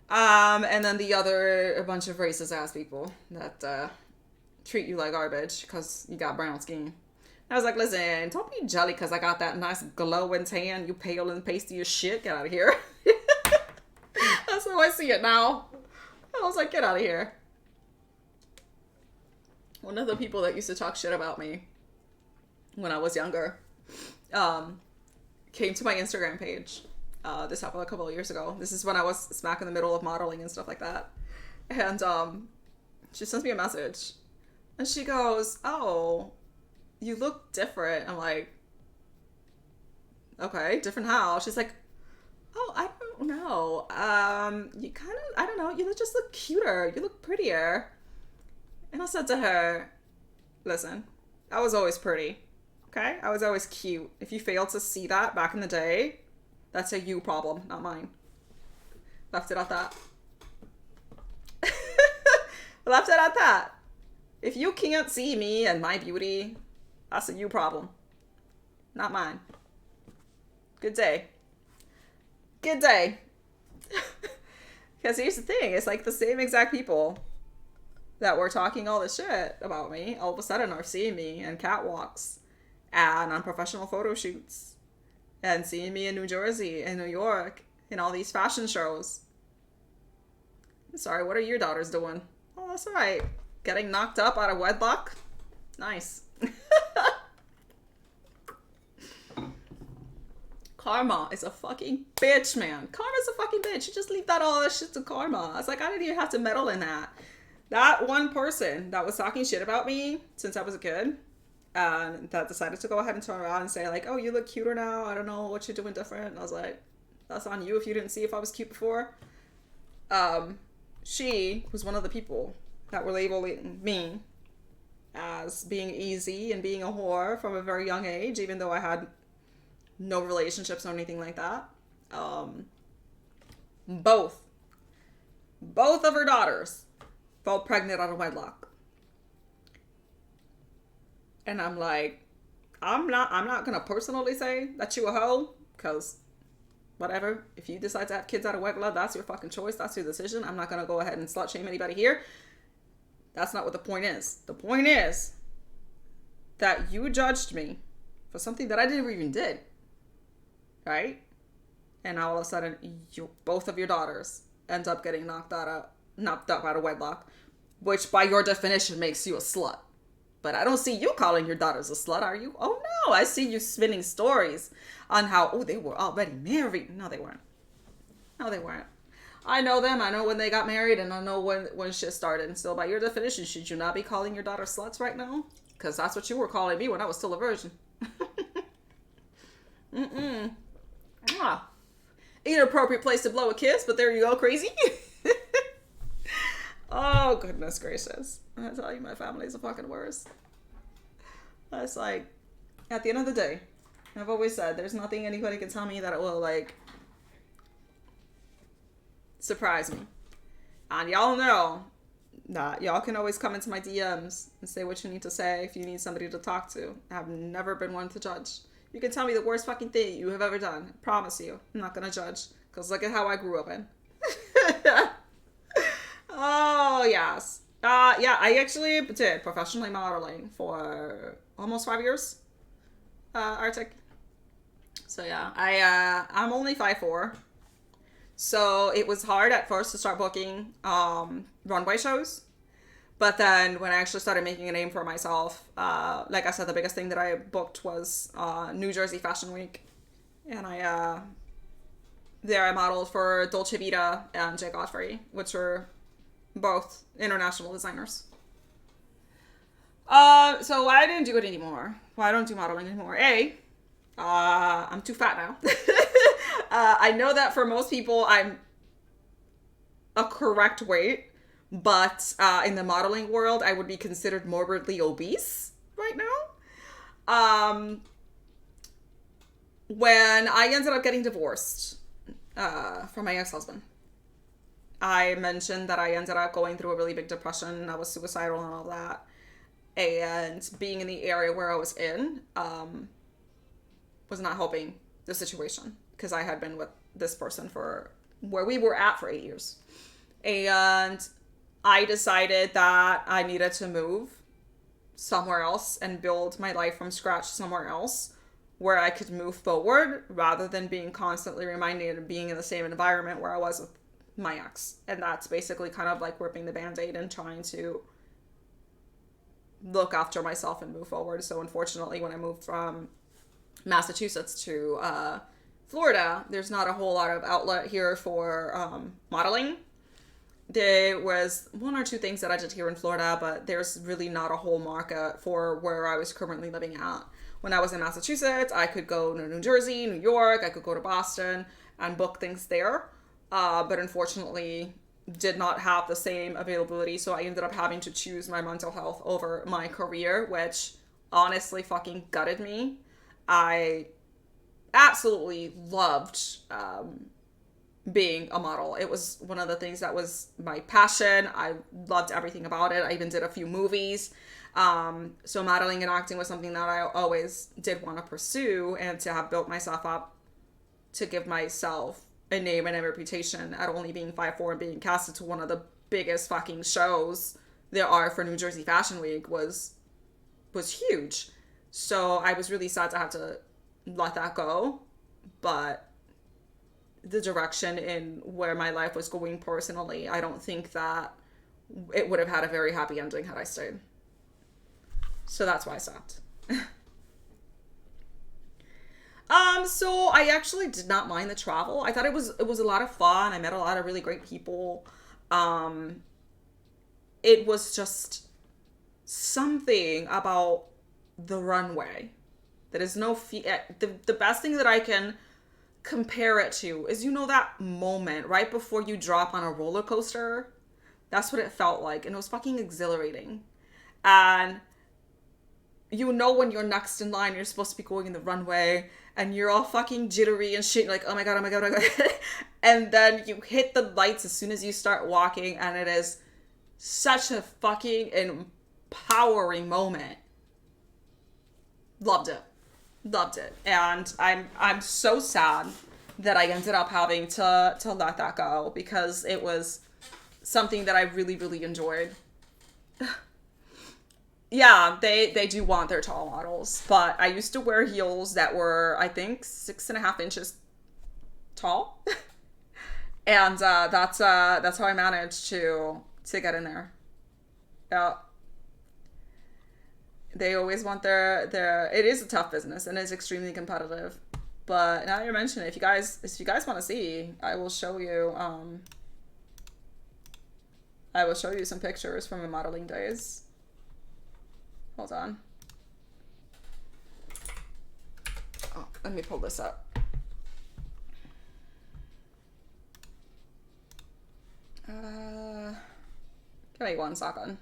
And then the other, a bunch of racist ass people that treat you like garbage because you got brown skin. I was like, listen, don't be jelly because I got that nice glowing tan. You pale and pasty as shit. Get out of here. That's how I see it now. I was like, get out of here. One of the people that used to talk shit about me when I was younger came to my Instagram page. This happened a couple of years ago. This is when I was smack in the middle of modeling and stuff like that. And she sends me a message. And she goes, oh, you look different. I'm like, okay, different how? She's like, oh, I don't know. You kind of, I don't know. You just look cuter. You look prettier. And I said to her, listen, I was always pretty. Okay? I was always cute. If you failed to see that back in the day, that's a you problem, not mine. Left it at that. Left it at that. If you can't see me and my beauty, that's a you problem, not mine. Good day. Good day. Because here's the thing, it's like the same exact people that were talking all this shit about me all of a sudden are seeing me in catwalks and on professional photo shoots and seeing me in New Jersey and New York in all these fashion shows. I'm sorry, what are your daughters doing? Oh, that's all right. Getting knocked up out of wedlock? Nice. Karma is a fucking bitch, man. Karma's a fucking bitch. You just leave that all that shit to karma. I was like, I didn't even have to meddle in that. That one person that was talking shit about me since I was a kid, that decided to go ahead and turn around and say like, oh, you look cuter now. I don't know what you're doing different. And I was like, that's on you if you didn't see if I was cute before. She was one of the people that were labeling me as being easy and being a whore from a very young age, even though I had no relationships or anything like that. Both of her daughters fell pregnant out of wedlock. And I'm like, I'm not gonna personally say that you a hoe, because whatever, if you decide to have kids out of wedlock, that's your fucking choice, that's your decision. I'm not gonna go ahead and slut shame anybody here. That's not what the point is. The point is that you judged me for something that I never even did, right? And now all of a sudden, both of your daughters end up getting knocked up out of wedlock, which by your definition makes you a slut. But I don't see you calling your daughters a slut, are you? Oh no, I see you spinning stories on how, oh, they were already married. No, they weren't. No, they weren't. I know them. I know when they got married, and I know when shit started. And still, by your definition, should you not be calling your daughter sluts right now? Because that's what you were calling me when I was still a virgin. Inappropriate place to blow a kiss, but there you go, crazy. Oh, goodness gracious. I tell you, my family's the fucking worst. It's like, at the end of the day, I've always said, there's nothing anybody can tell me that it will, like, surprise me. And y'all know that y'all can always come into my DMs and say what you need to say if you need somebody to talk to. I've never been one to judge. You can tell me the worst fucking thing you have ever done. I promise you. I'm not gonna judge. Because look at how I grew up in. Oh, yes. Yeah, I actually did professionally modeling for almost 5 years. Arctic. So yeah, I'm only 5'4". So it was hard at first to start booking runway shows. But then when I actually started making a name for myself, like I said, the biggest thing that I booked was New Jersey Fashion Week. And there I modeled for Dolce Vita and J. Godfrey, which were both international designers. So why I didn't do it anymore? Why I don't do modeling anymore? I'm too fat now. I know that for most people, I'm a correct weight, but in the modeling world, I would be considered morbidly obese right now. when I ended up getting divorced from my ex-husband, I mentioned that I ended up going through a really big depression and I was suicidal and all that. And being in the area where I was in was not helping the situation because I had been with this person for where we were at for 8 years. And I decided that I needed to move somewhere else and build my life from scratch somewhere else where I could move forward rather than being constantly reminded of being in the same environment where I was with my ex. And that's basically kind of like ripping the band-aid and trying to look after myself and move forward. So unfortunately, when I moved from Massachusetts to Florida, there's not a whole lot of outlet here for modeling. There was one or two things that I did here in Florida, but there's really not a whole market for where I was currently living at. When I was in Massachusetts, I could go to New Jersey, New York, I could go to Boston and book things there. But unfortunately, did not have the same availability. So I ended up having to choose my mental health over my career, which honestly fucking gutted me. I absolutely loved being a model. It was one of the things that was my passion. I loved everything about it. I even did a few movies. So modeling and acting was something that I always did want to pursue, and to have built myself up to give myself a name and a reputation at only being 5'4" and being casted to one of the biggest fucking shows there are for New Jersey Fashion Week was huge. So I was really sad to have to let that go. But the direction in where my life was going personally, I don't think that it would have had a very happy ending had I stayed. So that's why I stopped. So I actually did not mind the travel. I thought it was a lot of fun. I met a lot of really great people. It was just something about the runway that is no the best thing that I can compare it to is, you know, that moment right before you drop on a roller coaster. That's what it felt like, and it was fucking exhilarating. And you know when you're next in line, you're supposed to be going in the runway, and you're all fucking jittery and shit, like, oh my god, oh my god, oh my god. And then you hit the lights as soon as you start walking, and it is such a fucking empowering moment. Loved it. And I'm so sad that I ended up having to let that go, because it was something that I really, really enjoyed. Yeah, they do want their tall models, but I used to wear heels that were, I think, 6.5 inches tall. And that's how I managed to get in there. Yeah. They always want their it is a tough business and it's extremely competitive. But now that you mention it, if you guys want to see, I will show you some pictures from my modeling days. Hold on. Oh, let me pull this up. Give me 1 second.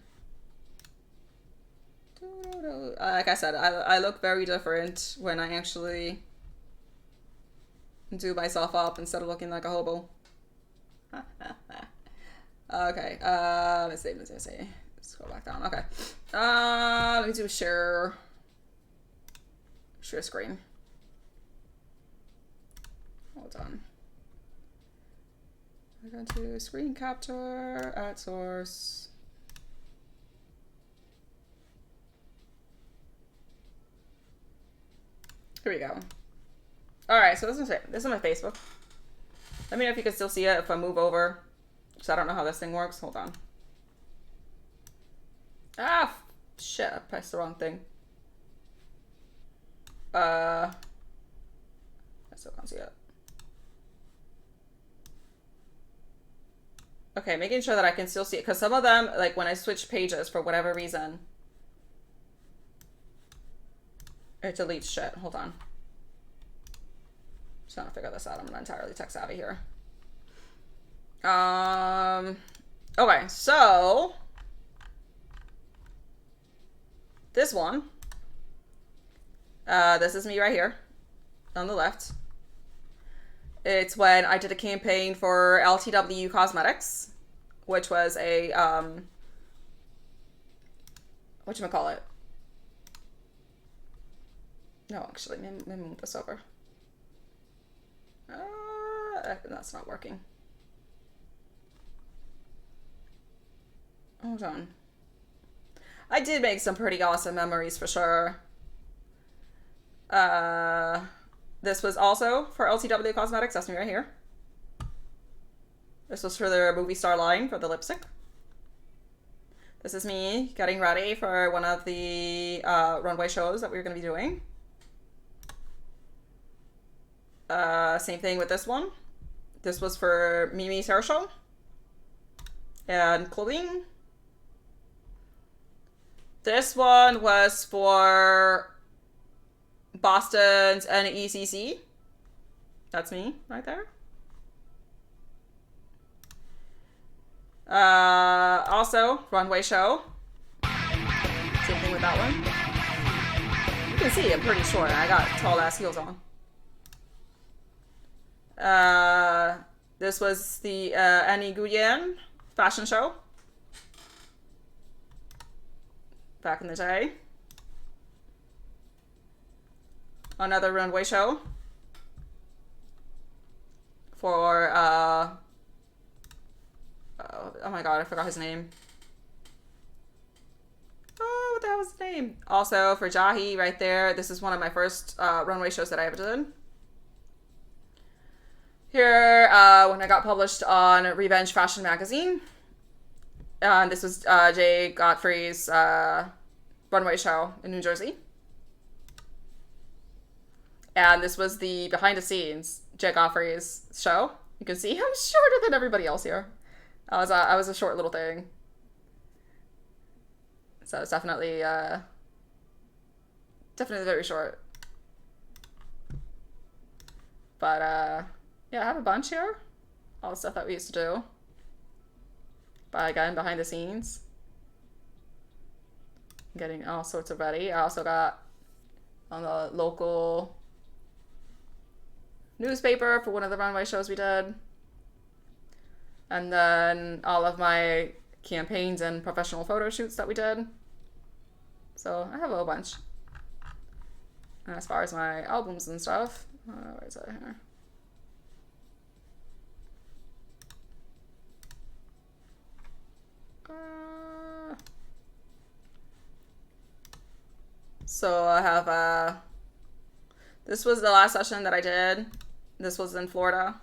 Like I said, I look very different when I actually do myself up instead of looking like a hobo. Okay, let's see. Let's go back down. Okay. Let me do a share screen. Hold on. We're going to screen capture, add source. Here we go. All right, so this is my Facebook. Let me know if you can still see it if I move over, because I don't know how this thing works. Hold on. Ah, shit, I pressed the wrong thing. I still can't see it. Okay, making sure that I can still see it, because some of them, like when I switch pages for whatever reason, it deletes shit. Hold on. Just trying to figure this out. I'm not entirely tech savvy here. Okay, so this one. This is me right here. on the left. It's when I did a campaign for LTW Cosmetics, which was a, whatchamacallit? No, actually, let me move this over. That's not working. Hold on. I did make some pretty awesome memories for sure. This was also for LTW Cosmetics. That's me right here. This was for their movie star line for the lipstick. This is me getting ready for one of the runway shows that we were going to be doing. Same thing with this one. This was for Mimi's hair show and clothing. This one was for Boston's NECC. That's me right there. Also, runway show. Same thing with that one. You can see I'm pretty short. I got tall ass heels on. This was the Annie Guyen fashion show back in the day. Another runway show for oh my god, I forgot his name. Oh, what the hell was his name? Also for Jahi right there. This is one of my first runway shows that I ever did. Here, when I got published on Revenge Fashion Magazine. This was Jay Godfrey's runway show in New Jersey. And this was the behind the scenes Jay Godfrey's show. You can see I'm shorter than everybody else here. I was a short little thing. So it's definitely very short. But yeah, I have a bunch here. All the stuff that we used to do. But again, behind the scenes. Getting all sorts of ready. I also got on the local newspaper for one of the runway shows we did. And then all of my campaigns and professional photo shoots that we did. So I have a whole bunch. And as far as my albums and stuff, where is it here? So I have this was the last session that I did. This was in Florida.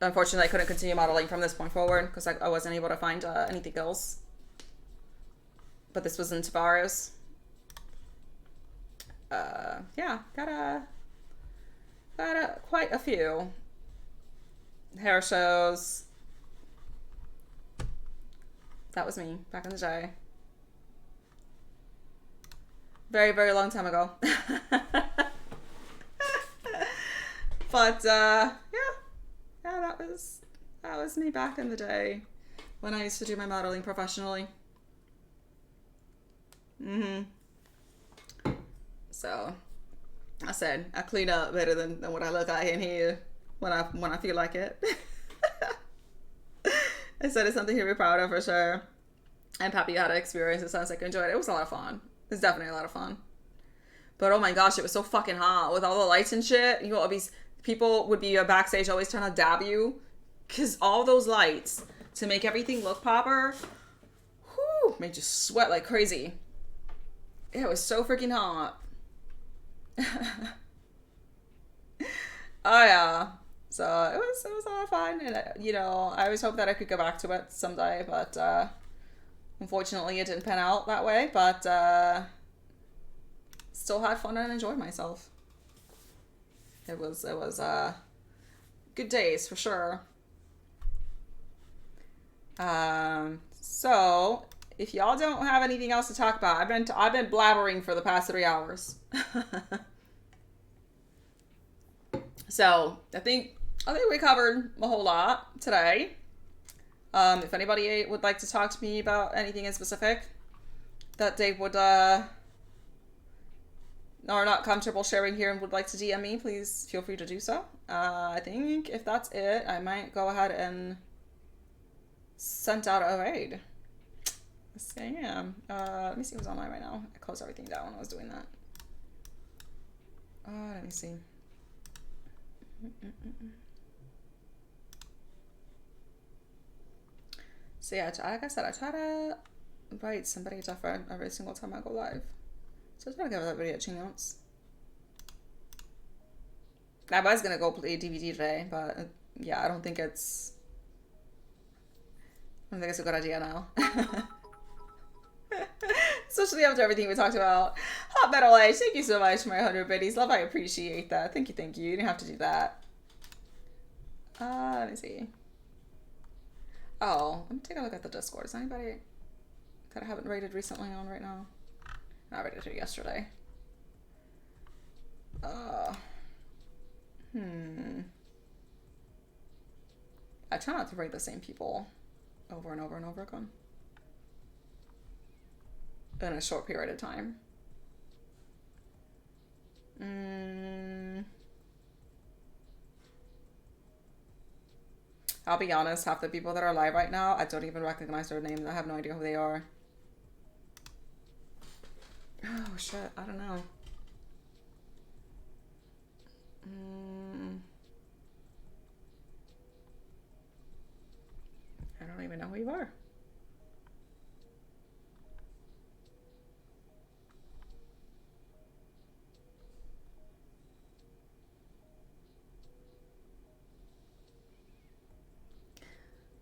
Unfortunately, I couldn't continue modeling from this point forward because I wasn't able to find anything else. But this was in Tavares. Yeah, got quite a few hair shows. That was me back in the day. Very, very long time ago. But yeah, that was me back in the day when I used to do my modeling professionally. So I said I clean up better than what I look like in here when I feel like it. I said it's something to be proud of for sure. I'm happy you had an experience. It sounds like you enjoyed it. It was a lot of fun. It's definitely a lot of fun. But oh my gosh, it was so fucking hot with all the lights and shit. You know, all these people would be backstage always trying to dab you because all those lights to make everything look proper, whew, made you sweat like crazy. It was so freaking hot. Oh yeah. So it was a lot of fun, and you know, I always hope that I could go back to it someday, but unfortunately it didn't pan out that way. But still had fun and enjoyed myself. It was good days for sure. So if y'all don't have anything else to talk about, I've been blabbering for the past 3 hours. So I think we covered a whole lot today. If anybody would like to talk to me about anything in specific, that they would are not comfortable sharing here and would like to DM me, please feel free to do so. I think if that's it, I might go ahead and send out a raid. So yeah, let me see who's online right now. I closed everything down when I was doing that. Let me see. So yeah, like I said, I try to invite somebody different every single time I go live. So I try to give everybody a chance. I was gonna go play DVD today, but yeah, I don't think it's a good idea now. Especially after everything we talked about. Hot Metal Age, thank you so much for my 100 biddies. Love, I appreciate that. Thank you, thank you. You didn't have to do that. Let me see. Oh, let me take a look at the Discord. Is anybody that I haven't rated recently on right now? I rated it yesterday. I try not to rate the same people over and over and over again in a short period of time. I'll be honest, half the people that are live right now, I don't even recognize their names. I have no idea who they are. Oh shit, I don't know. I don't even know who you are.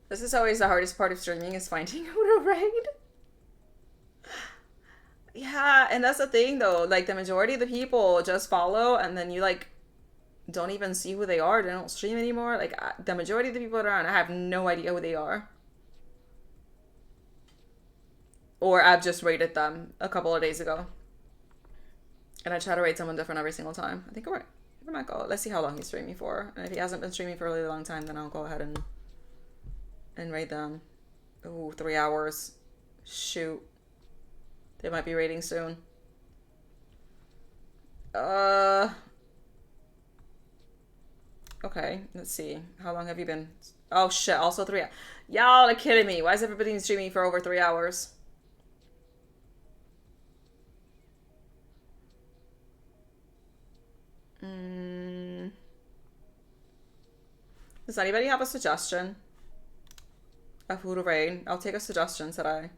This is always the hardest part of streaming, is finding who to raid. Yeah, and that's the thing though, like the majority of the people just follow and then you like don't even see who they are. They don't stream anymore. Like the majority of the people that are on, I have no idea who they are. Or I've just rated them a couple of days ago. And I try to rate someone different every single time. I think we might go. Let's see how long he's streaming for. And if he hasn't been streaming for a really long time, then I'll go ahead and rate them. Ooh, 3 hours. Shoot. They might be rating soon. Okay, let's see. How long have you been? Oh shit, also 3 hours. Y'all are kidding me. Why is everybody streaming for over 3 hours? Does anybody have a suggestion of who to raid? I'll take a suggestion today.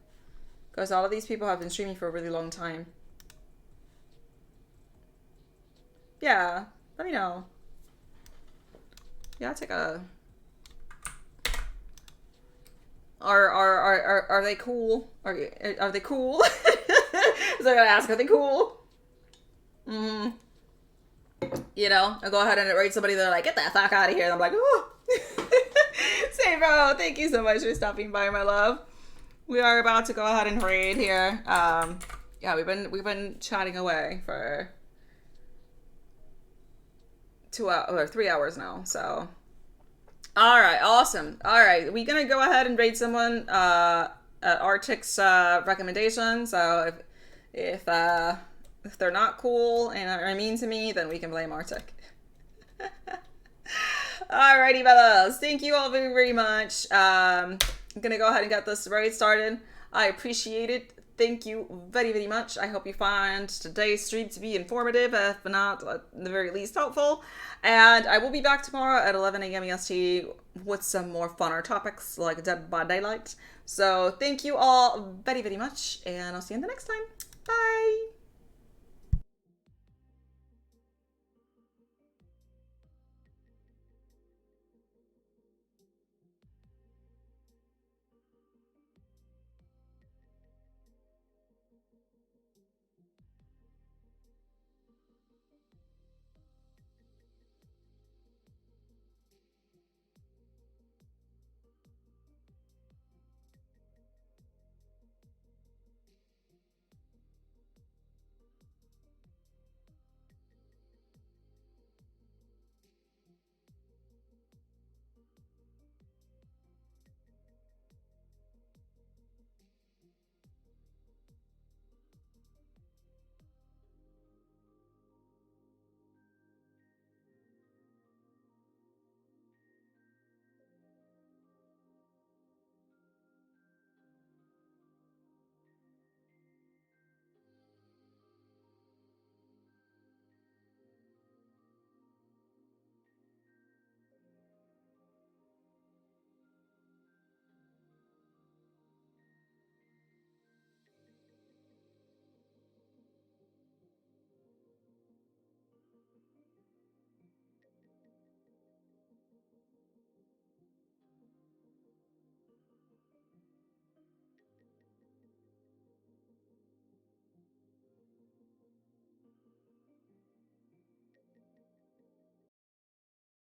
Because all of these people have been streaming for a really long time. Yeah, let me know. Yeah, I'll take a... Are they cool? Are they cool? So I gotta ask, are they cool? You know, I'll go ahead and rate somebody that are like, get the fuck out of here. And I'm like, oh. Say, bro, thank you so much for stopping by, my love. We are about to go ahead and raid here. Yeah, we've been chatting away for 2 hours or 3 hours now. So, all right, awesome. All right, we're gonna go ahead and raid someone at Arctic's recommendation. So if they're not cool and are mean to me, then we can blame Arctic. Alrighty, fellas. Thank you all very, very much. I'm gonna go ahead and get this raid started. I appreciate it. Thank you very, very much. I hope you find today's stream to be informative, if not at the very least helpful. And I will be back tomorrow at 11 a.m. EST with some more funner topics like Dead by Daylight. So thank you all very, very much, and I'll see you in the next time. Bye!